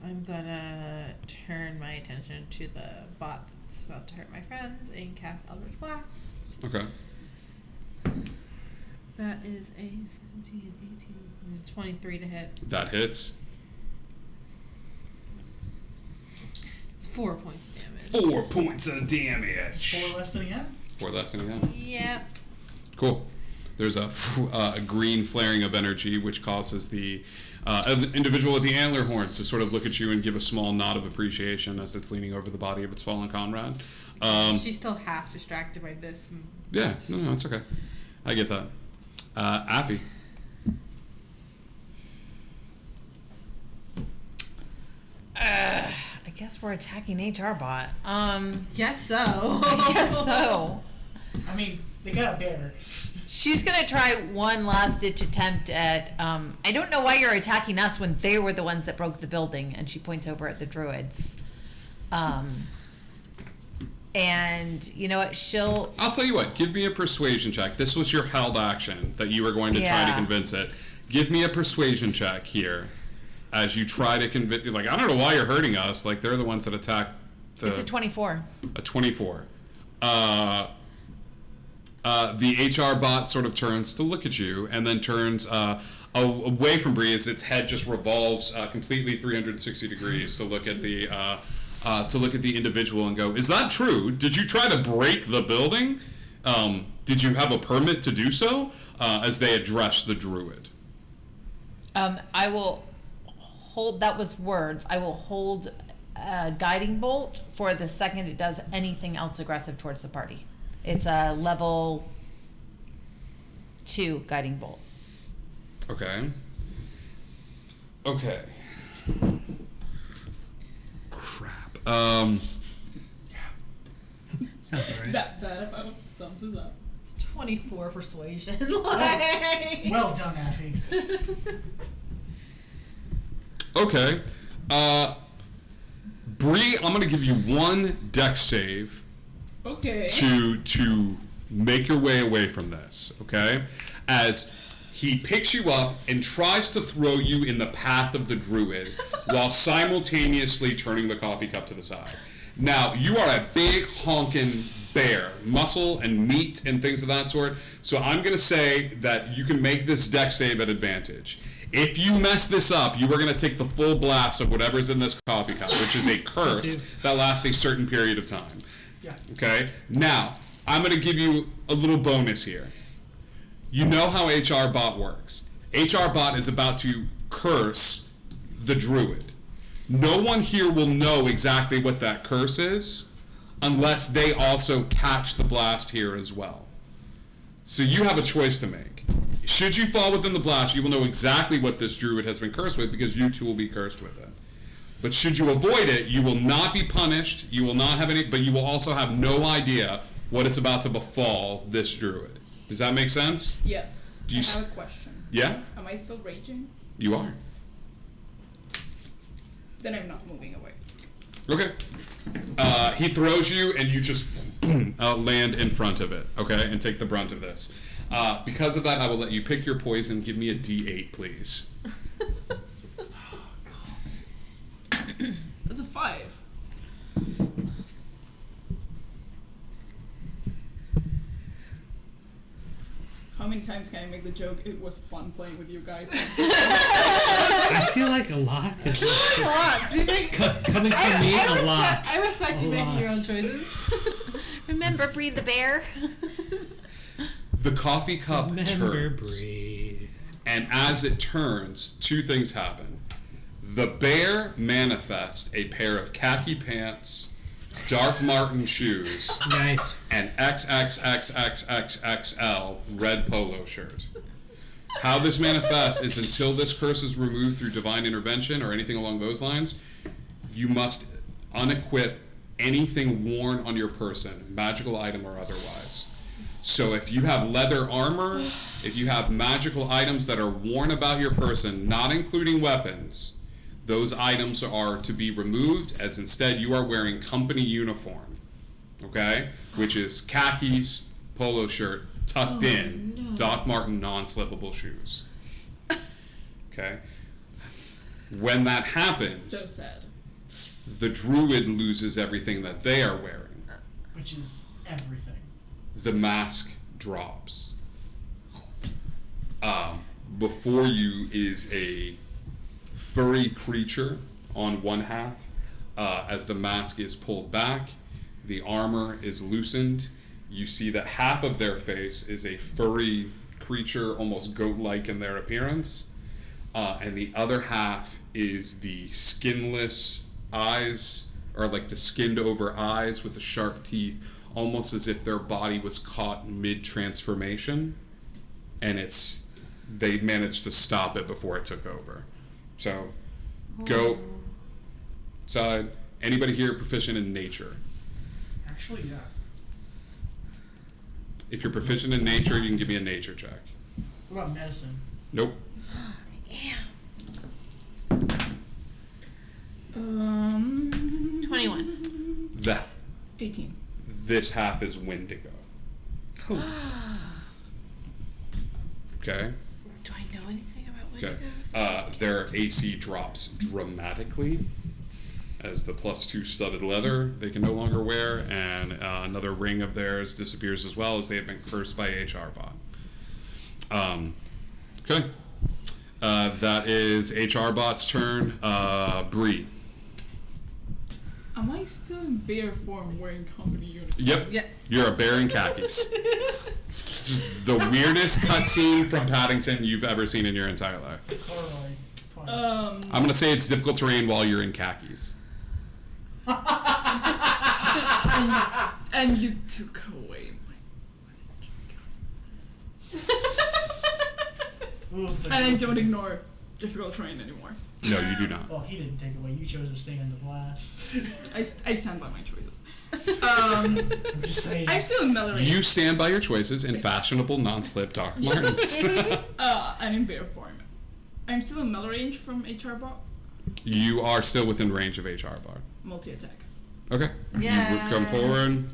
I'm gonna turn my attention to the bot that's about to hurt my friends and cast Eldritch Blast. Okay. That is a 17, 18, 23 to hit. That hits. It's 4 points of damage. 4 points of damage. 4 less than he had. 4 less than that. Yep. Cool. There's a green flaring of energy, which causes the individual with the antler horns to sort of look at you and give a small nod of appreciation as it's leaning over the body of its fallen comrade. She's still half distracted by this. And Yeah, no, it's okay. I get that. Affy. I guess we're attacking HR bot. Guess so. I guess so. I mean, they got a bear. She's gonna try one last ditch attempt at. I don't know why you're attacking us when they were the ones that broke the building. And she points over at the druids. And you know what? I'll tell you what. Give me a persuasion check. This was your held action that you were going to try to Yeah. convince it. Give me a persuasion check here, as you try to convince. Like, I don't know why you're hurting us. Like, they're the ones that attacked. It's a 24. A 24. the HR bot sort of turns to look at you and then turns away from Bree as its head just revolves completely 360 degrees to look at the individual and go, "Is that true? Did you try to break the building? Did you have a permit to do so?" As they address the druid. I will hold, that was words, I will hold a guiding bolt for the second it does anything else aggressive towards the party. It's a level 2 guiding bolt. Okay. Okay. Crap. Sounds all right. That about sums it up. 24 persuasion. Like. Well done, Effie. Okay. Bree, I'm gonna give you one dex save Okay. to make your way away from this, okay? As he picks you up and tries to throw you in the path of the druid while simultaneously turning the coffee cup to the side. Now, you are a big honking bear, muscle and meat and things of that sort, so I'm going to say that you can make this dex save at advantage. If you mess this up, you are going to take the full blast of whatever's in this coffee cup, which is a curse that lasts a certain period of time. Yeah. Okay? Now, I'm going to give you a little bonus here. You know how HR Bot works. HR Bot is about to curse the druid. No one here will know exactly what that curse is unless they also catch the blast here as well. So you have a choice to make. Should you fall within the blast, you will know exactly what this druid has been cursed with because you too will be cursed with it. But should you avoid it, you will not be punished, you will not have any, but you will also have no idea what is about to befall this druid. Does that make sense? Yes. Do you I have a question. Yeah? Am I still raging? You are. Then I'm not moving away. Okay. He throws you, and you just land in front of it, okay, and take the brunt of this. Because of that, I will let you pick your poison. Give me a D8, please. That's a 5. How many times can I make the joke? It was fun playing with you guys. I feel like a lot. Is A lot. Do you make- coming from me, a lot. I respect you A making your lot. own choices. Remember, breathe the bear. The coffee cup Remember, turns. breathe. And as it turns, two things happen. The bear manifests a pair of khaki pants, Dark Martin shoes, Nice. and XXXXXXL red polo shirt. How this manifests is until this curse is removed through divine intervention or anything along those lines, you must unequip anything worn on your person, magical item or otherwise. So if you have leather armor, if you have magical items that are worn about your person, not including weapons, those items are to be removed, as instead you are wearing company uniform, okay? Which is khakis, polo shirt, tucked in, Doc Marten non-slippable shoes. Okay? When that So happens, sad. the druid loses everything that they are wearing. Which is everything. The mask drops. Before you is a furry creature on one half. As the mask is pulled back, the armor is loosened. You see that half of their face is a furry creature, almost goat-like in their appearance, and the other half is the skinless eyes, or like the skinned-over eyes with the sharp teeth, almost as if their body was caught mid-transformation, and they managed to stop it before it took over. So, go side. Anybody here proficient in nature? Actually, yeah. If you're proficient in nature, you can give me a nature check. What about medicine? Nope. 21. That 18. this half is Wendigo. Okay. Do I know anything about Okay. Wendigos? Their AC drops dramatically as the +2 studded leather they can no longer wear, and another ring of theirs disappears as well, as they have been cursed by HR Bot. Okay. That is HR Bot's turn. Bree. Am I still in bear form wearing company uniform? Yep. Yes. You're a bear in khakis. It's just the weirdest cutscene from Paddington you've ever seen in your entire life. I'm gonna say it's difficult terrain while you're in khakis. And you took away my. And I don't ignore difficult terrain anymore. No, you do not. Well, he didn't take it away. You chose to stay in the blast. I stand by my choices. I'm just saying. I'm still in melee range. You stand by your choices in fashionable non-slip Doc Martens. And in bear form. I'm still in melee range from HR Bot. You are still within range of HR Bar. Multi-attack. Okay. Yeah. You would come forward.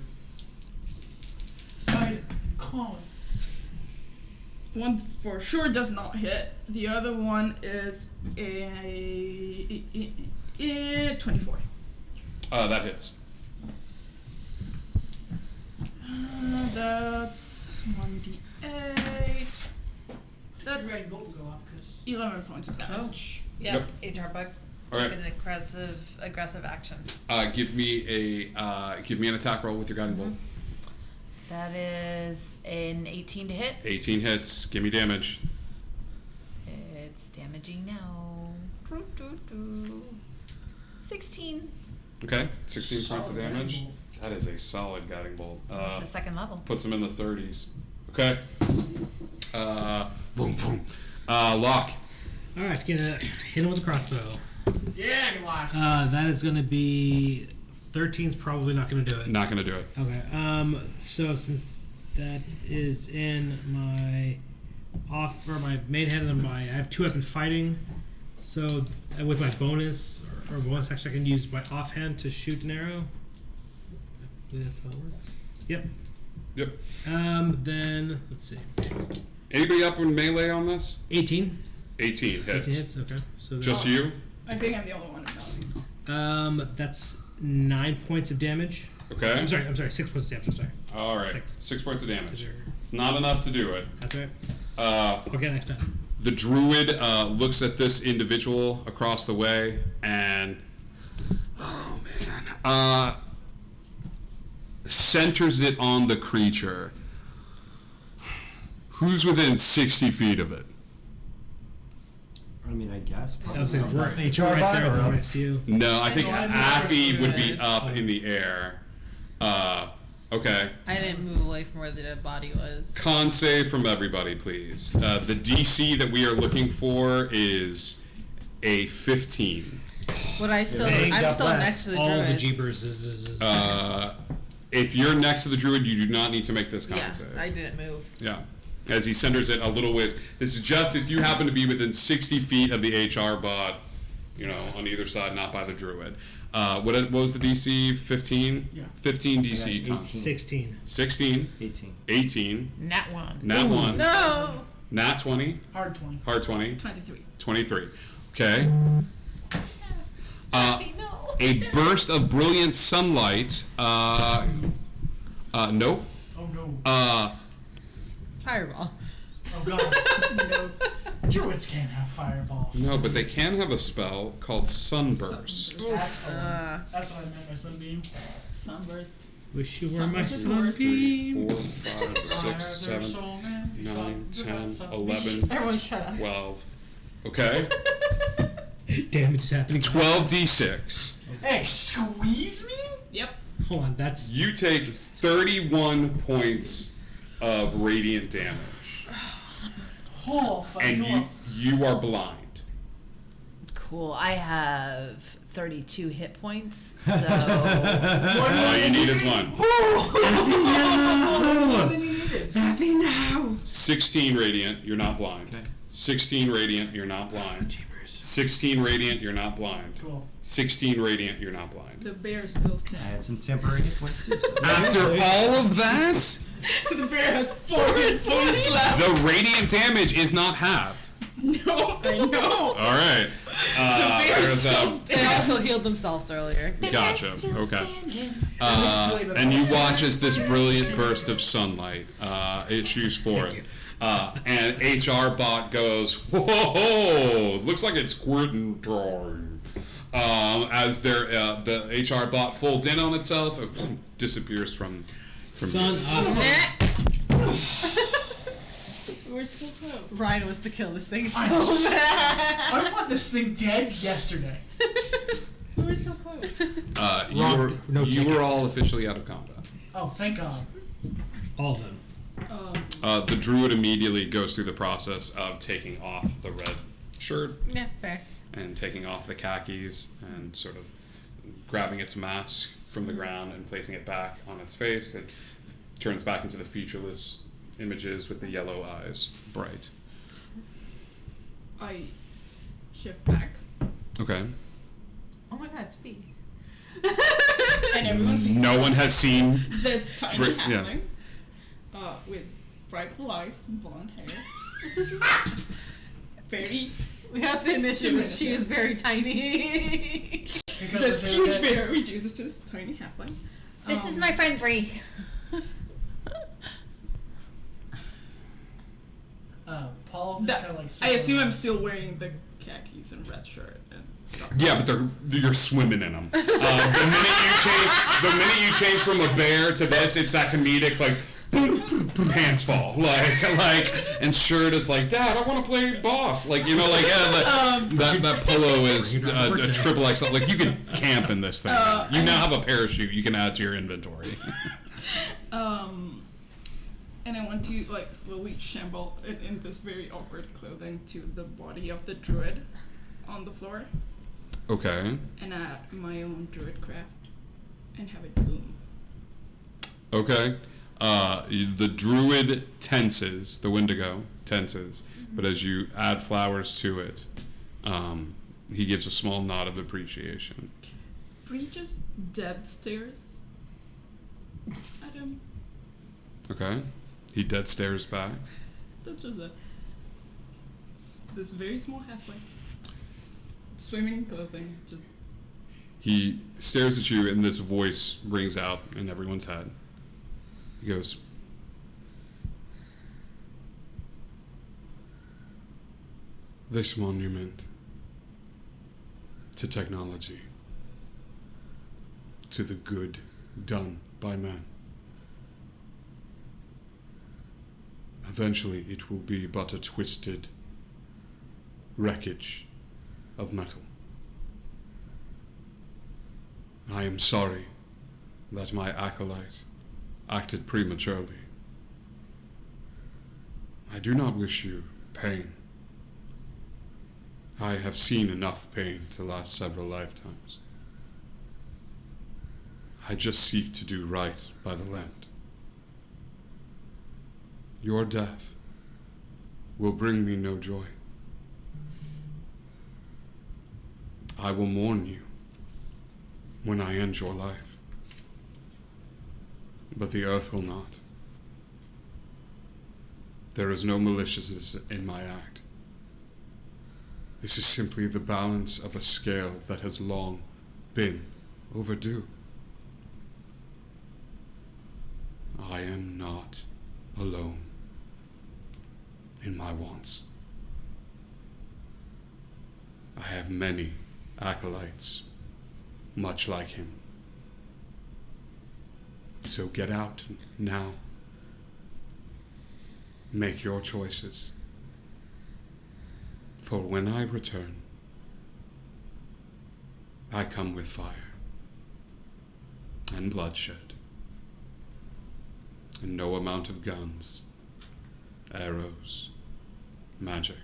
Fight it. Call it. One for sure does not hit. The other one is a 24. That hits. That's 1d8. That's Red bolt will go up because 11 points of damage. Yeah, HR bug. All Took right. an aggressive action. Give me an attack roll with your guiding bolt. That is an 18 to hit. 18 hits. Give me damage. It's damaging now. 16. Okay. 16 points of Solid damage. guiding bolt. That is a solid guiding bolt. That's the second level. Puts him in the 30s. Okay. Boom, boom. Lock. All right, gonna hit him with a crossbow. yeah, good luck. That is gonna be 13's probably not gonna do it. Not gonna do it. Okay. So since that is in my my main hand and I have 2 weapon fighting, so with my bonus or bonus action I can use my offhand to shoot an arrow. I believe that's how it works. Yep. Yep. Then let's see. Anybody up in melee on this? 18. 18 hits. 18 hits. Okay. So Just you? I think I'm the only one in melee. That's 9 points of damage. Okay. I'm sorry. 6 points of damage. I'm sorry. All right. 6. 6 points of damage. Sure. It's not enough to do it. That's right. Uh, Okay, next time. the druid looks at this individual across the way and, oh man, centers it on the creature. Who's within 60 feet of it? I mean, I guess. I was saying right HR there, bot or right up? next to you. No, I think know, I'm Affy not would sure. be up in the air. Okay. I didn't move away from where the dead body was. Con save from everybody, please. The DC that we are looking for is a 15. But I still, They I'm got still blessed. next to the All the druids. jeepers is. If you're next to the druid, you do not need to make this con Yeah, save. I didn't move. Yeah. As he centers it a little ways. This is just if you happen to be within 60 feet of the HR bot, on either side, not by the druid. What was the DC? 15? Yeah. 15 I DC. got con. 16. 16, 18. 18, Nat 1. nat 1, No! nat 20, Hard 20. hard 20, 23. 23. Okay. No. A burst of brilliant sunlight. Nope. Oh no. Fireball. Oh god. No. Druids can't have fireballs. No, but they can have a spell called Sunburst. That's what I meant by sunbeam. Sunburst. Wish you were my Sunburst. sunbeam. 4, 5, 6, 7, 9, 10, 11, Everyone shut up. 12. Okay. Damage is happening. 12d6. Hey, squeeze me? Yep. Hold on, that's You take 31 points of radiant damage. Oh, fuck. And you are blind. Cool. I have 32 hit points, so All you need is one. More than you needed. 16 radiant, you're not blind. Okay. 16 radiant, you're not blind. 16 radiant, you're not blind. Cool. 16 radiant, you're not blind. The bear still I had stands. some temporary hit points too. So. After all of that, The bear has 4 hit points left. the radiant damage is not halved. No, I know. All right. There's They also healed themselves earlier. Gotcha. Okay. And you watch as this brilliant burst of sunlight issues forth. And HR bot goes, whoa, looks like it's quitting drawing. As the HR bot folds in on itself and disappears from Son view. of We're so close. Ryan wants to kill this thing so I- bad. I want this thing dead yesterday. We're so close. Rocked, no You ticket. were all officially out of combat. Oh, thank God. all of them. The druid immediately goes through the process of taking off the red shirt Yeah, fair. and taking off the khakis and sort of grabbing its mask from the ground and placing it back on its face. It turns back into the featureless images with the yellow eyes, bright. I shift back, Okay. Oh my god, speak. and everyone sees No one has seen. this tiny Bri- yeah. halfling with bright blue eyes and blonde hair. Very We have the initiative. Diminutive. She is very tiny. Because this of huge the- bear reduces to this tiny halfling. This is my friend Bree. Paul just That- kind of like. I assume I'm still wearing the khakis and red shirt and stuff. Yeah, but you're swimming in them. The minute you change from a bear to this, it's that comedic like pants fall like and shirt is like, Dad, I want to play boss, like, you know, like, yeah, that polo is a triple XL. Like, you can camp in this thing. You now have a parachute you can add to your inventory. And I want to like slowly shamble in this very awkward clothing to the body of the druid on the floor Okay. and add my own druid craft and have it boom. Okay. The druid tenses, the Wendigo tenses, but as you add flowers to it, he gives a small nod of appreciation. Bree just dead stares at him. Okay. He dead stares back. That's just it. This very small halfling. Swimming in clothing. Just He stares at you, and this voice rings out in everyone's head. He goes, "This monument to technology, to the good done by man. Eventually, it will be but a twisted wreckage of metal. I am sorry that my acolyte acted prematurely. I do not wish you pain. I have seen enough pain to last several lifetimes. I just seek to do right by the land. Your death will bring me no joy. I will mourn you when I end your life, but the earth will not. There is no maliciousness in my act. This is simply the balance of a scale that has long been overdue. I am not alone in my wants. I have many acolytes much like him. So get out now. Make your choices. For when I return, I come with fire and bloodshed, and no amount of guns, arrows, magic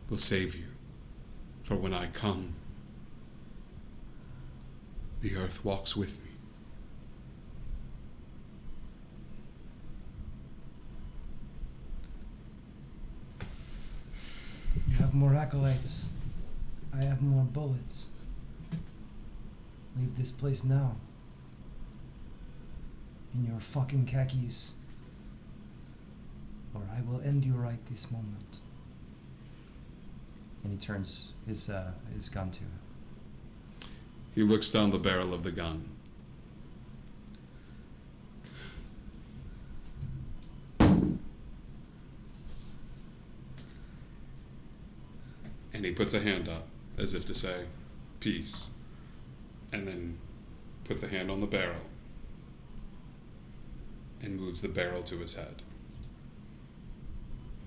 will save you. For when I come, the earth walks with me. You have more acolytes. I have more bullets. Leave this place now. In your fucking khakis. Or I will end you right this moment. And he turns his gun to him. He looks down the barrel of the gun. And he puts a hand up as if to say, peace. And then puts a hand on the barrel and moves the barrel to his head.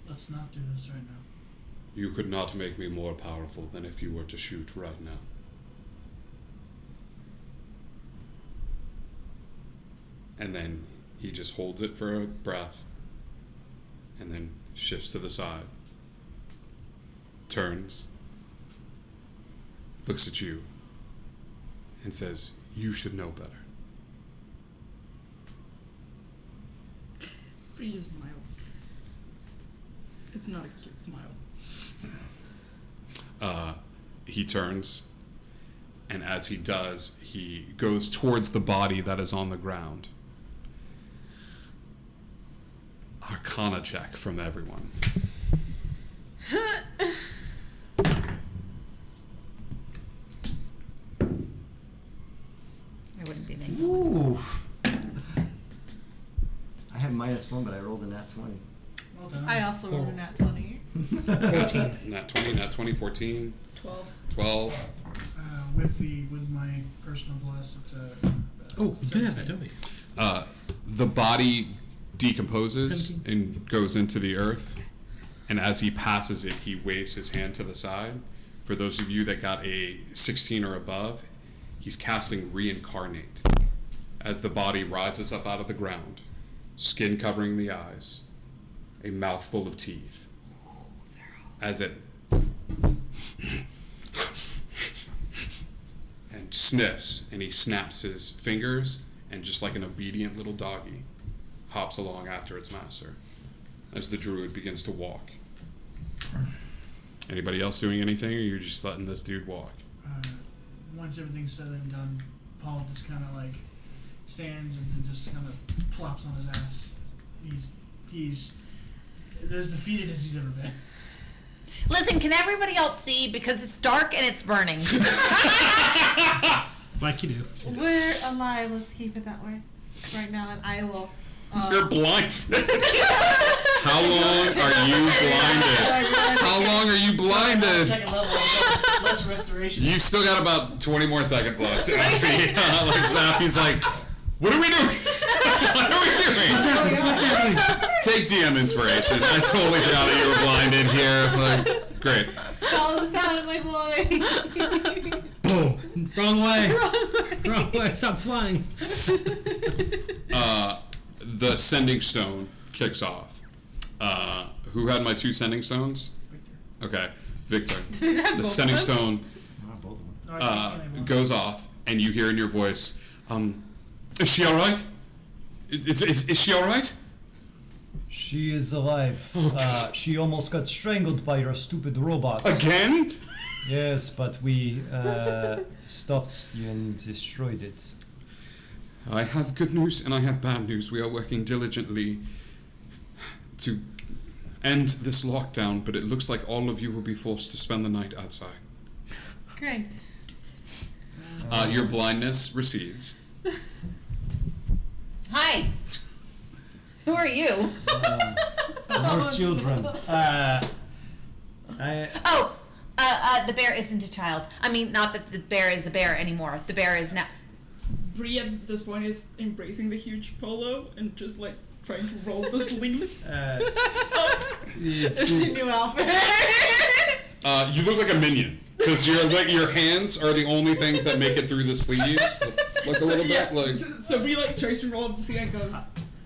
Let's not do this right now. You could not make me more powerful than if you were to shoot right now. And then he just holds it for a breath and then shifts to the side, turns, looks at you, and says, you should know better. Frida smiles. It's not a cute smile. He turns, and as he does, he goes towards the body that is on the ground. Arcana check from everyone. I wouldn't be thankful. Ooh. I have -1, but I rolled a nat 20. Well done. I also rolled a nat 20. 14. Nat 20, Nat 20, 14, 12. With my personal bless, it's a. Oh, we do have that, don't we? The body decomposes 17. and goes into the earth, and as he passes it, he waves his hand to the side. For those of you that got a 16 or above, he's casting Reincarnate. As the body rises up out of the ground, skin covering the eyes, a mouth full of teeth. As it and sniffs, and he snaps his fingers, and just like an obedient little doggy, hops along after its master as the druid begins to walk. Anybody else doing anything, or you're just letting this dude walk? Once everything's said and done, Paul just kind of like stands and then just kind of plops on his ass. He's as defeated as he's ever been. Listen, can everybody else see? Because it's dark and it's burning. Like you do. We're alive. Let's keep it that way. Right now, and I will. You're blinded. How long are you blinded? How long are you blinded? Second level, I've got less restoration. You still got about 20 more seconds left. Like Zappy's like, what are we doing? What are we doing? What's happening? Take DM inspiration. I totally forgot that you were blinded here. Like, great. Follow the sound of my voice. Boom. Wrong way. Wrong way. Stop flying. The sending stone kicks off. Who had my 2 sending stones? Okay, Victor. The sending stone Not both of them. No, I can't anymore. goes off, and you hear in your voice, is she all right? Is she all right? She is alive. She almost got strangled by your stupid robots. Again? Yes, but we stopped and destroyed it. I have good news and I have bad news. We are working diligently to end this lockdown, but it looks like all of you will be forced to spend the night outside. Great. Your blindness recedes. Hi. Who are you? More children. The bear isn't a child. I mean, not that the bear is a bear anymore. The bear is now. Bree at this point is embracing the huge polo and just like trying to roll the sleeves. It's a new outfit. You look like a minion because your hands are the only things that make it through the sleeves, like a little bit. Like So Bree like tries to roll up the sleeve and goes,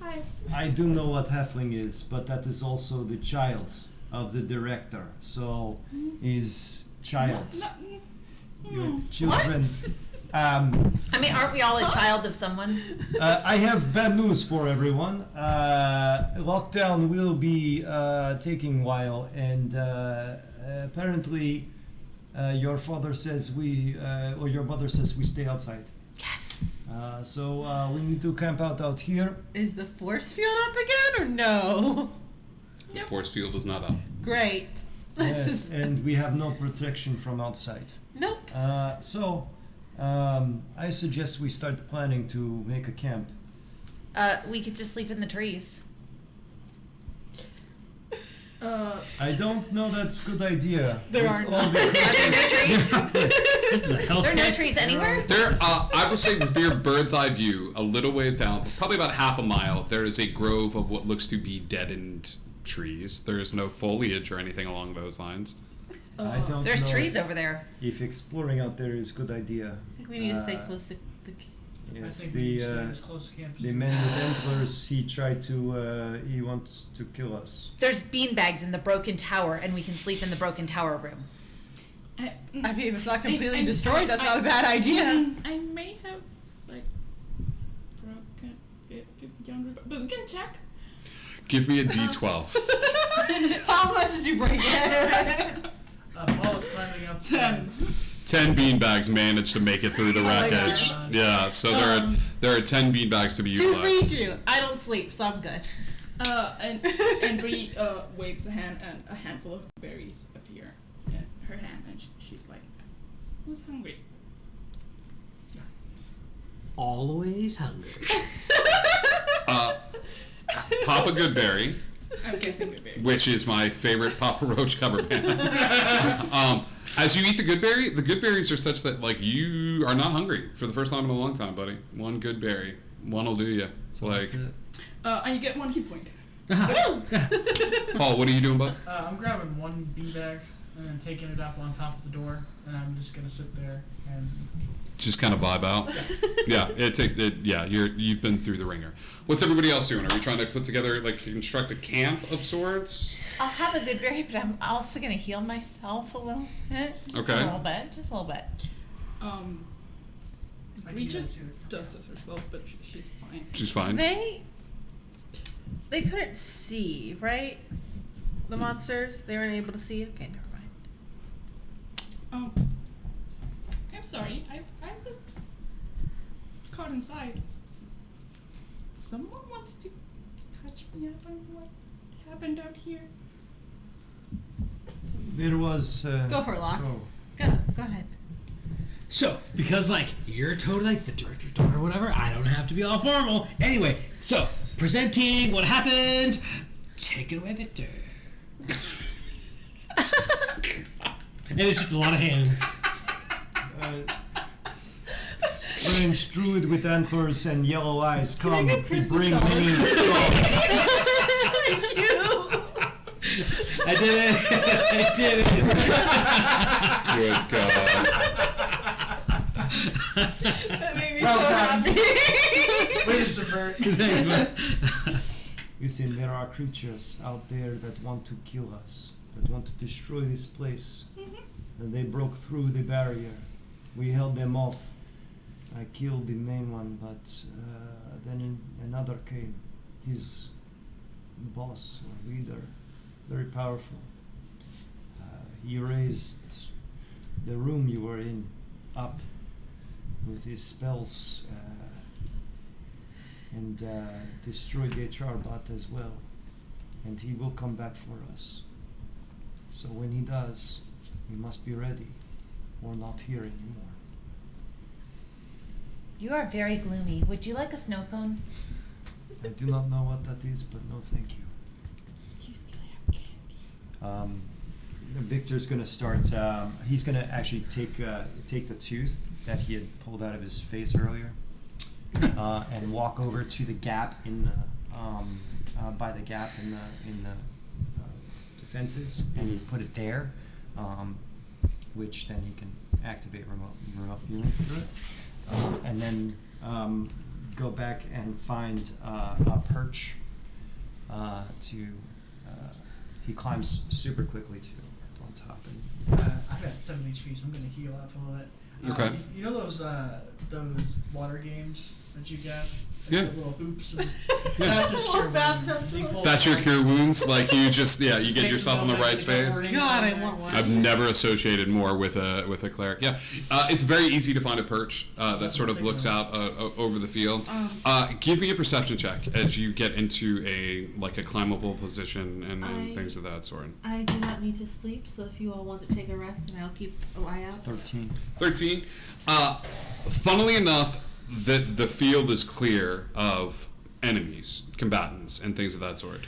"Hi." I do know what halfling is, but that is also the child of the director. So, his child, your children. I mean, aren't we all a child of someone? I have bad news for everyone. Lockdown will be taking a while, and apparently, your father says or your mother says we stay outside. Yes. So we need to camp out here. Is the force field up again or no? the force field is not up. Great. Yes, and we have no protection from outside. Nope. I suggest we start planning to make a camp. We could just sleep in the trees. I don't know that's a good idea. There are With none. all the- Are there no trees? This is a hell. There are no trees anywhere? There, I would say with your bird's eye view, a little ways down, probably about half a mile, there is a grove of what looks to be deadened trees. There is no foliage or anything along those lines. I don't There's know trees over there. if exploring out there is a good idea. I think we need to stay close to the. I Yes, think we need to stay as close to campus. the man with antlers, he tried to, he wants to kill us. There's beanbags in the broken tower, and we can sleep in the broken tower room. I mean, if it's not completely I- destroyed, that's not a bad idea. I may have like broken it, but we can check. Give me a D12. How much did you break it? Paul is climbing up. 10. 10 beanbags managed to make it through the Oh my wreckage. God. Yeah, so there are 10 beanbags to be Two for utilized. each of you. I don't sleep, so I'm good. And Bree waves a hand, and a handful of berries appear in her hand, and she's like, "Who's hungry?" Always hungry. Papa Goodberry, I'm guessing the berry. which is my favorite Papa Roach cover band. As you eat the good berries are such that like you are not hungry for the first time in a long time, buddy. One good berry, one'll do you. It's like, And you get 1 hit point. Paul, what are you doing, bud? I'm grabbing one beanbag and then taking it up on top of the door, and I'm just gonna sit there and. Just kind of vibe out. Yeah, it takes it. Yeah, you've been through the ringer. What's everybody else doing? Are we trying to put together like construct a camp of sorts? I'll have a good berry, but I'm also gonna heal myself a little bit. Just Okay. a little bit. Just a little bit. I Bree can do that just too. does it herself, but she's fine. She's fine. They couldn't see, right? The monsters. They weren't able to see. Okay, never mind. I'm sorry. I was caught inside. Someone wants to catch me up on what happened out here. There was, Go for it, Locke. oh. Go ahead. So, because like you're totally like the director's daughter or whatever, I don't have to be all formal. Anyway, so presenting what happened. Take it away, Victor. And it's just a lot of hands. Strange druid with antlers and yellow eyes, come, we bring many dogs. I did it. I did it. Good God. That made me Well so done. happy. Way to subvert. Thanks, man. Listen, there are creatures out there that want to kill us, that want to destroy this place. And they broke through the barrier. We held them off. I killed the main one, but then another came. His boss or leader, very powerful. He raised the room you were in up with his spells and destroyed the HR bot as well. And he will come back for us. So when he does, we must be ready. We're not here anymore. You are very gloomy. Would you like a snow cone? I do not know what that is, but no thank you. You still have candy. Victor's gonna start. He's gonna actually take the tooth that he had pulled out of his face earlier, and walk over to the gap in the by the gap in the defenses, and put it there, which then he can activate remote viewing through it, and then go back and find a perch he climbs super quickly too on top. And I've got 7 HP, so I'm gonna heal up a little bit. Okay. You know those water games that you got. Yeah. Little hoops. And that's just cure wounds. You pull That's it your out. cure wounds. Like you just you get Sticks yourself in the them right back together, space. rings God, on I there. want one. I've never associated more with a cleric. Yeah, it's very easy to find a perch that sort of looks out over the field. Give me a perception check as you get into a climbable position and things of that sort. I do not need to sleep, so if you all want to take a rest, then I'll keep an eye out. 13. 13. Funnily enough, the field is clear of enemies, combatants, and things of that sort.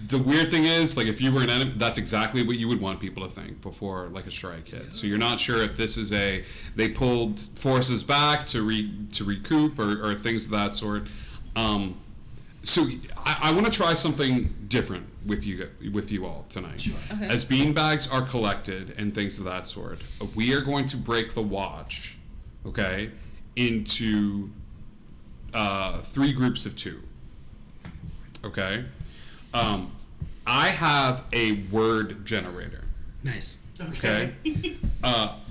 The weird thing is, if you were an enemy, that's exactly what you would want people to think before, a strike hit. So you're not sure if this is they pulled forces back to recoup or things of that sort. So I want to try something different with you all tonight. Sure. Okay. As beanbags are collected and things of that sort, we are going to break the watch, okay, into 3 groups of 2. Okay? I have a word generator. Nice. Okay?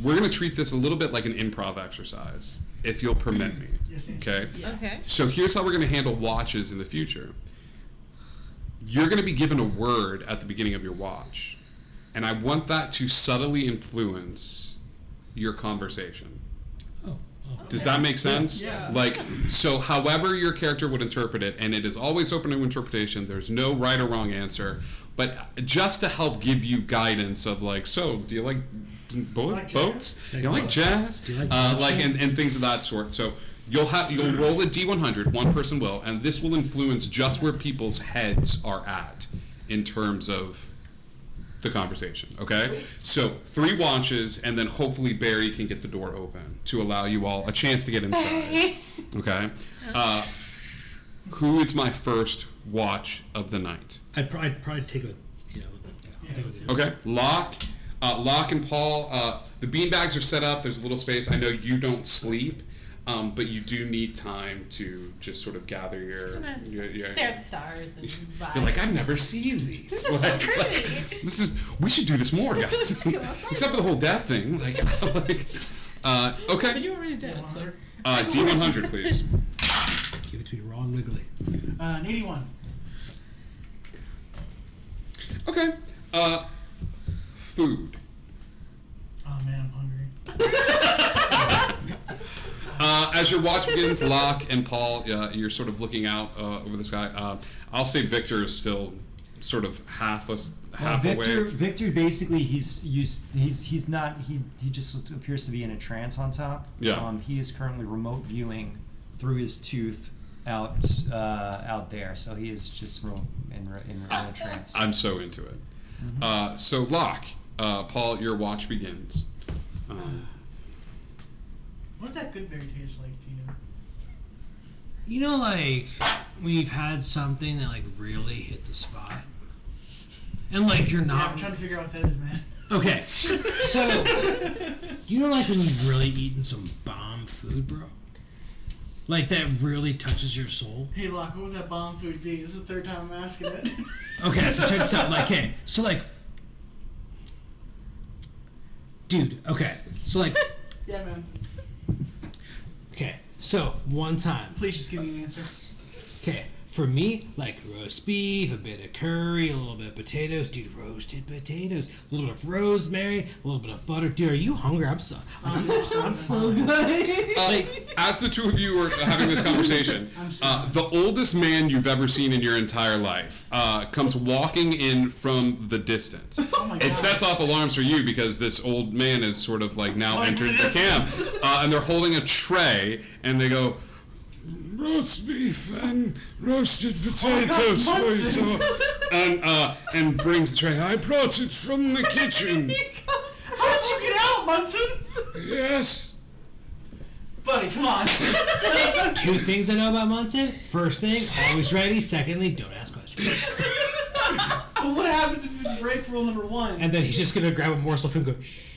We're going to treat this a little bit like an improv exercise, if you'll permit me. Yes, Andy. Okay? Okay. So here's how we're going to handle watches in the future. You're going to be given a word at the beginning of your watch, and I want that to subtly influence your conversation. Does that make sense? Yeah. So however your character would interpret it, and it is always open to interpretation, there's no right or wrong answer, but just to help give you guidance of so do you like boats? Do you like jazz? Do you like and things of that sort. So you'll roll a D100, one person will, and this will influence just where people's heads are at in terms of the conversation, okay? So 3 watches, and then hopefully Barry can get the door open to allow you all a chance to get inside. Okay? Who is my first watch of the night? I'd probably take a, take a Okay, Locke and Paul, the beanbags are set up, there's a little space. I know you don't sleep, but you do need time to just sort of gather your Stare at the stars and vibe. You're like, I've never seen these. This is so pretty. We should do this more, guys. Let's go outside. Except for the whole death thing. But Okay. you're already dead, so. D100, please. give it to me raw and wiggly. An 81. Okay. Food. Oh man, I'm hungry. As your watch begins, Locke and Paul, you're sort of looking out over the sky. I'll say Victor is still sort of half away. Victor basically he just appears to be in a trance on top. Yeah. He is currently remote viewing through his tooth out there, so he is just in a trance. I'm so into it. So Locke, Paul, your watch begins. What did that good berry taste like to you? You know, when you've had something that really hit the spot, and you're Yeah, not I'm trying to figure out what that is, man. okay. So you know, when you've really eaten some bomb food, bro, that really touches your soul. Hey, Locke, what would that bomb food be? This is the 3rd time I'm asking it. Okay, so check this out. Okay, so dude. Okay, so Yeah, man. okay, so one time. Please just give me an answer. Okay, for me, roast beef, a bit of curry, a little bit of potatoes. Dude, roasted potatoes. A little bit of rosemary, a little bit of butter. Dude, are you hungry? I'm so good. As the two of you are having this conversation, the oldest man you've ever seen in your entire life comes walking in from the distance. Oh my God. It sets off alarms for you because this old man is sort of now entered the camp, and they're holding a tray, and they go, roast beef and roasted potatoes, God, please, and brings the tray. I brought it from the kitchen. How did you get out, Munson? Yes. Buddy, come on. 2 things I know about Munson. First thing, always ready. Secondly, don't ask questions. Well, what happens if it's break rule number 1? And then he's just gonna grab a morsel of food and go, shh.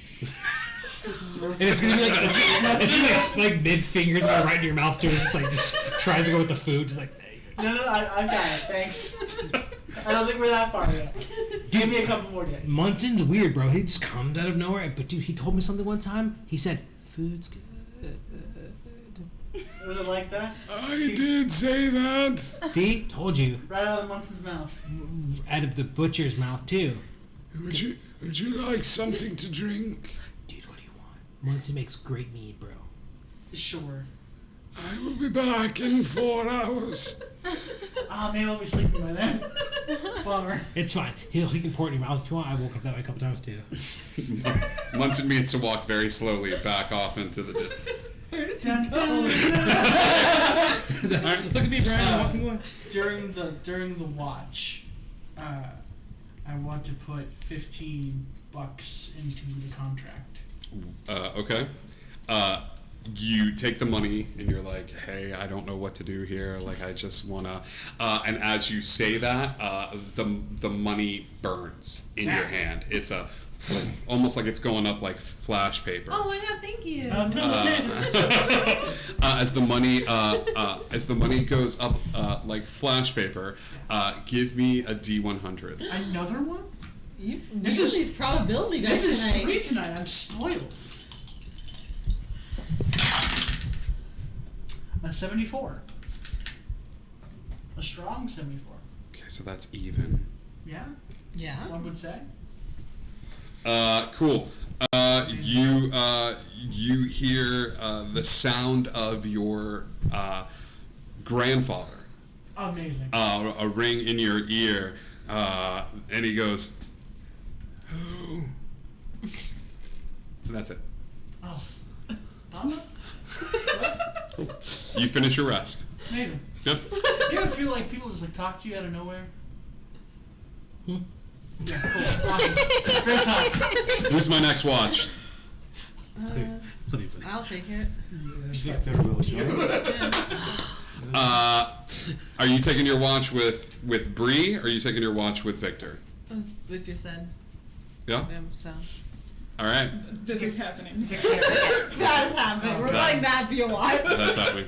This is roast And it's gonna be it's gonna be mid fingers go right in your mouth too. It's just tries to go with the food, just No, I've got it. Thanks. I don't think we're that far yet. Give me a couple more days. Munson's weird, bro. He just comes out of nowhere. But dude, he told me something one time. He said, "Food's good." Was it like that? I did say that. See, told you. Right out of Munson's mouth. Out of the butcher's mouth too. Would you like something to drink? Dude, what do you want? Munson makes great mead, bro. Sure. I will be back in 4 hours. Maybe I'll be sleeping by then. Bummer. It's fine. He can pour it in your mouth if you want. I woke up that way a couple times too. Munson begins to walk very slowly back off into the distance. Dun, dun. Look at me, Brian. I'm walking away. During the watch, I want to put $15 into the contract. Okay. You take the money and you're like, hey, I don't know what to do here. Like, I just wanna. And as you say that, the money burns in your hand. It's almost like it's going up like flash paper. Oh my god, thank you. As the money goes up like flash paper, give me a D100. Another one? This is these probability dice This is tonight. 3 tonight. I'm spoiled. A 74. A strong 74. Okay, so that's even. Yeah, Yeah. one would say. Cool. You hear the sound of your grandfather. Amazing. A ring in your ear, and he goes, "Oh." And that's it. Oh. Donna? You finish your rest. Amazing. Yep. Do you ever feel like people just like talk to you out of nowhere? Yeah, cool. Awesome. Great time. Who's my next watch? I'll take it. Victor will join. Are you taking your watch with Bree, or are you taking your watch with Victor? What you said. Yeah. So. All right. This is happening. That is happening. We're letting that be a watch. That's happening.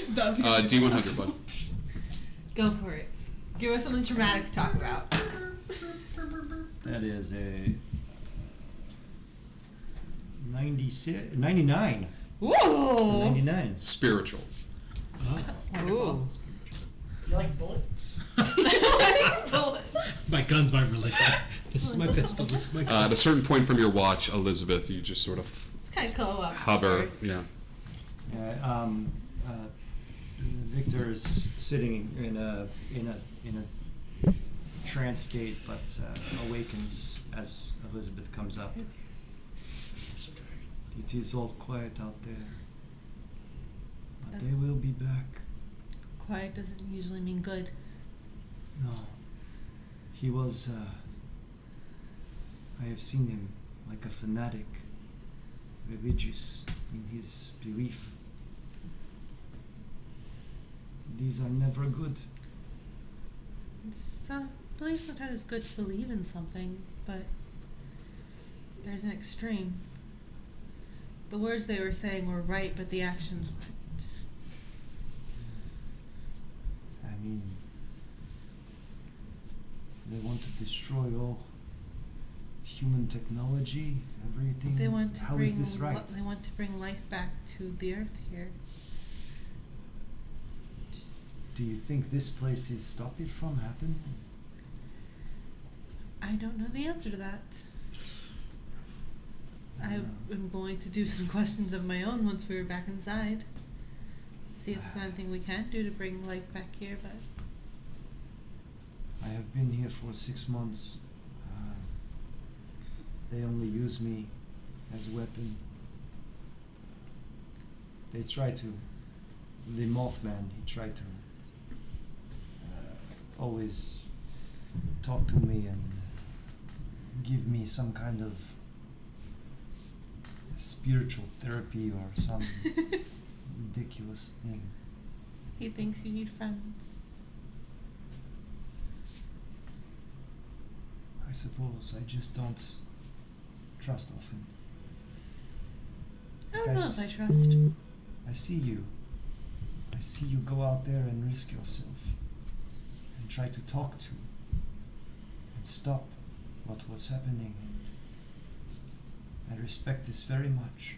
That's D100, bud. Go for it. Give us something traumatic to talk about. That is a 99. Ooh. It's a 99. Spiritual. Ooh. Do you like bullets? My gun's my religion. This is my pistol. This is my gun. At a certain point from your watch, Elizabeth, you just sort of Kind of cool. hover. Yeah. Yeah, Victor is sitting in a trance state, but awakens as Elizabeth comes up. It is all quiet out there, but they will be back. Quiet doesn't usually mean good. No, he was. I have seen him like a fanatic, religious in his belief. These are never good. I believe sometimes it's good to believe in something, but there's an extreme. The words they were saying were right, but the actions weren't. I mean, they want to destroy all human technology, everything. They want to How bring is this right? They want to bring life back to the earth here. Do you think this place is stop it from happening? I don't know the answer to that. I am going to do some questions of my own once we are back inside. See if there's anything we can do to bring life back here, but I have been here for 6 months. They only use me as a weapon. They try to. The Mothman, he tried to always talk to me and give me some kind of spiritual therapy or some ridiculous thing. he thinks you need friends. I suppose I just don't trust often. I don't know if I That's- trust. I see you. I see you go out there and risk yourself and try to talk to and stop what was happening. And I respect this very much.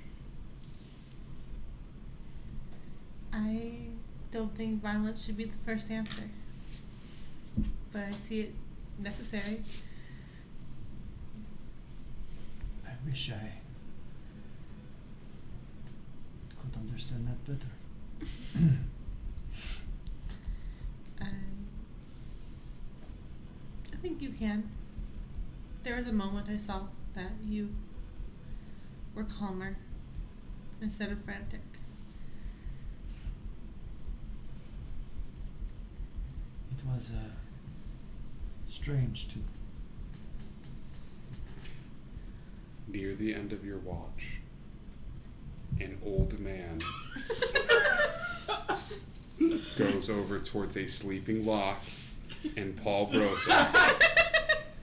I don't think violence should be the first answer, but I see it necessary. I wish I could understand that better. I think you can. There was a moment I saw that you were calmer instead of frantic. It was strange to Near the end of your watch, an old man goes over towards a sleeping Locke and Paul Broseph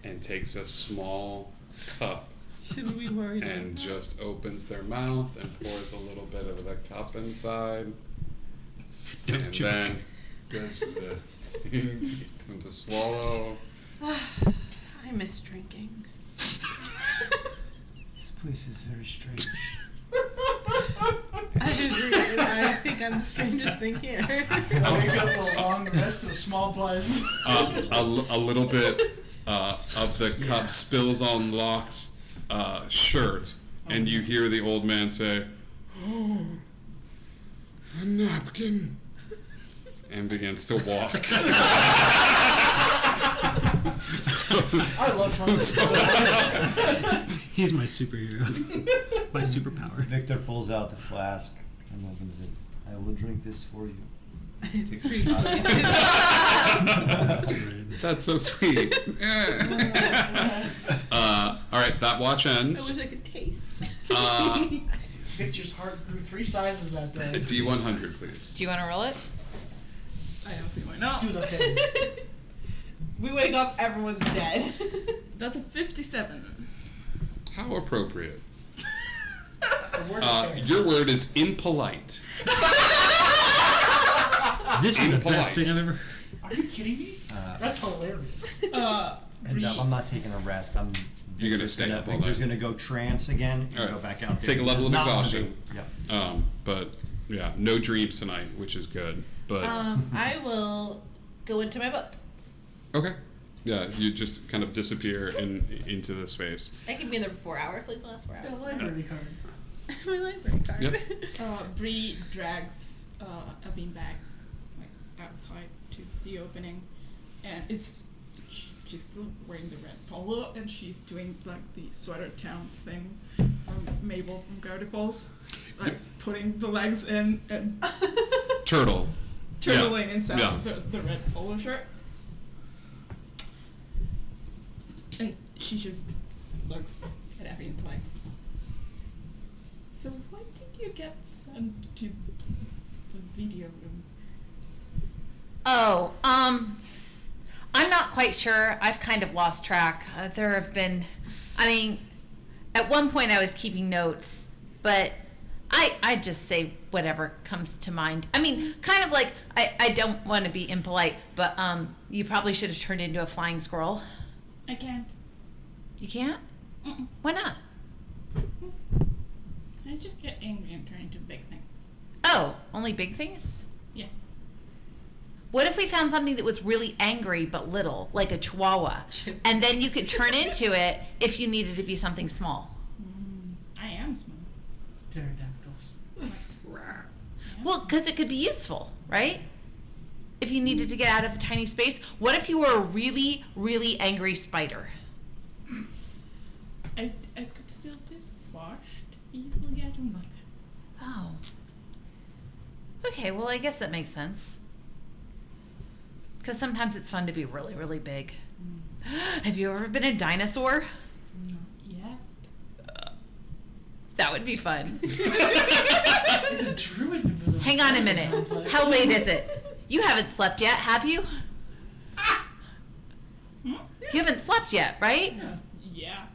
and takes a small cup Shouldn't be worried and about just opens their mouth and pours a little bit of the cup inside. Don't And choke. then does the thing to get them to swallow. that. I miss drinking. this place is very strange. I agree. I think I'm the strangest thing here. Wake up along the rest of the small place. A little bit of the cup spills on Locke's shirt, and you hear the old man say, "Oh, a napkin," and begins to walk. I love fun. He's my superhero. My superpower. Victor pulls out the flask and opens it. I will drink this for you. Takes a Sweet. shot. That's great. That's so sweet. All right, that watch I ends. wish I could taste. Victor's heart grew 3 sizes that day. D100, please. Do you want to roll it? I don't see why not. Do the thing. We wake up, everyone's dead. That's a 57. How appropriate. The word is Your word is impolite. This is the Impolite. best thing I've ever. Are you kidding me? That's hilarious. Uh, And Bree, I'm not taking a rest. You're gonna stay up all Victor's night. gonna go trance again and All right. go back out. Take a there. level of Does not wanna exhaustion. do- Yeah. But yeah, no dreams tonight, which is good. But I will go into my book. okay, yeah, you just kind of disappear into the space. I can be in there for 4 hours, like the last 4 The hours. library card. My library card. Yep. Bree drags a beanbag like outside to the opening, and she's still wearing the red polo, and she's doing like the sweater town thing from Mabel from Gravity Falls, like putting the legs in and Turtle. turtling inside Yeah. the red polo shirt. And she just looks at Abby and is like, so why did you get sent to the video room? Oh, I'm not quite sure. I've kind of lost track. There have been, I mean, at one point I was keeping notes, but I just say whatever comes to mind. I mean, kind of like, I don't want to be impolite, but you probably should have turned into a flying squirrel. I can't. You can't? Mm-mm. Why not? I just get angry and turn into big things. Oh, only big things? Yeah. What if we found something that was really angry but little, like a chihuahua, and then you could turn into it if you needed to be something small? I am small. Pterodactyls. Well, because it could be useful, right? If you needed to get out of a tiny space. What if you were a really, really angry spider? I could still be squashed easily. I don't like that. Oh. Okay, well, I guess that makes sense. Because sometimes it's fun to be really, really big. Have you ever been a dinosaur? Yeah. That would be fun. It's a druid. Hang on a minute. How late is it? You haven't slept yet, have you? Hmm? You haven't slept yet, right? Yeah.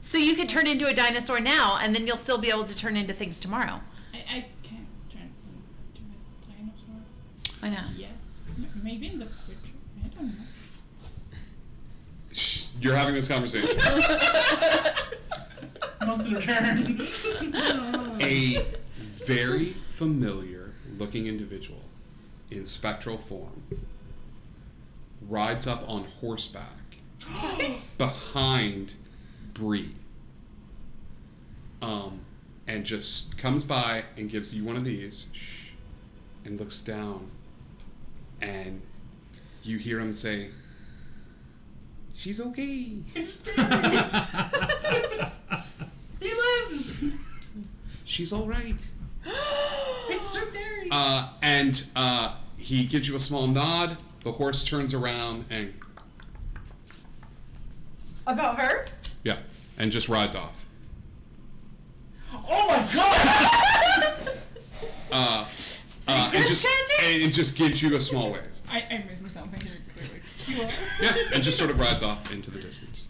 So you could turn into a dinosaur now, and then you'll still be able to turn into things tomorrow. I can't turn into a dinosaur. Why not? Yeah. Maybe in the future. I don't know. Shh, you're having this conversation. Monster returns. A very familiar looking individual in spectral form rides up on horseback behind Bree. And just comes by and gives you one of these, and looks down, and you hear him say, "She's okay." It's Terry. He lives. She's all right. It's Sir Terry. And he gives you a small nod. The horse turns around and About her? yeah, and just rides off. Oh my god! And it just gives you a small wave. I'm missing something here. You are? Yeah, and just sort of rides off into the distance.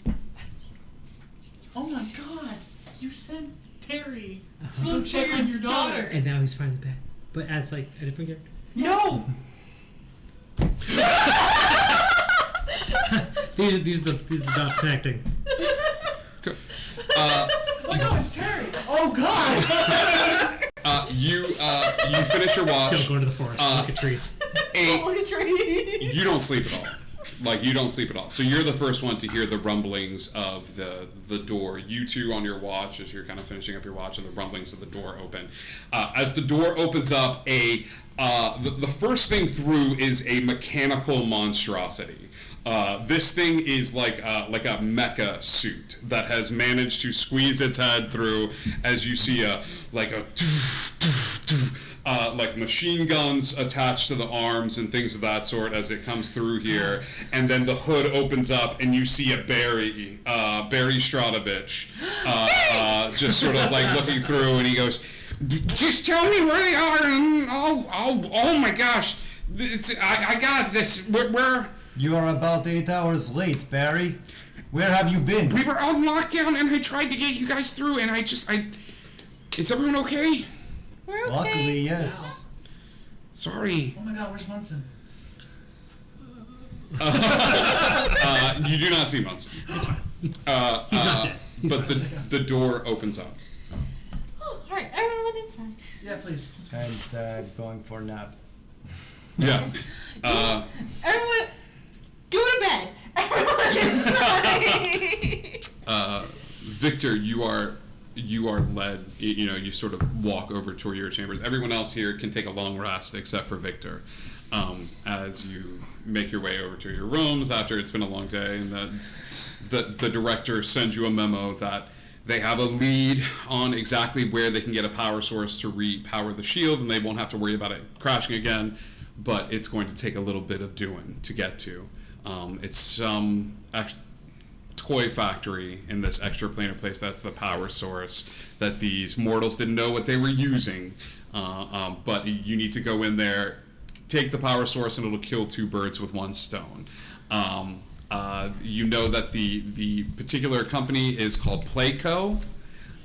Oh my god! You sent Terry to go check on your daughter. And now he's finding the bag. But as like a different character. No! These are the dots connecting. Oh my god, it's Terry! Oh god! You finish your watch. Don't go into the forest. Look at trees. Look at Tree. You don't sleep at all. Like, you don't sleep at all. So you're the first one to hear the rumblings of the door. You two on your watch, as you're kind of finishing up your watch, and the rumblings of the door open. As the door opens up, the first thing through is a mechanical monstrosity. This thing is like a mecha suit that has managed to squeeze its head through, as you see like machine guns attached to the arms and things of that sort as it comes through here. And then the hood opens up and you see a Barry Stradovich, just sort of like looking through, and he goes, "Just tell me where they are and oh my gosh, I got this. Where You are about 8 hours late, Barry. Where have you been? we were on lockdown and I tried to get you guys through, and is everyone okay? We're okay. Luckily, yes. Sorry. Oh my god, where's Munson? You do not see Munson. It's fine. He's not dead. He's But fine. the door opens up. Oh, alright, everyone inside. Yeah, please. Let's go. And going for a nap. Yeah. Everyone, go to bed. Everyone inside. Victor, you are led. You sort of walk over toward your chambers. Everyone else here can take a long rest except for Victor, as you make your way over to your rooms after it's been a long day, and the director sends you a memo that they have a lead on exactly where they can get a power source to repower the shield, and they won't have to worry about it crashing again. But it's going to take a little bit of doing to get to. It's some toy factory in this extraplanar place that's the power source that these mortals didn't know what they were using. But you need to go in there, take the power source, and it'll kill two birds with one stone. You know that the particular company is called Playco,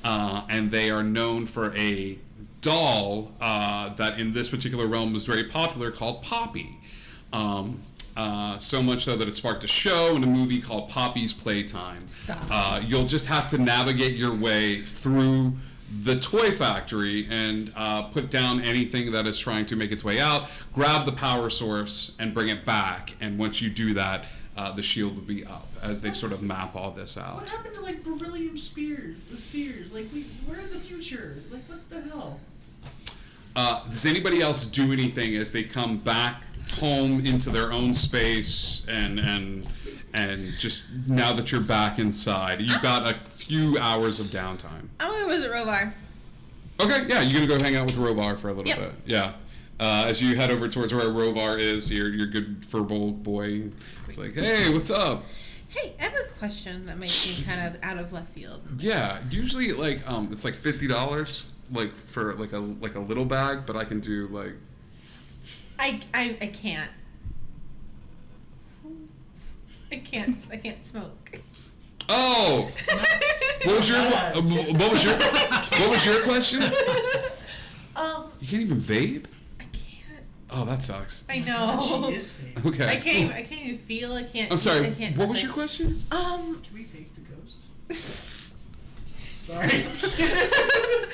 and they are known for a doll that in this particular realm was very popular called Poppy. So much so that it sparked a show and a movie called Poppy's Playtime. You'll just have to navigate your way through the toy factory and put down anything that is trying to make its way out, grab the power source, and bring it back. And once you do that, the shield will be up as they sort of map all this out. What happened to like beryllium spheres? Like we're in the future. Like what the hell? Does anybody else do anything as they come back home into their own space and just now that you're back inside, you've got a few hours of downtime? I'm gonna visit Rovar. Okay, yeah, you're gonna go hang out with Rovar for a little Yep. bit. Yeah. As you head over towards where Rovar is, your good verbal boy. It's like, hey, what's up? Hey, I have a question that makes me kind of out of left field. Yeah, usually like it's like $50 like for like a little bag, but I can do like I can't. I can't smoke. Oh, what was your question? You can't even vape? I can't. Oh, that sucks. I know. She is fake. Okay. I can't even feel. I can't. I'm sorry. I can't What was nothing. your question? Can we fake the ghost? Sorry.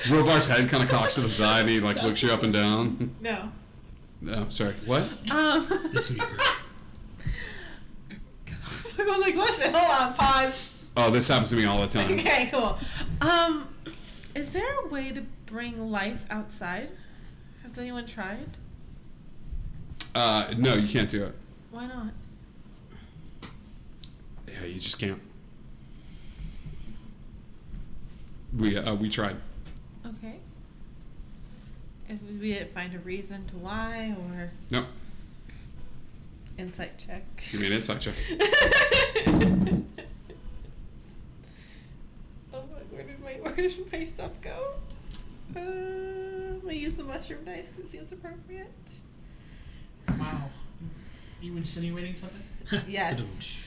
Rovar's head kind of cocks to the side. And he like looks you up and down. No. No, sorry. What? This would be great. What was the question? Hold on, pause. Oh, this happens to me all the time. Okay, cool. Is there a way to bring life outside? Has anyone tried? No, you can't do it. Why not? Yeah, you just can't. We tried. Okay. If we didn't find a reason to why, or No, insight check. give me an insight check. Oh my, where did my stuff go? I'm gonna use the mushroom dice because it seems appropriate. Wow. You insinuating something? Yes.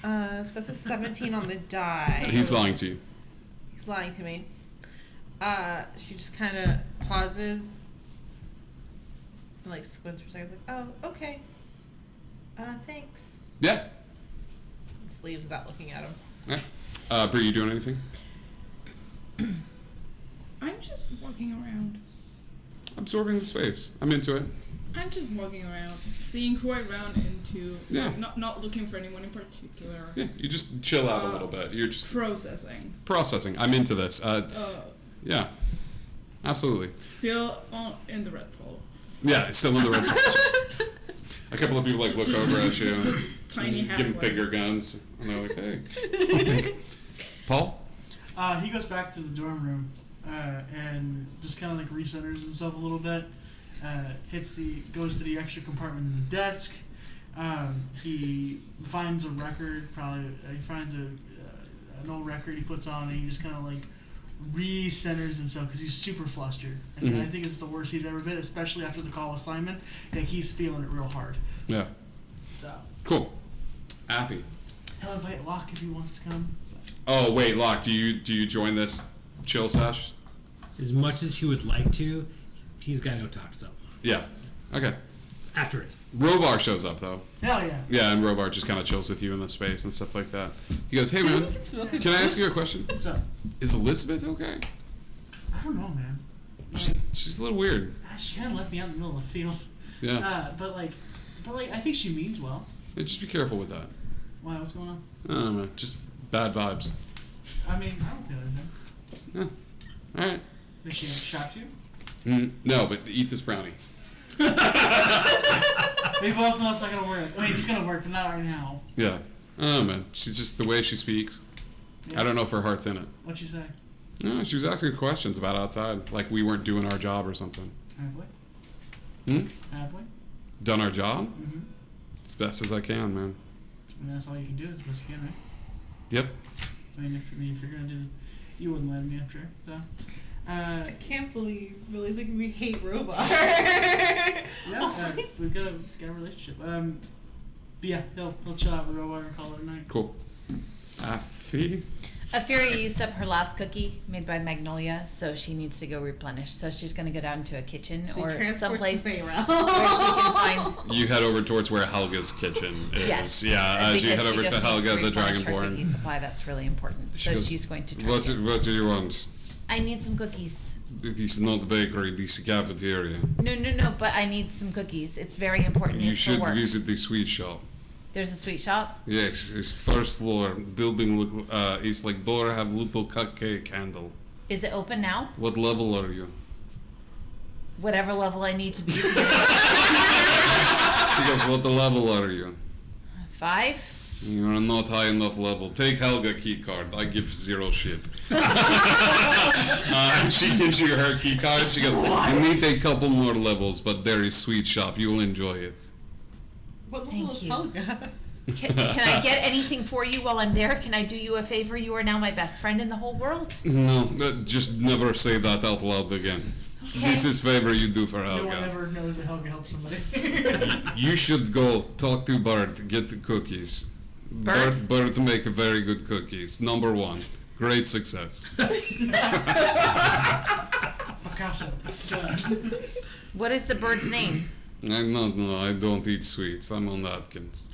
So that's a 17 on the die. He's lying to you. He's lying to me. She just kind of pauses and like squints for a second, like, oh, okay. Thanks. Yeah. Just leaves without looking at him. Yeah. Bree, you doing anything? I'm just walking around. Absorbing the space. I'm into it. I'm just walking around, seeing who I run into. Yeah. Not looking for anyone in particular. Yeah, you just chill out a little bit. You're just Processing. processing. I'm into this. Yeah, absolutely. Still in the red pole. Yeah, it's still in the red patches. A couple of people like look over at you and Tiny give them halfway. finger guns, and they're like, "Hey, Paul." He goes back to the dorm room and just kind of like recenters himself a little bit. Goes to the extra compartment in the desk. He finds a record. He finds an old record he puts on, and he just kind of like re-centers himself because he's super flustered. And Mhm. I think it's the worst he's ever been, especially after the call with Simon. Like he's feeling it real hard. Yeah, So cool. Affy. he'll invite Locke if he wants to come. Oh wait, Locke, do you join this chill sesh? As much as he would like to, he's got to go talk to someone Yeah. Okay. afterwards. Rovar shows up though. Hell yeah. Yeah, and Rovar just kind of chills with you in the space and stuff like that. He goes, "Hey man, can I ask you a question? What's up? Is Elizabeth okay? I don't know, man. She's a little weird." She kind of left me out in the middle of the field. Yeah. But I think she means well. Yeah, just be careful with that. Why? What's going on? I don't know, man. Just bad vibes. I mean, I don't feel anything. Yeah. All right. Did she shot you? No, but eat this brownie. We both know it's not gonna work. I mean, it's gonna work, but not right now. Yeah. I don't know, man. She's just the way she speaks. Yeah. I don't know if her heart's in it. What'd she say? No, she was asking questions about outside, like we weren't doing our job or something. Have we? Hmm? Have we? Done our job? Mm-hmm. As best as I can, man. I mean, that's all you can do is best you can, right? Yep. I mean, if you're gonna do, you wouldn't let me, I'm sure. So, I can't believe Billy's like we hate Rovar. yeah, we've got a relationship. But yeah, he'll chill out with Robar and call it a night. Cool. Affy? Fury used up her last cookie made by Magnolia, so she needs to go replenish. So she's going to go down to a kitchen She or transports someplace the where Feyre. she can find. You head over towards where Helga's kitchen is. Yes. Yeah, as you head because over she to just needs Helga, the replenish her Dragonborn. cookie supply, that's really important. She So goes, she's going to try. What do you want? I need some cookies. This is not the bakery, this is cafeteria. No, but I need some cookies. It's very important. You It's for should work. visit the sweet shop. There's a sweet shop. Yes, it's first floor. Building look. It's like door have little cupcake handle. Is it open now? What level are you? Whatever level I need to be. To get it. She goes, what the level are you? 5. You're not high enough level. Take Helga key card. I give 0 shit. And she gives you her key card. She goes, you need a couple more levels, but there is sweet shop. You will enjoy it. What Thank level is you. Helga? Can I get anything for you while I'm there? Can I do you a favor? You are now my best friend in the whole world. No, just never say that out loud again. Okay. This is favor you do for No one Helga. ever knows that Helga helps somebody. You should go talk to Bert, get the cookies. Bert? Bert make very good cookies. Number 1. Great success. Picasso. Done. What is the bird's name? No, I don't eat sweets. I'm on Atkins.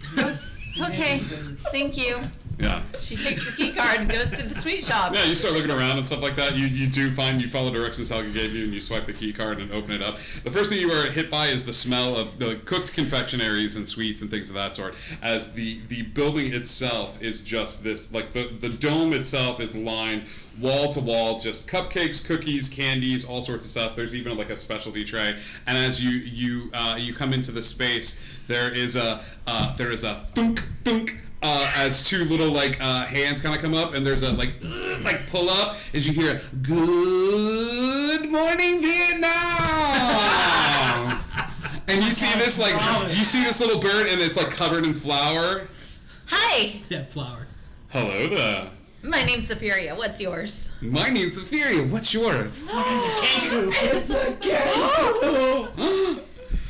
Okay, thank you. Yeah. She takes the key card and goes to the sweet shop. Yeah, you start looking around and stuff like that. You do find, you follow directions Helga gave you, and you swipe the key card and open it up. The first thing you are hit by is the smell of the cooked confectionaries and sweets and things of that sort, as the building itself is just this, like the dome itself is lined wall to wall, just cupcakes, cookies, candies, all sorts of stuff. There's even like a specialty tray. And as you come into the space, there is a thunk thunk. As two little hands kind of come up, and there's a like pull up as you hear "Good morning, Vietnam," and you see this little bird, and it's like covered in flour. Hi, That flower. Hello there. my name's Superior. What's yours? My name's Ophelia. What's yours? It's a Kenku.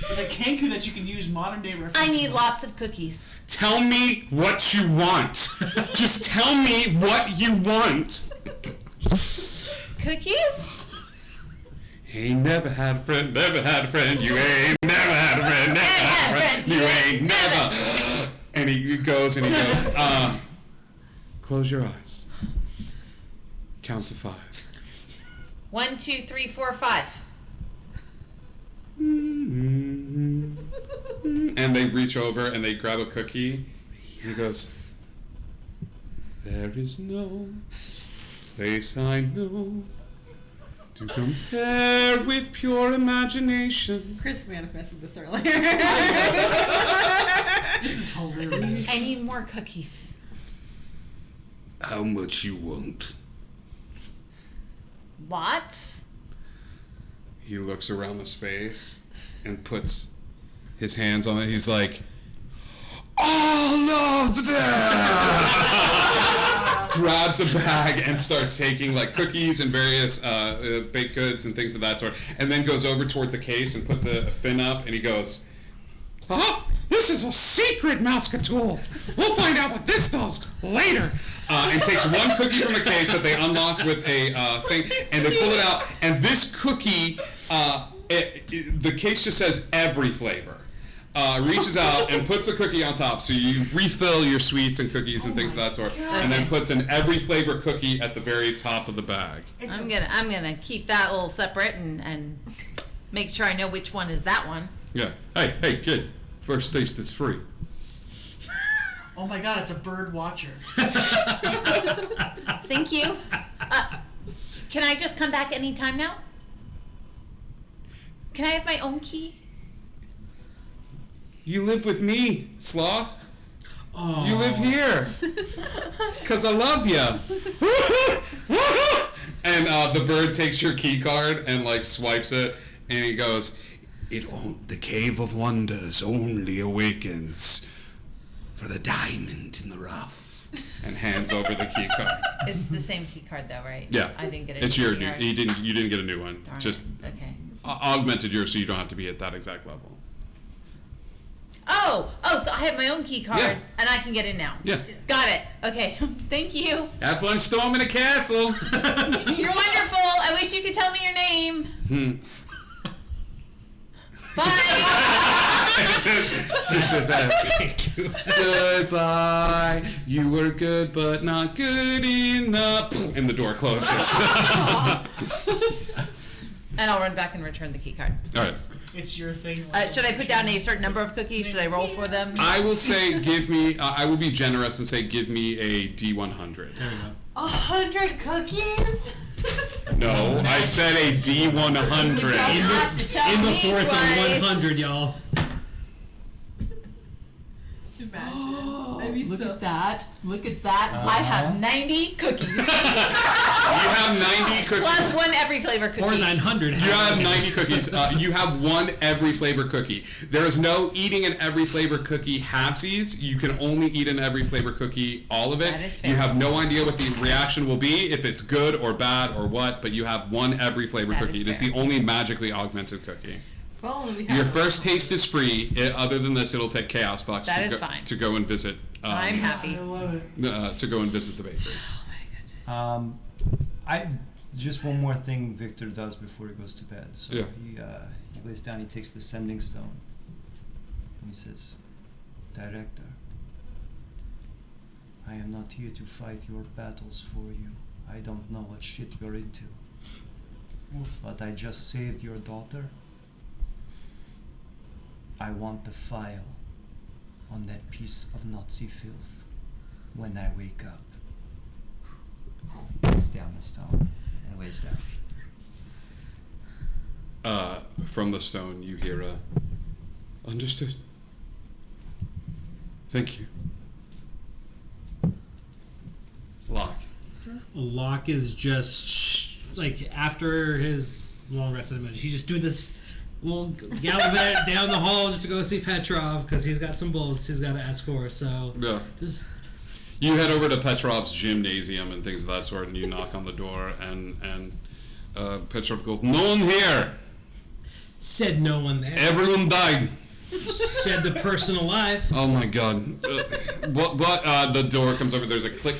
It's a Kenku that you can use modern day references. I need lots of cookies. Tell me what you want. Just tell me what you want. Cookies? Ain't never had a friend, never had a friend. You ain't never had a friend, never had a friend. You ain't never. And he goes, close your eyes. Count to 5. 1, 2, 3, 4, 5. And they reach over and they grab a cookie. And he goes, there is no place I know to compare with pure imagination. Chris manifested this earlier. This is hilarious. I need more cookies. How much you want? Lots? He looks around the space and puts his hands on it. He's like, all of that! Grabs a bag and starts taking like cookies and various baked goods and things of that sort, and then goes over towards the case and puts a fin up, and he goes, this is a secret Mouseketeil. We'll find out what this does later. And takes one cookie from the case that they unlock with a thing, and they pull it out, and this cookie, the case just says every flavor. Reaches out and puts a cookie on top, so you refill your sweets and cookies and things of that sort, and then puts an every flavor cookie at the very top of the bag. I'm gonna keep that little separate and make sure I know which one is that one. Yeah. Hey, kid. First taste is free. Oh my god, it's a bird watcher. Thank you. Can I just come back anytime now? Can I have my own key? You live with me, Sloth. Oh. You live here. Because I love you. And the bird takes your key card and like swipes it, and he goes, the Cave of Wonders only awakens for the diamond in the rough. And hands over the key card. It's the same key card though, right? Yeah. I didn't get a It's new your key new. card. You didn't get a new one. Darn Just it. Okay. augmented yours, so you don't have to be at that exact level. Oh, so I have my own key card Yeah. and I can get in now. Yeah. Got it. Okay. Thank you. Have fun storming a castle. You're wonderful. I wish you could tell me your name. Bye. Goodbye. You were good, but not good enough. And the door closes. And I'll run back and return the key card. All right. It's your thing. Should I put down a certain number of cookies? Should I roll for them? I will say, give me. I will be generous and say, give me a D100. There we go. 100 cookies? No, I said a D100. You don't have to tell In the me fourth twice. on 100, y'all. Imagine. I'd be Look so. at that. Look at that. I have 90 cookies. You have 90 cookies. Plus one every flavor cookie. Or 900. You have 90 cookies. You have one every flavor cookie. There is no eating an every flavor cookie halfsies. You can only eat an every flavor cookie, all of it. That is fair. You have no idea what the reaction will be, if it's good or bad or what, but you have one every flavor That cookie. is It is fair. the only magically augmented cookie. Well, we have Your first taste is free. Other than this, it'll take Chaos Box That to, is go, fine. to go and visit. I'm happy. I love it. To go and visit the bakery. I just one more thing Victor does before he goes to bed. So Yeah. he lays down. He takes the sending stone, and he says, "Director, I am not here to fight your battles for you. I don't know what shit you're into. But I just saved your daughter. I want the file on that piece of Nazi filth when I wake up. Lays down the stone and lays down. From the stone, you hear understood. Thank you. Locke. Locke is just like after his long rest of the minute, he's just doing this little gallivant down the hall just to go see Petrov because he's got some bullets he's got to ask for. So Yeah. just You head over to Petrov's gymnasium and things of that sort, and you knock on the door, and Petrov goes, "No one here. said no one there. Everyone died." Said the person alive. Oh my god. What? The door comes over. There's a click.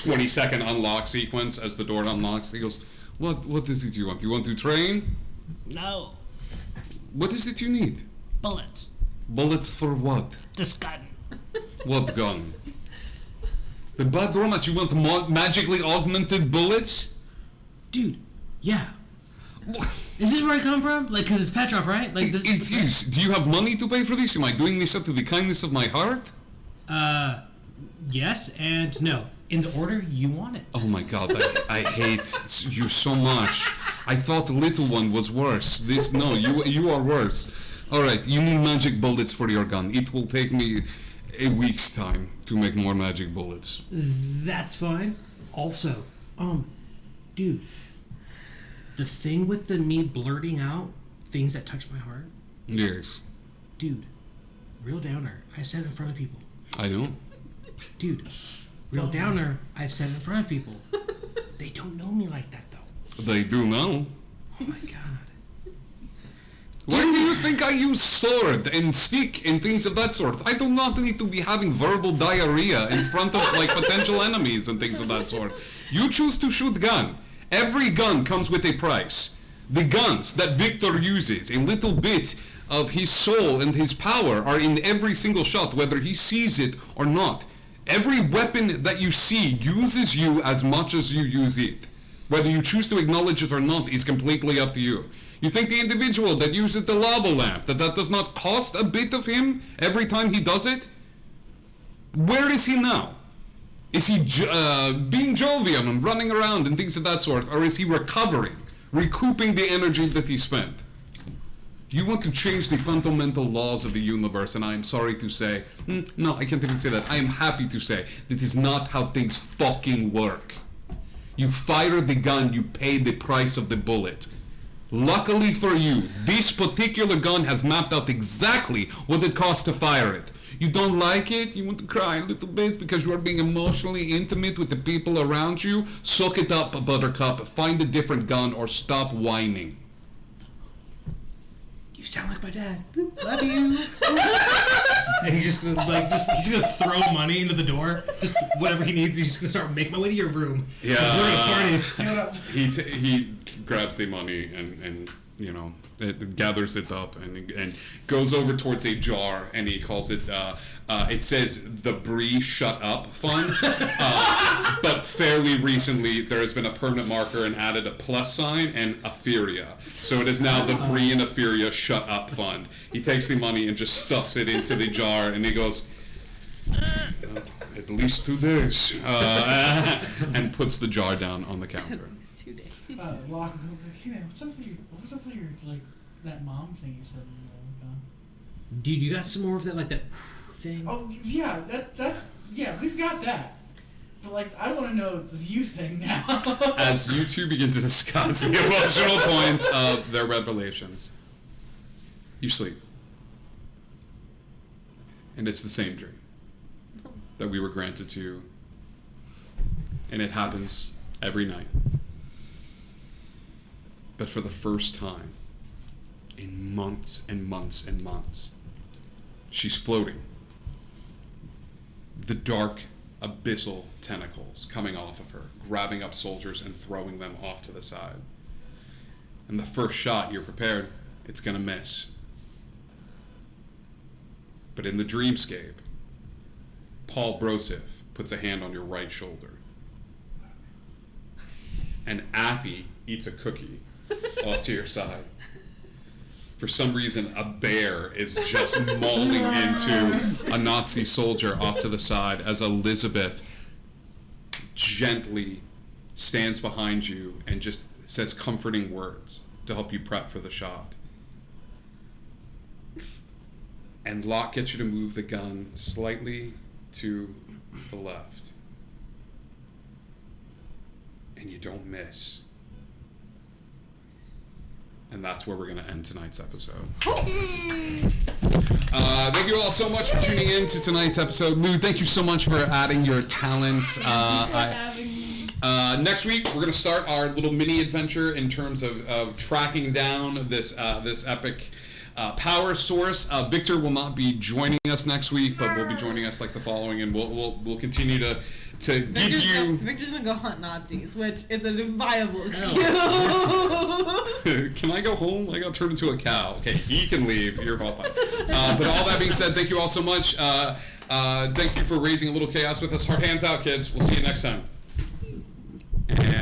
20-second unlock sequence as the door unlocks. He goes, What is it you want? You want to train? No. What is it you need? Bullets. Bullets for what? This gun. What gun? The bad romance. You want magically augmented bullets? Dude, yeah. Is this where I come from? Like, because it's Petrov, right? Like, this. It is. Do you have money to pay for this? Am I doing this out of the kindness of my heart? Yes and no. In the order you want it. Oh my god, I hate you so much. I thought the little one was worse. No, you are worse. Alright, you need magic bullets for your gun. It will take me a week's time to make more magic bullets. That's fine. Also, dude, the thing with me blurting out things that touch my heart, Yes, dude, real downer. I said it in front of people. I know. Dude, real downer. I've said it in front of people. They don't know me like that though. They do now. Oh my god. Why do you think I use sword and stick and things of that sort? I do not need to be having verbal diarrhea in front of like potential enemies and things of that sort. You choose to shoot gun. Every gun comes with a price. The guns that Victor uses, a little bit of his soul and his power are in every single shot, whether he sees it or not. Every weapon that you see uses you as much as you use it. Whether you choose to acknowledge it or not is completely up to you. You think the individual that uses the lava lamp, that does not cost a bit of him every time he does it? Where is he now? Is he being jovial and running around and things of that sort? Or is he recovering, recouping the energy that he spent? You want to change the fundamental laws of the universe, and I am sorry to say, no, I can't even say that. I am happy to say that is not how things fucking work. You fire the gun, you pay the price of the bullet. Luckily for you, this particular gun has mapped out exactly what it costs to fire it. You don't like it, you want to cry a little bit because you are being emotionally intimate with the people around you, suck it up, Buttercup, find a different gun or stop whining. You sound like my dad. Love you. And he's just gonna he's gonna throw money into the door. Just whatever he needs, he's just gonna start make my way to your room. Yeah. We're gonna party. He grabs the money and you know, it gathers it up and goes over towards a jar and he calls it it says the Bree Shut Up Fund, but fairly recently there has been a permanent marker and added a plus sign and Aphiria, so it is now the Bree and Aphiria Shut Up Fund. He takes the money and just stuffs it into the jar and he goes, at least 2 days, and puts the jar down on the counter. Locke, hey man, what's up with your like that mom thing you said? Dude, you got some more of that thing? Oh yeah, that's we've got that. But like, I want to know the you thing now. As you two begin to discuss the emotional points of their revelations, you sleep. And it's the same dream that we were granted to, and it happens every night. But for the first time in months and months and months, she's floating. The dark, abyssal tentacles coming off of her, grabbing up soldiers and throwing them off to the side. And the first shot, you're prepared, it's gonna miss. But in the dreamscape, Paul Broseph puts a hand on your right shoulder. And Affy eats a cookie off to your side. For some reason, a bear is just mauling into a Nazi soldier off to the side as Elizabeth gently stands behind you and just says comforting words to help you prep for the shot. And Locke gets you to move the gun slightly to the left. And you don't miss. And that's where we're going to end tonight's episode. Thank you all so much for tuning in to tonight's episode. Lou, thank you so much for adding your talents. Next week, we're going to start our little mini adventure in terms of tracking down this epic power source. Victor will not be joining us next week, but will be joining us like the following, and we'll continue to give you. Victor's gonna go hunt Nazis, which is a viable excuse. Can I go home? I got turned into a cow. Okay, he can leave. You're all fine. But all that being said, thank you all so much. Thank you for raising a little chaos with us. Hard hands out, kids. We'll see you next time. And